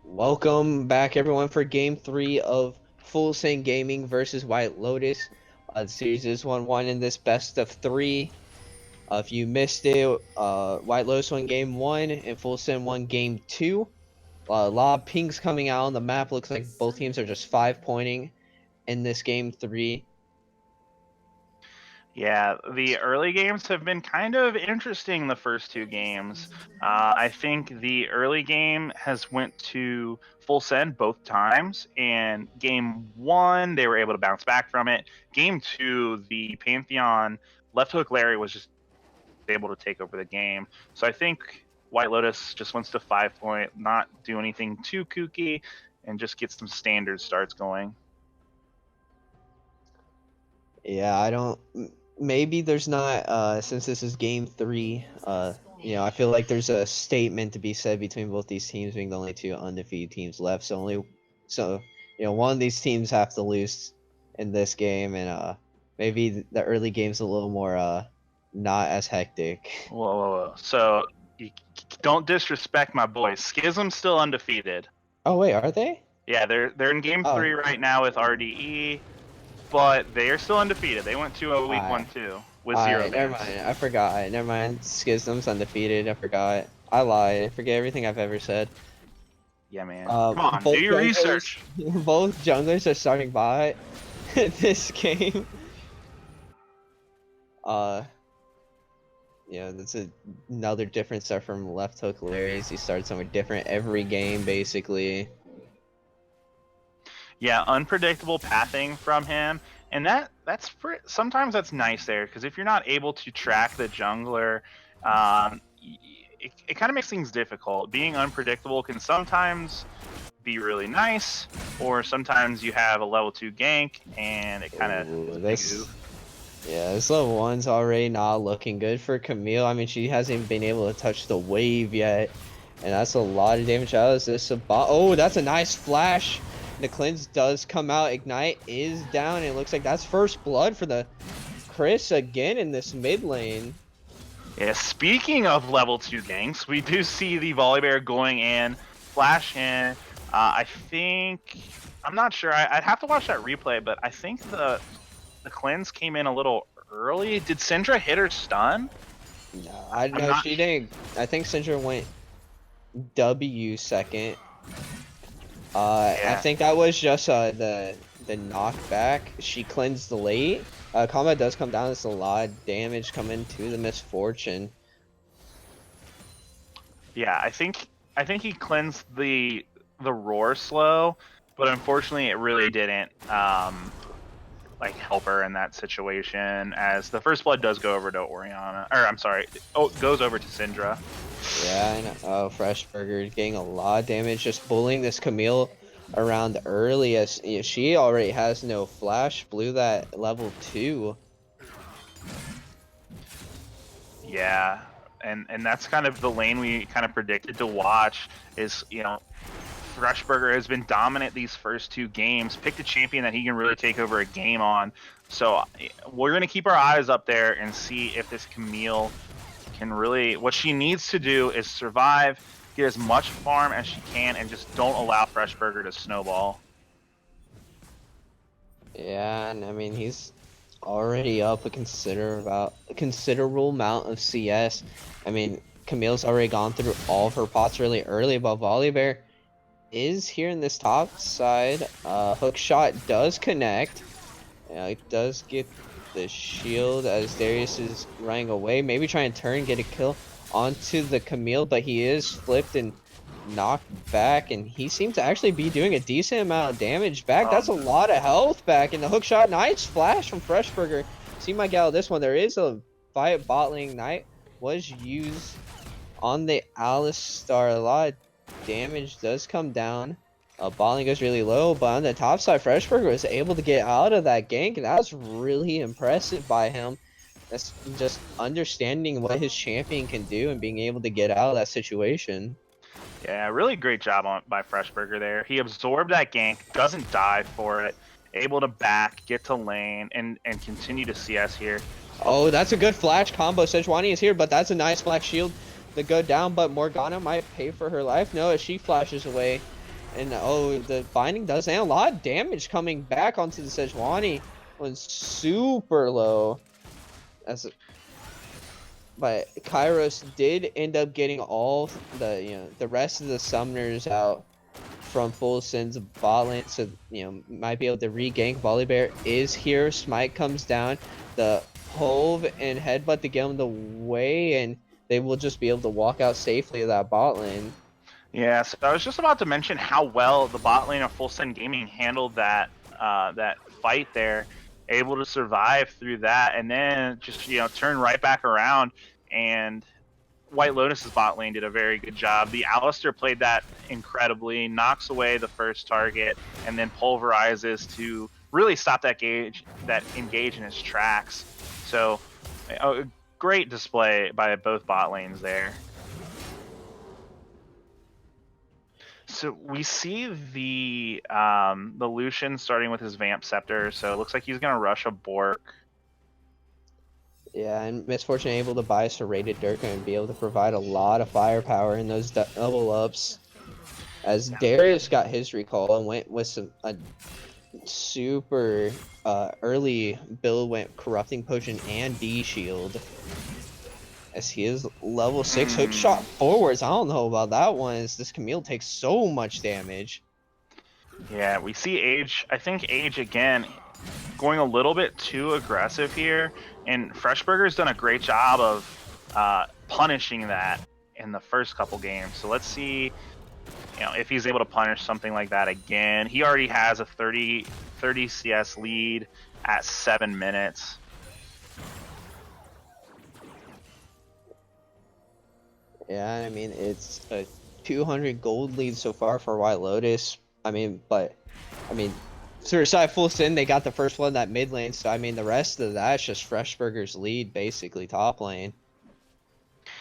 Welcome back, everyone, for Game 3 of Full Send Gaming versus White Lotus. The series is 1-1 in this best of 3. If you missed it, White Lotus won Game 1 and Full Send won Game 2. A lot of pings coming out on the map. Looks like both teams are just 5-pointing in this Game 3. Yeah, the early games have been kind of interesting the first two games. I think the early game has went to full send both times, and game 1 they were able to bounce back from it. Game 2, the Pantheon left hook Larry was just able to take over the game. So I think White Lotus just wants to 5-point, not do anything too kooky, and just get some standard starts going. Yeah, I don't. Maybe there's not. Since this is Game 3. I feel like there's a statement to be said between both these teams being the only two undefeated teams left. So one of these teams have to lose in this game, and maybe the early game's a little more not as hectic. Whoa. So you don't disrespect my boys. Schism's still undefeated. Oh wait, are they? Yeah, they're in game 3 right now with RDE, but they are still undefeated. They went 2-0 week 1 too with 0 Alright, never bans. mind. I forgot. Never mind. Schism's undefeated. I forgot. I lied. I forget everything I've ever said. Yeah, man. Come on, do Both your junglers- research. Both junglers are starting bot this game. That's another different start from left hook Larry's. He starts somewhere different every game, basically. Yeah, unpredictable pathing from him, and sometimes that's nice there, because if you're not able to track the jungler, it kind of makes things difficult. Being unpredictable can sometimes be really nice, or sometimes you have a level 2 gank and it kind of this level 1's already not looking good for Camille. I mean, she hasn't been able to touch the wave yet, and that's a lot of damage out of this. Oh, that's a nice flash. The cleanse does come out. Ignite is down, and it looks like that's first blood for the Chris again in this mid lane. Yeah, speaking of level 2 ganks, we do see the Volibear going in, flash in. I'm not sure. I'd have to watch that replay, but I think the cleanse came in a little early. Did Syndra hit her stun? No, I know she didn't. I think Syndra went W second. I think that was just the knockback. She cleansed late. Combat does come down. It's a lot of damage coming to the Misfortune. Yeah, I think he cleansed the roar slow, but unfortunately it really didn't help her in that situation, as the first blood does go over to Orianna, or I'm sorry, it goes over to Syndra. Yeah, I know. Oh, Fresh Burger getting a lot of damage, just bullying this Camille around early, as she already has no flash. Blew that level 2. Yeah, and that's kind of the lane we kind of predicted to watch, is Freshberger has been dominant these first 2 games. Picked a champion that he can really take over a game on. So we're going to keep our eyes up there and see if this Camille can really... What she needs to do is survive, get as much farm as she can, and just don't allow Freshberger to snowball. Yeah, and I mean, he's already up a considerable amount of CS. I mean, Camille's already gone through all of her pots really early, but Volibear is here in this top side. Hook shot does connect. It does get the shield as Darius is running away. Maybe try and turn, get a kill onto the Camille, but he is flipped and knocked back, and he seems to actually be doing a decent amount of damage back. That's a lot of health back, and the hook shot, nice flash from Freshberger. See my gal, this one, there is a fight bot lane. Knight was used on the Alistar. A lot of damage does come down. Bot lane goes really low, but on the top side, Freshberger was able to get out of that gank, and that was really impressive by him. That's just understanding what his champion can do and being able to get out of that situation. Yeah, really great job by Freshberger there. He absorbed that gank, doesn't die for it, able to back, get to lane, and continue to CS here. Oh, that's a good flash combo. Sejuani is here, but that's a nice black shield to go down, but Morgana might pay for her life. No, as she flashes away. And oh, the binding does and a lot of damage coming back onto the Sejuani. Was super low. But Kairos did end up getting all the rest of the summoners out from Full Sin's bot lane, so might be able to regank. Volibear is here. Smite comes down. The Hove and Headbutt to get him the way, and they will just be able to walk out safely of that bot lane. Yeah, so I was just about to mention how well the bot lane of Full Sin Gaming handled that that fight there, able to survive through that, and then just turn right back around. And White Lotus's bot lane did a very good job. The Alistar played that incredibly, knocks away the first target, and then pulverizes to really stop that engage in its tracks. So a great display by both bot lanes there. So we see the Lucian starting with his Vamp Scepter, so it looks like he's going to rush a Bork. Yeah, and Misfortune able to buy Serrated Dirk and be able to provide a lot of firepower in those double ups. As Darius got his recall and went with a super early build, went Corrupting Potion and D Shield. As he is level 6 hook shot forwards. I don't know about that one, as this Camille takes so much damage. Yeah, we see Age. I think Age again going a little bit too aggressive here, and Freshberger's done a great job of punishing that in the first couple games. So let's see, if he's able to punish something like that again. He already has a 30 CS lead at 7 minutes. Yeah, I mean, it's a 200 gold lead so far for White Lotus. Suicide Full Sin, they got the first one, that mid lane, so I mean, the rest of that's just Freshberger's lead, basically, top lane.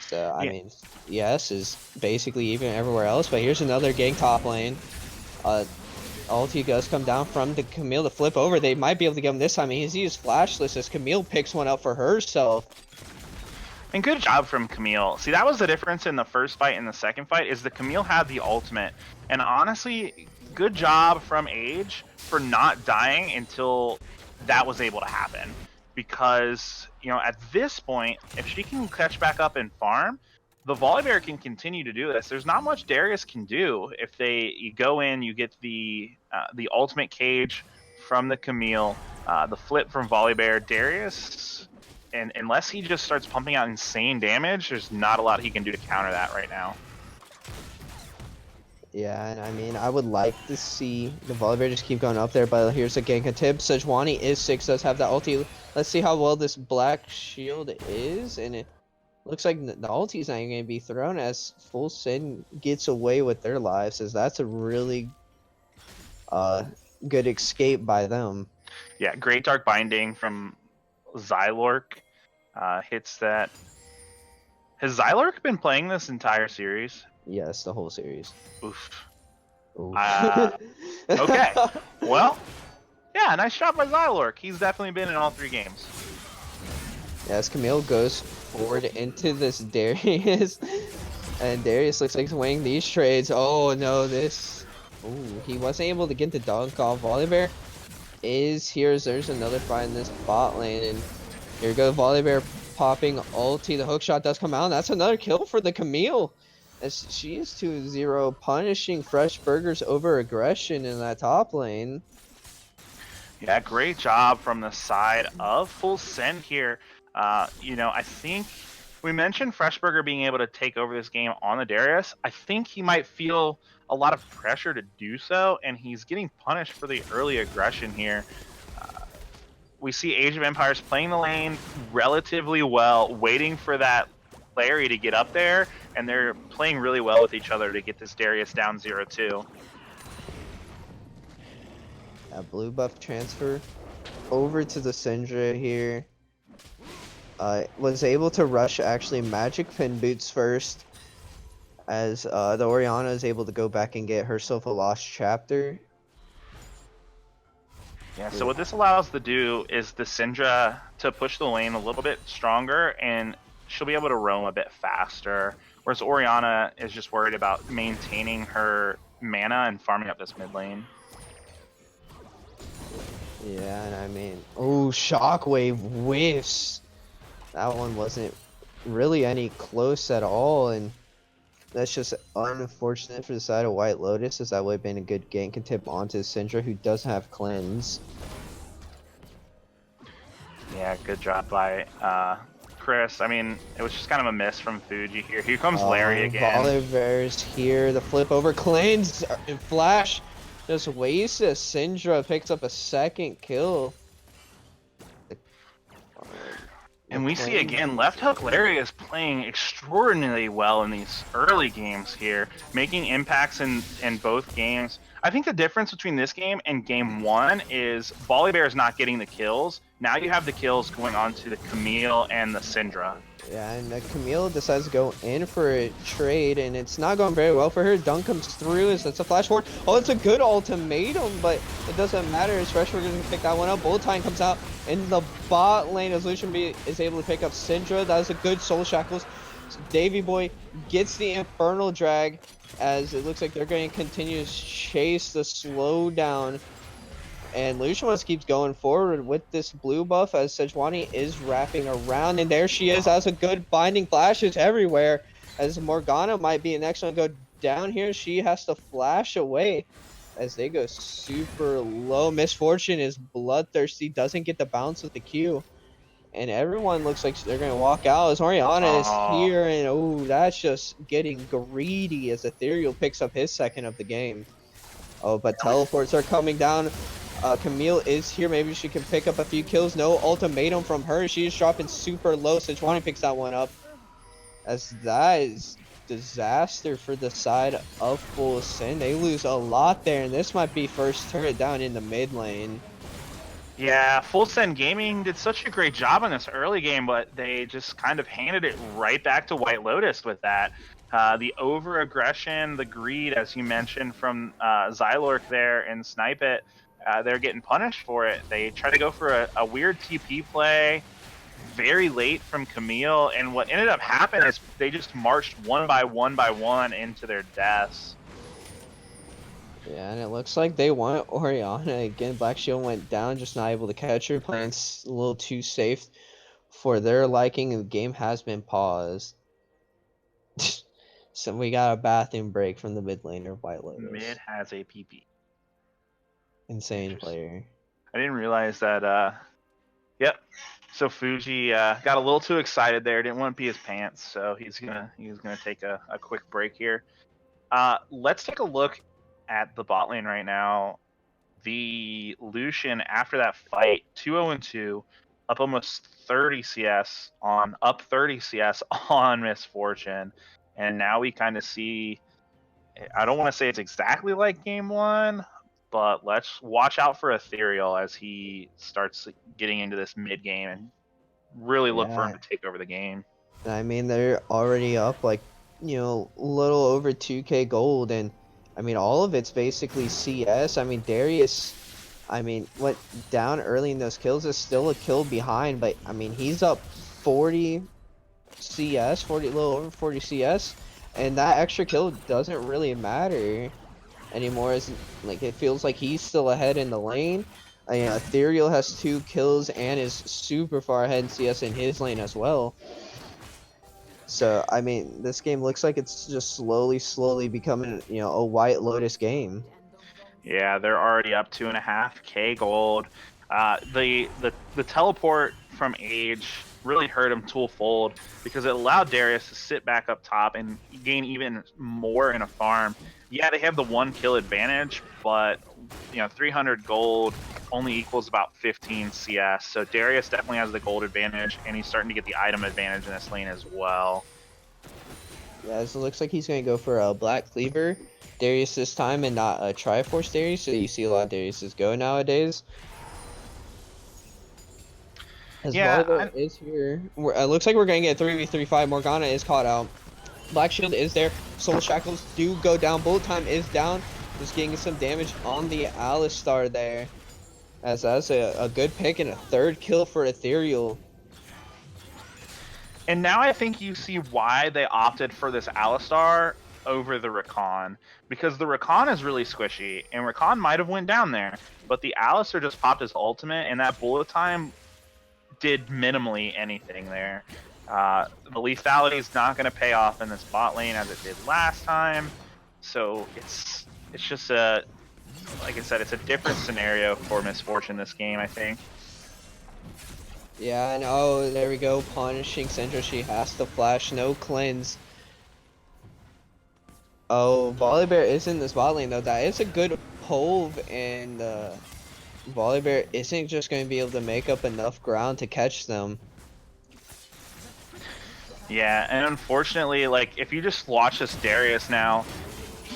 So, I mean, yes, is basically even everywhere else, but here's another gank top lane. Ulti does come down from the Camille to flip over. They might be able to get him this time. He's used Flashless as Camille picks one up for herself. And good job from Camille. See, that was the difference in the first fight and the second fight, is the Camille had the ultimate. And honestly, good job from Age for not dying until that was able to happen. Because, at this point, if she can catch back up and farm, the Volibear can continue to do this. There's not much Darius can do. If you go in, you get the ultimate cage from the Camille, the flip from Volibear. Darius... And unless he just starts pumping out insane damage, there's not a lot he can do to counter that right now. Yeah, and I mean, I would like to see the Volibear just keep going up there, but here's a gank attempt. Sejuani is 6, does have that ulti. Let's see how well this black shield is, and it looks like the ulti's not even going to be thrown as Full Sin gets away with their lives, as that's a really good escape by them. Yeah, great Dark Binding from Xylork. Hits that. Has Xylork been playing this entire series? Yes, the whole series. Oof. Ooh. Okay. Well, yeah, nice job by Xylork. He's definitely been in all 3 games. As Camille goes forward into this Darius, and Darius looks like he's winning these trades. Oh no, this. Ooh, he wasn't able to get the dunk off. Volibear is here. There's another fight in this bot lane, and here goes Volibear popping ulti. The hook shot does come out, and that's another kill for the Camille. As she is 2-0, punishing Fresh Burger's over aggression in that top lane. Yeah, great job from the side of Full Send here. You know, I think we mentioned Freshburger being able to take over this game on the Darius. I think he might feel a lot of pressure to do so, and he's getting punished for the early aggression here. We see Age of Empires playing the lane relatively well, waiting for that Larry to get up there, and they're playing really well with each other to get this Darius down 0-2. A blue buff transfer over to the Syndra here. Was able to rush actually Magic Pin Boots first, as the Orianna is able to go back and get herself a Lost Chapter. Yeah, so what this allows to do is the Syndra to push the lane a little bit stronger, and she'll be able to roam a bit faster, whereas Orianna is just worried about maintaining her mana and farming up this mid lane. Yeah, and I mean, oh, Shockwave whiffs. That one wasn't really any close at all, and that's just unfortunate for the side of White Lotus, as that would have been a good gank and tip onto Syndra, who does have cleanse. Yeah, good job by Chris. I mean, it was just kind of a miss from Fuji here. Here comes Larry again. Volibear's here, the flip over cleanse and flash. Just wastes. Syndra picks up a second kill. And we see again, Left Hook Larry is playing extraordinarily well in these early games here, making impacts in both games. I think the difference between this game and game 1 is Volibear is not getting the kills. Now you have the kills going on to the Camille and the Syndra. Yeah, and Camille decides to go in for a trade, and it's not going very well for her. Dunk comes through, as that's a flash forward. Oh, it's a good ultimatum, but it doesn't matter, as Fresh, we're going to pick that one up. Bullet Time comes out in the bot lane as Lucian B is able to pick up Syndra. That is a good Soul Shackles. So Davy Boy gets the Infernal Drag, as it looks like they're going to continue to chase the slowdown. And Lucian just keeps going forward with this blue buff, as Sejuani is wrapping around, and there she is. That's a good binding flashes everywhere, as Morgana might be the next one to go down here. She has to flash away as they go super low. Misfortune is bloodthirsty, doesn't get the bounce with the Q, and everyone looks like they're gonna walk out as Orianna is here, and oh, that's just getting greedy as Ethereal picks up his second of the game. Oh, but teleports are coming down. Camille is here. Maybe she can pick up a few kills. No ultimatum from her. She is dropping super low. Sejuani picks that one up, as that is disaster for the side of Full Sin. They lose a lot there, and this might be first turret down in the mid lane. Yeah, Full Send Gaming did such a great job in this early game, but they just kind of handed it right back to White Lotus with that. The over-aggression, the greed, as you mentioned, from Xylork there and Snipe It, they're getting punished for it. They try to go for a weird TP play very late from Camille, and what ended up happening is they just marched one by one into their deaths. Yeah, and it looks like they want Orianna again. Black Shield went down, just not able to catch her. Playing a little too safe for their liking, and the game has been paused. So we got a bathroom break from the mid laner, White Lotus. Mid has a PP. Insane player. I didn't realize that. Yep. So Fuji got a little too excited there. Didn't want to pee his pants, so he's gonna take a quick break here. Let's take a look at the bot lane right now. The Lucian, after that fight, 2-0-2, up almost 30 CS on Misfortune, and now we kind of see. I don't want to say it's exactly like game 1, but let's watch out for Ethereal as he starts getting into this mid game and really look for him to take over the game. I mean, they're already up like, a little over 2k gold, and I mean, all of it's basically CS. I mean, Darius, I mean, went down early in those kills, is still a kill behind, but I mean, he's up 40 CS, 40, a little over 40 CS, and that extra kill doesn't really matter anymore. As like, it feels like he's still ahead in the lane. Ethereal has 2 kills and is super far ahead in CS in his lane as well. So, I mean, this game looks like it's just slowly becoming, a White Lotus game. Yeah, they're already up 2.5K gold. The teleport from Age really hurt him twofold because it allowed Darius to sit back up top and gain even more in a farm. Yeah, they have the 1 kill advantage, but 300 gold only equals about 15 CS. So Darius definitely has the gold advantage, and he's starting to get the item advantage in this lane as well. Yeah, so it looks like he's going to go for a Black Cleaver Darius this time and not a Triforce Darius. So you see a lot of Dariuses go nowadays. As Yeah, is here. It looks like we're going to get 3v3 fight. Morgana is caught out. Black Shield is there. Soul Shackles do go down. Bullet Time is down. Just getting some damage on the Alistar there. As that's a good pick and a 3rd kill for Ethereal. And now I think you see why they opted for this Alistar over the Rakan, because the Rakan is really squishy, and Rakan might have went down there, but the Alistar just popped his ultimate, and that bullet time did minimally anything there. The lethality is not going to pay off in this bot lane as it did last time, so it's just like I said, it's a different scenario for Misfortune this game, I think. Yeah, and oh, there we go, punishing Syndra. She has to flash, no cleanse. Oh, Volibear is in this bot lane though. That is a good hove, and Volibear isn't just going to be able to make up enough ground to catch them. Yeah, and unfortunately, like, if you just watch this Darius now,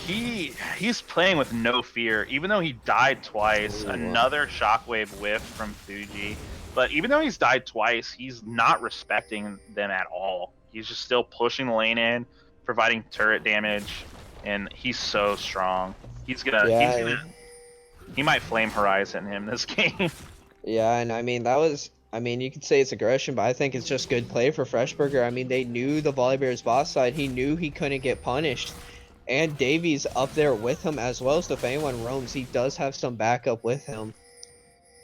he's playing with no fear. Even though he died twice, another shockwave whiff from Fuji. But even though he's died twice, he's not respecting them at all. He's just still pushing the lane in, providing turret damage, and he's so strong. He might flame Horizon him this game. Yeah, and I mean, you could say it's aggression, but I think it's just good play for Freshburger. I mean, they knew the Volibear's boss side. He knew he couldn't get punished. And Davies up there with him as well, so if anyone roams, he does have some backup with him.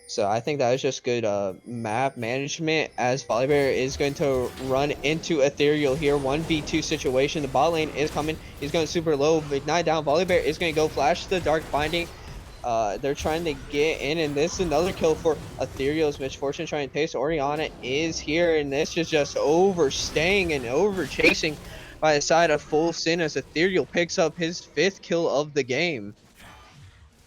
So I think that was just good map management, as Volibear is going to run into Ethereal here. 1v2 situation. The bot lane is coming. He's going super low. Ignite down. Volibear is going to go flash the Dark Binding. They're trying to get in, and this is another kill for Ethereal's Misfortune trying to pace. Orianna is here, and this is just overstaying and over chasing by the side of Full Sin as Ethereal picks up his 5th kill of the game.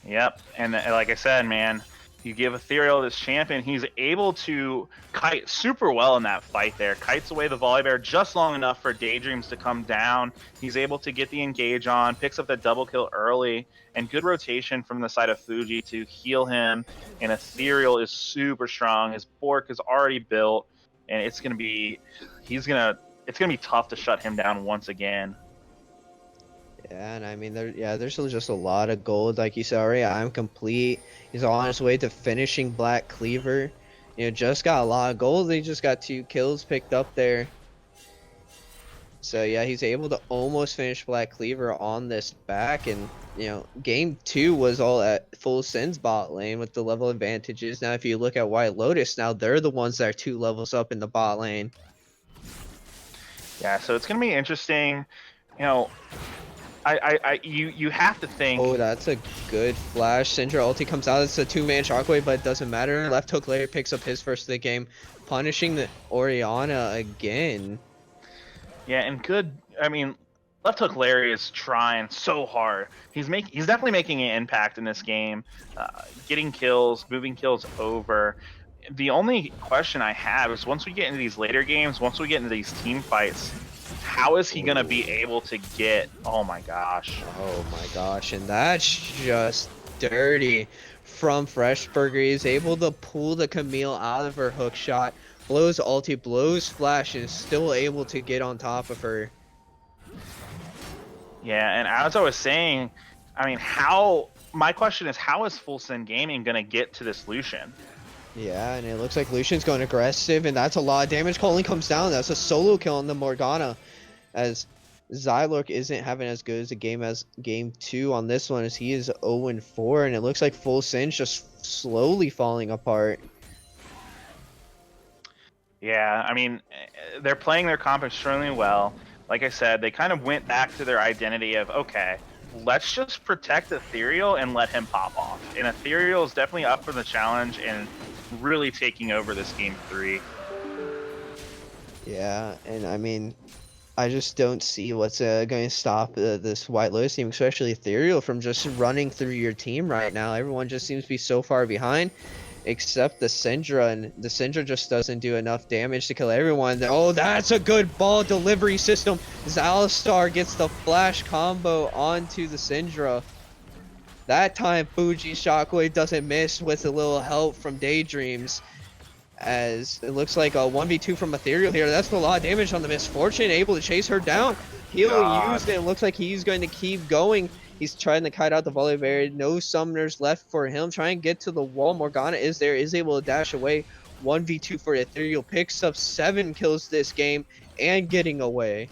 Yep, and like I said, man, you give Ethereal this champion, he's able to kite super well in that fight there. Kites away the Volibear just long enough for Daydreams to come down. He's able to get the engage on, picks up that double kill early, and good rotation from the side of Fuji to heal him. And Ethereal is super strong. His Bork is already built, and it's gonna be tough to shut him down once again. Yeah, and I mean, there's just a lot of gold, like you said already. I'm complete. He's on his way to finishing Black Cleaver. Just got a lot of gold. He just got 2 kills picked up there. So yeah, he's able to almost finish Black Cleaver on this back, and game 2 was all at Full Sin's bot lane with the level advantages. Now, if you look at White Lotus, now they're the ones that are 2 levels up in the bot lane. Yeah, so it's gonna be interesting. You have to think. Oh, that's a good flash. Syndra ulti comes out. It's a 2-man shockwave, but it doesn't matter. Left hook layer picks up his first of the game, punishing the Orianna again. Yeah, and good. I mean, Left Hook Larry is trying so hard. He's definitely making an impact in this game, getting kills, moving kills over. The only question I have is, once we get into these later games, once we get into these team fights, how is he gonna be able to get? Oh my gosh. Oh my gosh, and that's just dirty from Freshburger. He's able to pull the Camille out of her hook shot, blows ulti, blows flash, and is still able to get on top of her. Yeah, and as I was saying, I mean, my question is, how is Full Send Gaming going to get to this Lucian? Yeah, and it looks like Lucian's going aggressive, and that's a lot of damage. Colin comes down. That's a solo kill on the Morgana, as Xylork isn't having as good a game as game 2 on this one, as he is 0-4, and it looks like Full Send's just slowly falling apart. Yeah, I mean, they're playing their comp extremely well. Like I said, they kind of went back to their identity of, okay, let's just protect Ethereal and let him pop off. And Ethereal is definitely up for the challenge and really taking over this game 3. Yeah, and I mean, I just don't see what's going to stop this White Lotus team, especially Ethereal, from just running through your team right now. Everyone just seems to be so far behind, except the Syndra, and the Syndra just doesn't do enough damage to kill everyone. Oh, that's a good ball delivery system. Zalistar gets the flash combo onto the Syndra. That time, Fuji's Shockwave doesn't miss with a little help from Daydreams, as it looks like a 1v2 from Ethereal here. That's a lot of damage on the Misfortune, able to chase her down. Healing used, and it looks like he's going to keep going. He's trying to kite out the volley barrier. No summoners left for him. Try and get to the wall. Morgana is there, is able to dash away. 1v2 for Ethereal. Picks up 7 kills this game and getting away.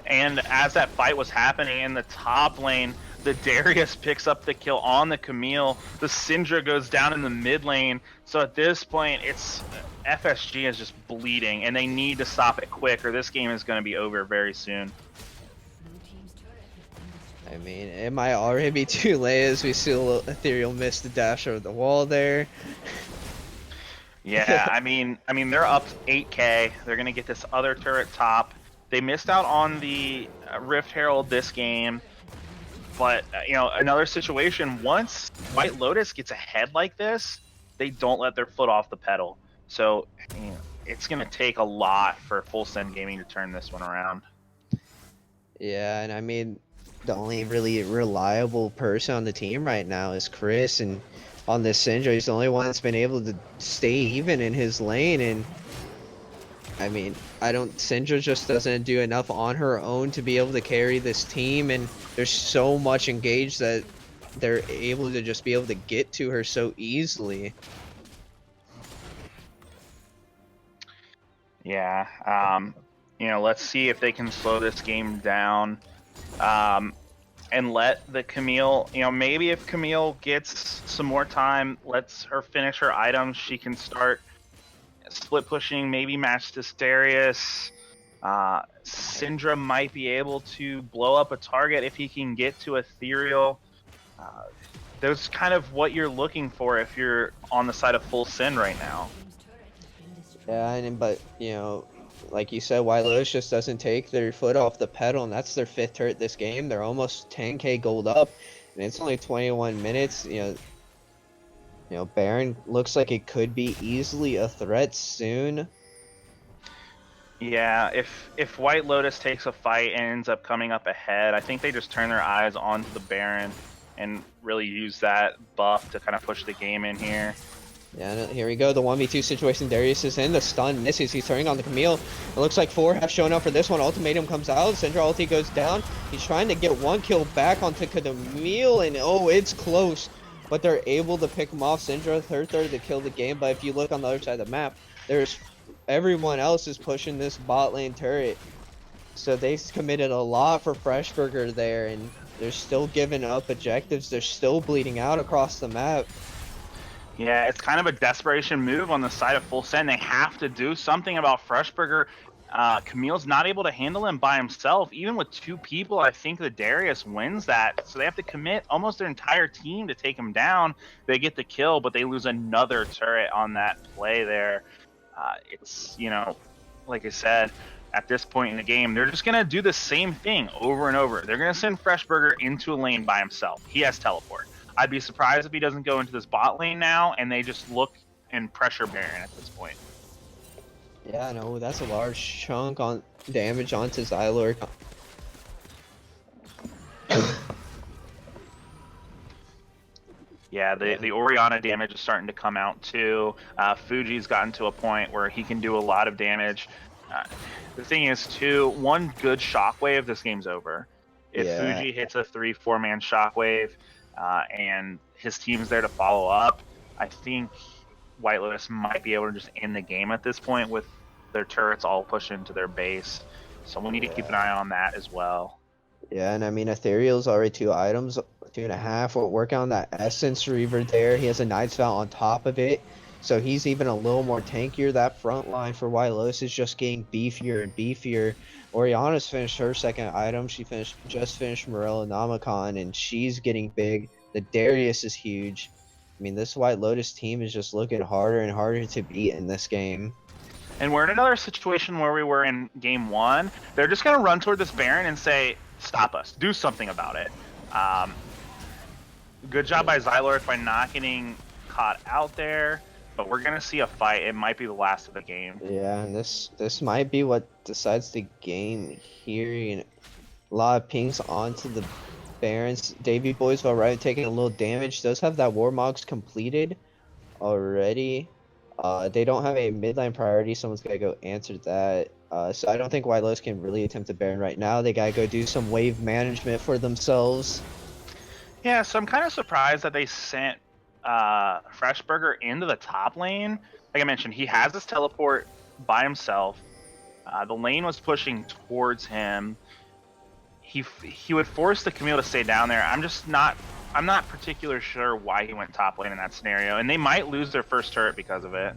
And as that fight was happening in the top lane, the Darius picks up the kill on the Camille. The Syndra goes down in the mid lane. So at this point, it's FSG is just bleeding, and they need to stop it quick, or this game is going to be over very soon. I mean, it might already be too late, as we see Ethereal miss the dash over the wall there. Yeah, I mean, they're up 8k. They're going to get this other turret top. They missed out on the Rift Herald this game. But, you know, another situation, once White Lotus gets ahead like this, they don't let their foot off the pedal. So, you know, it's going to take a lot for Full Send Gaming to turn this one around. Yeah, and I mean, the only really reliable person on the team right now is Chris, and on this Syndra, he's the only one that's been able to stay even in his lane, and I mean, Syndra just doesn't do enough on her own to be able to carry this team, and there's so much engaged that they're able to just be able to get to her so easily. Yeah, you know, let's see if they can slow this game down, and let the Camille, you know, maybe if Camille gets some more time, lets her finish her items, she can start split pushing, maybe match this Darius. Syndra might be able to blow up a target if he can get to Ethereal. That's kind of what you're looking for if you're on the side of Full Send right now. Yeah, but, you know, like you said, White Lotus just doesn't take their foot off the pedal, and that's their 5th turret this game. They're almost 10k gold up, and it's only 21 minutes. You know, Baron looks like it could be easily a threat soon. Yeah, if White Lotus takes a fight and ends up coming up ahead, I think they just turn their eyes onto the Baron and really use that buff to kind of push the game in here. Yeah, here we go. The 1v2 situation. Darius is in. The stun misses. He's turning on the Camille. It looks like 4 have shown up for this one. Ultimatum comes out. Syndra ulti goes down. He's trying to get 1 kill back onto Camille, and oh, it's close. But they're able to pick him off. Syndra, third to kill the game. But if you look on the other side of the map, everyone else is pushing this bot lane turret. So they committed a lot for Freshburger there, and they're still giving up objectives. They're still bleeding out across the map. Yeah, it's kind of a desperation move on the side of Full Send. They have to do something about Freshburger. Camille's not able to handle him by himself. Even with 2 people, I think the Darius wins that. So they have to commit almost their entire team to take him down. They get the kill, but they lose another turret on that play there. It's, you know, like I said, at this point in the game, they're just going to do the same thing over and over. They're going to send Freshburger into a lane by himself. He has teleport. I'd be surprised if he doesn't go into this bot lane now, and they just look and pressure Baron at this point. Yeah, no, that's a large chunk on damage onto Xylork. Yeah, the Orianna damage is starting to come out too. Fuji's gotten to a point where he can do a lot of damage. The thing is too, one good shockwave, this game's over. If Yeah. Fuji hits a 3-4-man shockwave, and his team's there to follow up, I think White Lotus might be able to just end the game at this point with their turrets all pushed into their base. So we need to keep an Yeah. eye on that as well. Yeah, and I mean, Ethereal's already 2 items, 2.5. We're working on that Essence Reaver there. He has a Night Spout on top of it, so he's even a little more tankier. That front line for White Lotus is just getting beefier and beefier. Oriana's finished her second item. She just finished Morella Namicon, and she's getting big. The Darius is huge. I mean, this White Lotus team is just looking harder and harder to beat in this game. And we're in another situation where we were in game 1. They're just going to run toward this Baron and say, stop us. Do something about it. Good job by Xylork by not getting caught out there. But we're going to see a fight. It might be the last of the game. Yeah, and this might be what decides the game here. You know, a lot of pings onto the Barons. Davy Boys, while right taking a little damage, does have that Warmogs completed already. They don't have a midline priority. Someone's gotta go answer that. So I don't think White Lotus can really attempt a Baron right now. They gotta go do some wave management for themselves. Yeah, so I'm kind of surprised that they sent Freshburger into the top lane. Like I mentioned, he has this teleport by himself. The lane was pushing towards him. He would force the Camille to stay down there. I'm not particularly sure why he went top lane in that scenario, and they might lose their first turret because of it.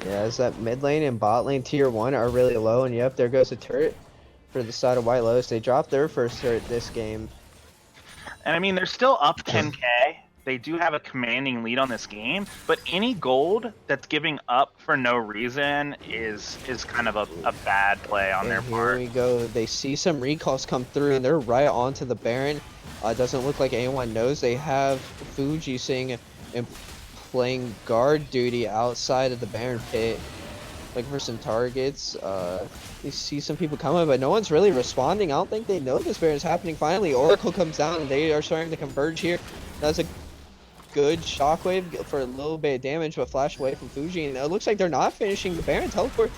Yeah, as that mid lane and bot lane tier 1 are really low, and yep, there goes a turret for the side of White Lotus. They dropped their first turret this game. And I mean, they're still up 10k. They do have a commanding lead on this game, but any gold that's giving up for no reason is kind of a bad play on their part. Here we go. They see some recalls come through, and they're right onto the Baron. It doesn't look like anyone knows. They have Fuji sitting and playing guard duty outside of the Baron pit, looking for some targets. You see some people coming, but no one's really responding. I don't think they know this Baron's happening. Finally, Oracle comes down, and they are starting to converge here. That's a good shockwave for a little bit of damage, but flash away from Fuji, and it looks like they're not finishing the Baron. Teleport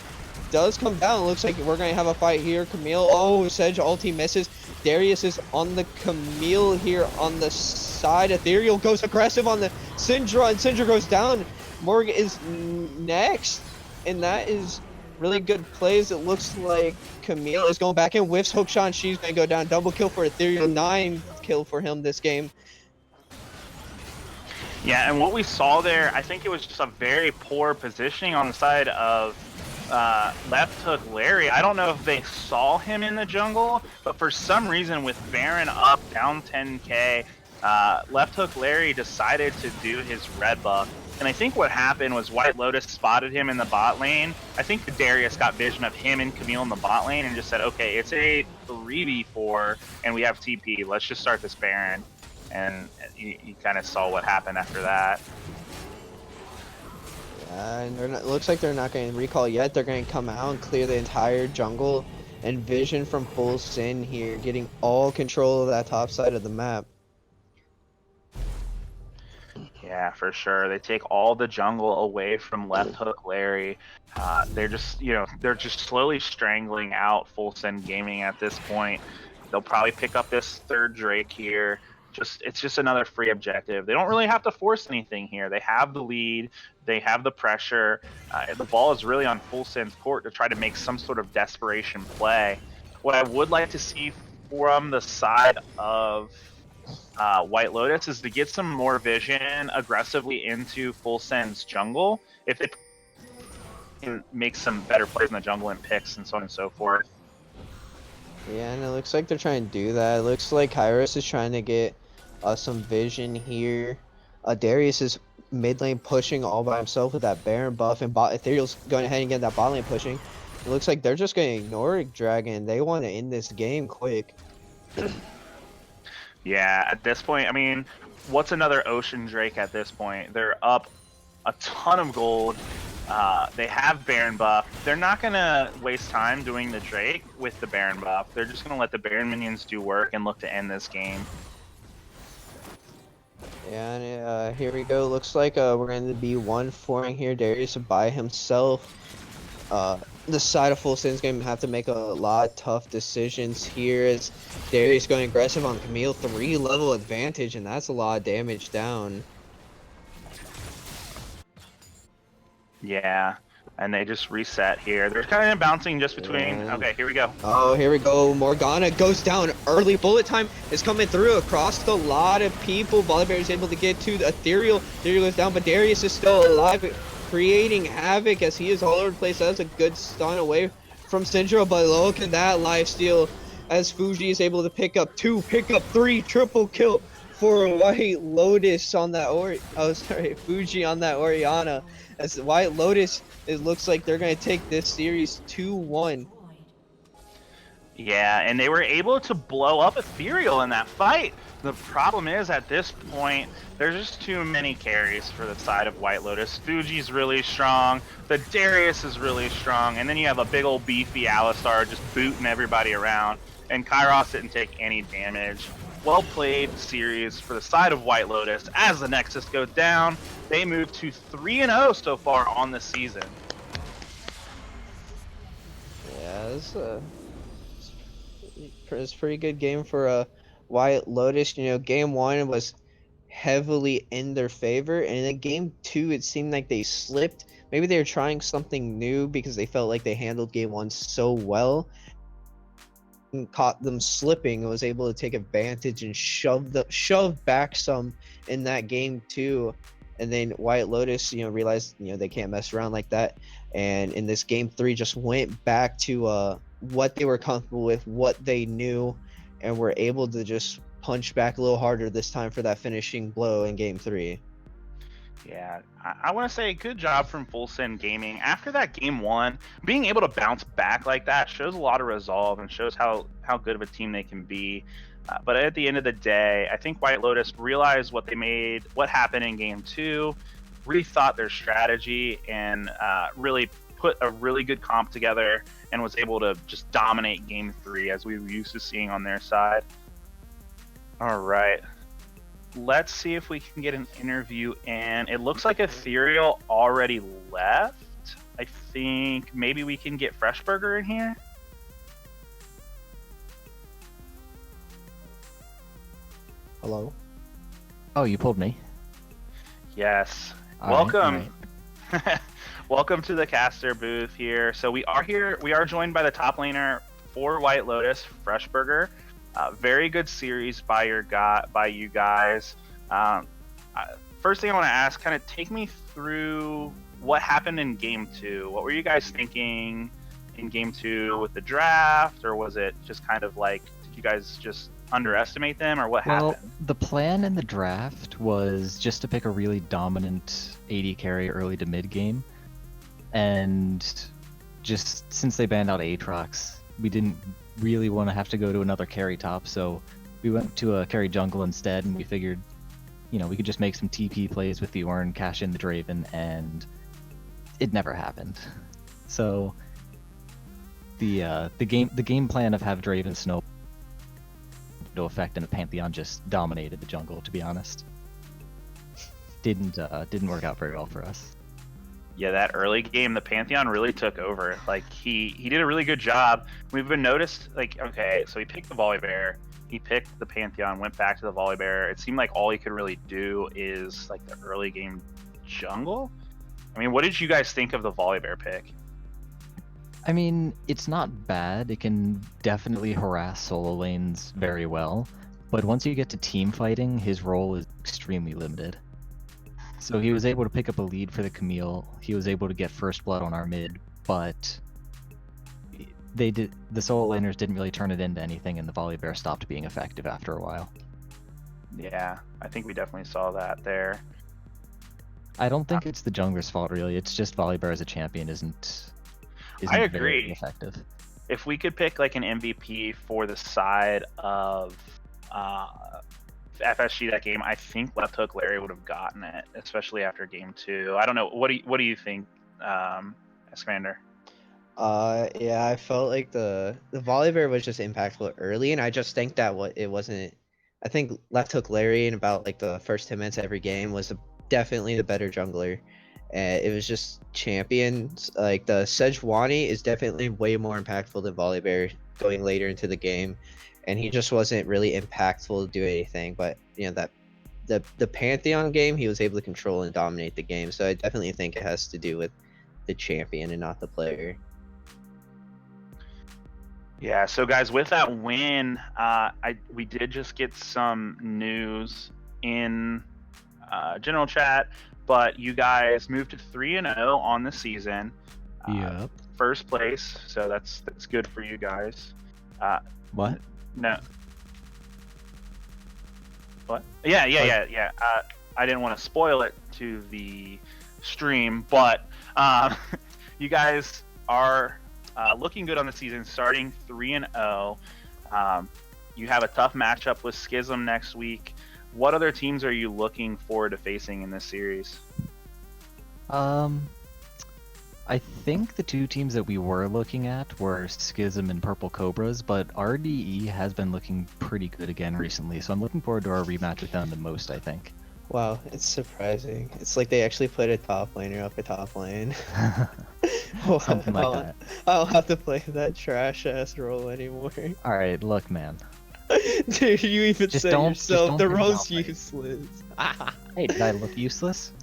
does come down. It looks like we're going to have a fight here. Camille, oh, Sedge ulti misses. Darius is on the Camille here on the side. Ethereal goes aggressive on the Syndra, and Syndra goes down. Morgan is next, and that is really good plays. It looks like Camille is going back in, whiffs hookshot, and she's going to go down. Double kill for Ethereal, 9 kill for him this game. Yeah, and what we saw there, I think it was just a very poor positioning on the side of left hook Larry. I don't know if they saw him in the jungle, but for some reason with Baron up down 10k, left hook Larry decided to do his red buff. And I think what happened was White Lotus spotted him in the bot lane. I think Darius got vision of him and Camille in the bot lane and just said, okay, it's a 3v4 and we have TP. Let's just start this Baron. And you kind of saw what happened after that. Yeah, and it looks like they're not going to recall yet. They're going to come out and clear the entire jungle. And Vision from Full Sin here, getting all control of that top side of the map. Yeah, for sure. They take all the jungle away from left hook Larry. They're just, they're just slowly strangling out Full Sin Gaming at this point. They'll probably pick up this third Drake here. It's just another free objective. They don't really have to force anything here. They have the lead. They have the pressure. The ball is really on Full Sin's court to try to make some sort of desperation play. What I would like to see from the side of White Lotus is to get some more vision aggressively into Full Sin's jungle. If they can make some better plays in the jungle and picks and so on and so forth. Yeah, and it looks like they're trying to do that. It looks like Kairos is trying to get some vision here. Darius is mid lane pushing all by himself with that Baron buff, and Ethereal's going ahead and get that bot lane pushing. It looks like they're just going to ignore Dragon. They want to end this game quick. Yeah, at this point, I mean, what's another Ocean Drake at this point? They're up a ton of gold. They have Baron buff. They're not going to waste time doing the Drake with the Baron buff. They're just going to let the Baron minions do work and look to end this game. Yeah, and here we go. Looks like we're going to be 1-4ing here. Darius by himself. the side of Full Sin's going to have to make a lot of tough decisions here as Darius going aggressive on Camille. 3-level advantage, and that's a lot of damage down. Yeah, and they just reset here. They're kind of bouncing just between. Yeah. Okay, here we go. Oh, here we go. Morgana goes down early. Bullet time is coming through across a lot of people. Volibear is able to get to the Ethereal. Ethereal goes down, but Darius is still alive, creating havoc as he is all over the place. That's a good stun away from Syndra, but look at that lifesteal as Fuji is able to pick up 2, pick up 3, triple kill for White Lotus on that Fuji on that Orianna. As White Lotus, it looks like they're going to take this series 2-1. Yeah, and they were able to blow up Ethereal in that fight. The problem is, at this point, there's just too many carries for the side of White Lotus. Fuji's really strong, the Darius is really strong, and then you have a big old beefy Alistar just booting everybody around, and Kairos didn't take any damage. Well played series for the side of White Lotus. As the Nexus goes down, they move to 3-0 so far on the season. Yeah, it's a pretty good game for White Lotus. You know, game 1 was heavily in their favor, and in game 2 it seemed like they slipped. Maybe they were trying something new because they felt like they handled game 1 so well. And caught them slipping and was able to take advantage and shove back some in that game 2. And then White Lotus, you know, realized, you know, they can't mess around like that. And in this game 3 just went back to what they were comfortable with, what they knew, and were able to just punch back a little harder this time for that finishing blow in game 3. Yeah, I want to say good job from Full Sin Gaming. After that game 1, being able to bounce back like that shows a lot of resolve and shows how good of a team they can be. But at the end of the day, I think White Lotus realized what happened in game 2, rethought their strategy, and really put a really good comp together and was able to just dominate game 3 as we were used to seeing on their side. All right. Let's see if we can get an interview in. It looks like Ethereal already left. I think maybe we can get Freshburger in here. Hello? Oh, you pulled me. Yes. All Welcome. right. Welcome to the caster booth here. So we are here. We are joined by the top laner for White Lotus, Freshburger. Very good series by you guys. First thing I want to ask, kind of take me through what happened in game 2. What were you guys thinking in game 2 with the draft, or was it just kind of like, did you guys just underestimate them, or what happened? The plan in the draft was just to pick a really dominant AD carry early to mid game, and just since they banned out Aatrox, we didn't really want to have to go to another carry top, so we went to a carry jungle instead, and we figured, you know, we could just make some TP plays with the Ornn, cash in the Draven, and it never happened. So the game plan of have Draven Snow no effect, and the Pantheon just dominated the jungle, to be honest. Didn't work out very well for us. Yeah, that early game, the Pantheon really took over. Like, he did a really good job. We've been noticed, like, okay, so he picked the Volibear, he picked the Pantheon, went back to the Volibear. It seemed like all he could really do is, like, the early game jungle? I mean, what did you guys think of the Volibear pick? I mean, it's not bad. It can definitely harass solo lanes very well, but once you get to team fighting, his role is extremely limited. So he was able to pick up a lead for the Camille. He was able to get first blood on our mid, but the solo laners didn't really turn it into anything, and the Volibear stopped being effective after a while. Yeah, I think we definitely saw that there. I don't think it's the jungler's fault, really. It's just Volibear as a champion isn't I agree. very effective. If we could pick like an MVP for the side of FSG that game, I think Left Hook Larry would have gotten it, especially after game 2. I don't know. What do you think, Escander? Yeah, I felt like the Volibear was just impactful early, and I just think that it wasn't. I think Left Hook Larry in about like the first 10 minutes every game was definitely the better jungler, And it was just champions. Like the Sejuani is definitely way more impactful than Volibear going later into the game, and he just wasn't really impactful to do anything. But you know that the Pantheon game, he was able to control and dominate the game. So I definitely think it has to do with the champion and not the player. Yeah, so guys, with that win, we did just get some news in general chat, but you guys moved to 3-0 on the season. Yep. First place, so that's good for you guys. What? No. What? Yeah. I didn't want to spoil it to the stream, but you guys are looking good on the season, starting 3-0. You have a tough matchup with Schism next week. What other teams are you looking forward to facing in this series? I think the two teams that we were looking at were Schism and Purple Cobras, but RDE has been looking pretty good again recently, so I'm looking forward to our rematch with them the most, I think. Wow, it's surprising. It's like they actually put a top laner up a top lane. Something like that. I don't have to play that trash ass role anymore. Alright, look, man. Dude, you even Just said don't yourself the pick role's Malphite. useless. Hey, did I look useless?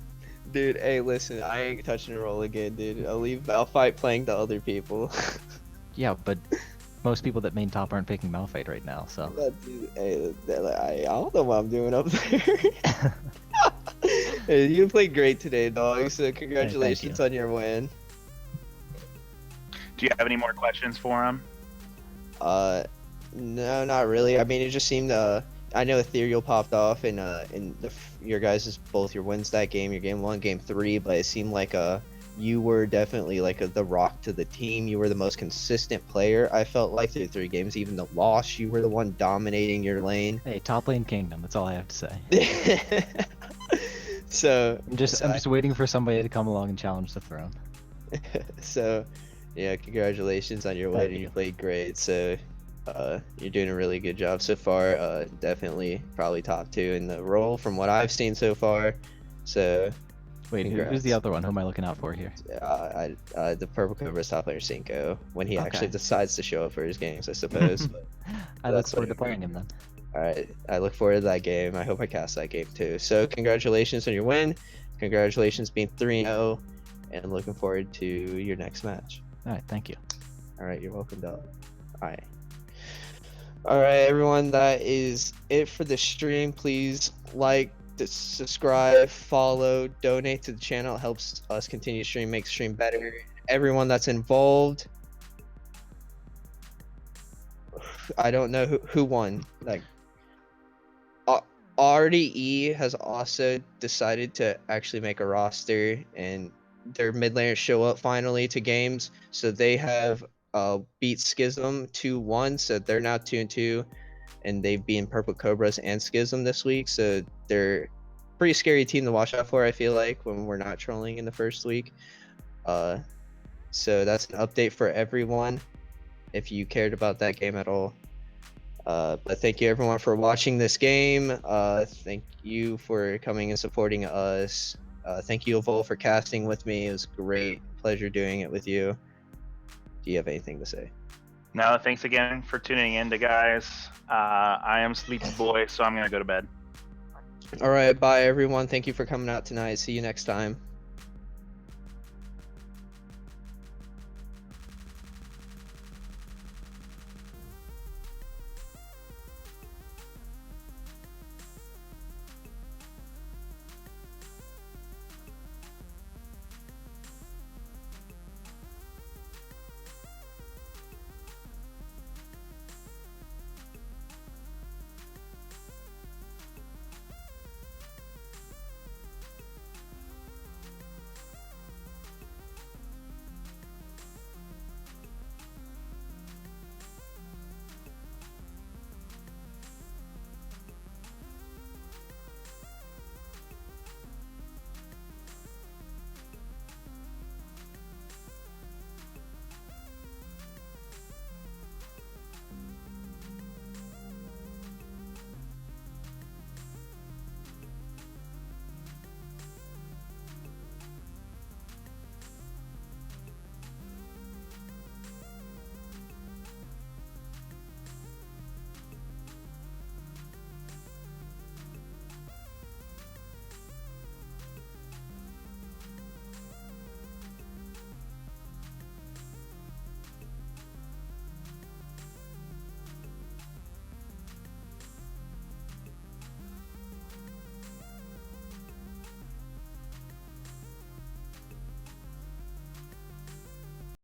Dude, hey, listen, I ain't touching a role again, dude. I'll leave Malphite playing to other people. Yeah, but most people that main top aren't picking Malphite right now, so. Dude, hey, I don't know what I'm doing up there. Hey, you played great today, dog. So congratulations on your win. Do you have any more questions for him? No, not really. I mean, it just seemed I know Ethereal popped off in your guys' both your wins that game, your game 1, game 3, but it seemed like you were definitely like the rock to the team. You were the most consistent player. I felt like through 3 games, even the loss, you were the one dominating your lane. Hey, top lane kingdom, that's all I have to say. So I'm just waiting for somebody to come along and challenge the throne. So yeah, congratulations on your win. Thank You you. played great. So you're doing a really good job so far. Definitely probably top 2 in the role from what I've seen so far. So Wait, who's the other one? Who am I looking out for here? the Purple Cobra's top player Cinco, when he actually Okay. decides to show up for his games, I suppose. But I look that's forward to what I playing him then. all right, I look forward to that game. I hope I cast that game too. So congratulations on your win. Congratulations being 3-0, and looking forward to your next match. Alright, thank you. All right, you're welcome, dog. All right. All right, everyone, that is it for the stream. Please like, subscribe, follow, donate to the channel. It helps us continue to stream, make the stream better. Everyone that's involved, I don't know who won. Like, RDE has also decided to actually make a roster, and their mid laners show up finally to games. So they have beat Schism 2-1, so they're now 2-2, and they've beaten Purple Cobras and Schism this week. So they're a pretty scary team to watch out for, I feel like, when we're not trolling in the first week. So that's an update for everyone, if you cared about that game at all. But thank you everyone for watching this game. Thank you for coming and supporting us. Thank you, Evolve, for casting with me. It was a great pleasure doing it with you. Do you have anything to say? No, thanks again for tuning in, guys. I am Sleepy Boy, so I'm gonna go to bed. All right, bye everyone. Thank you for coming out tonight. See you next time.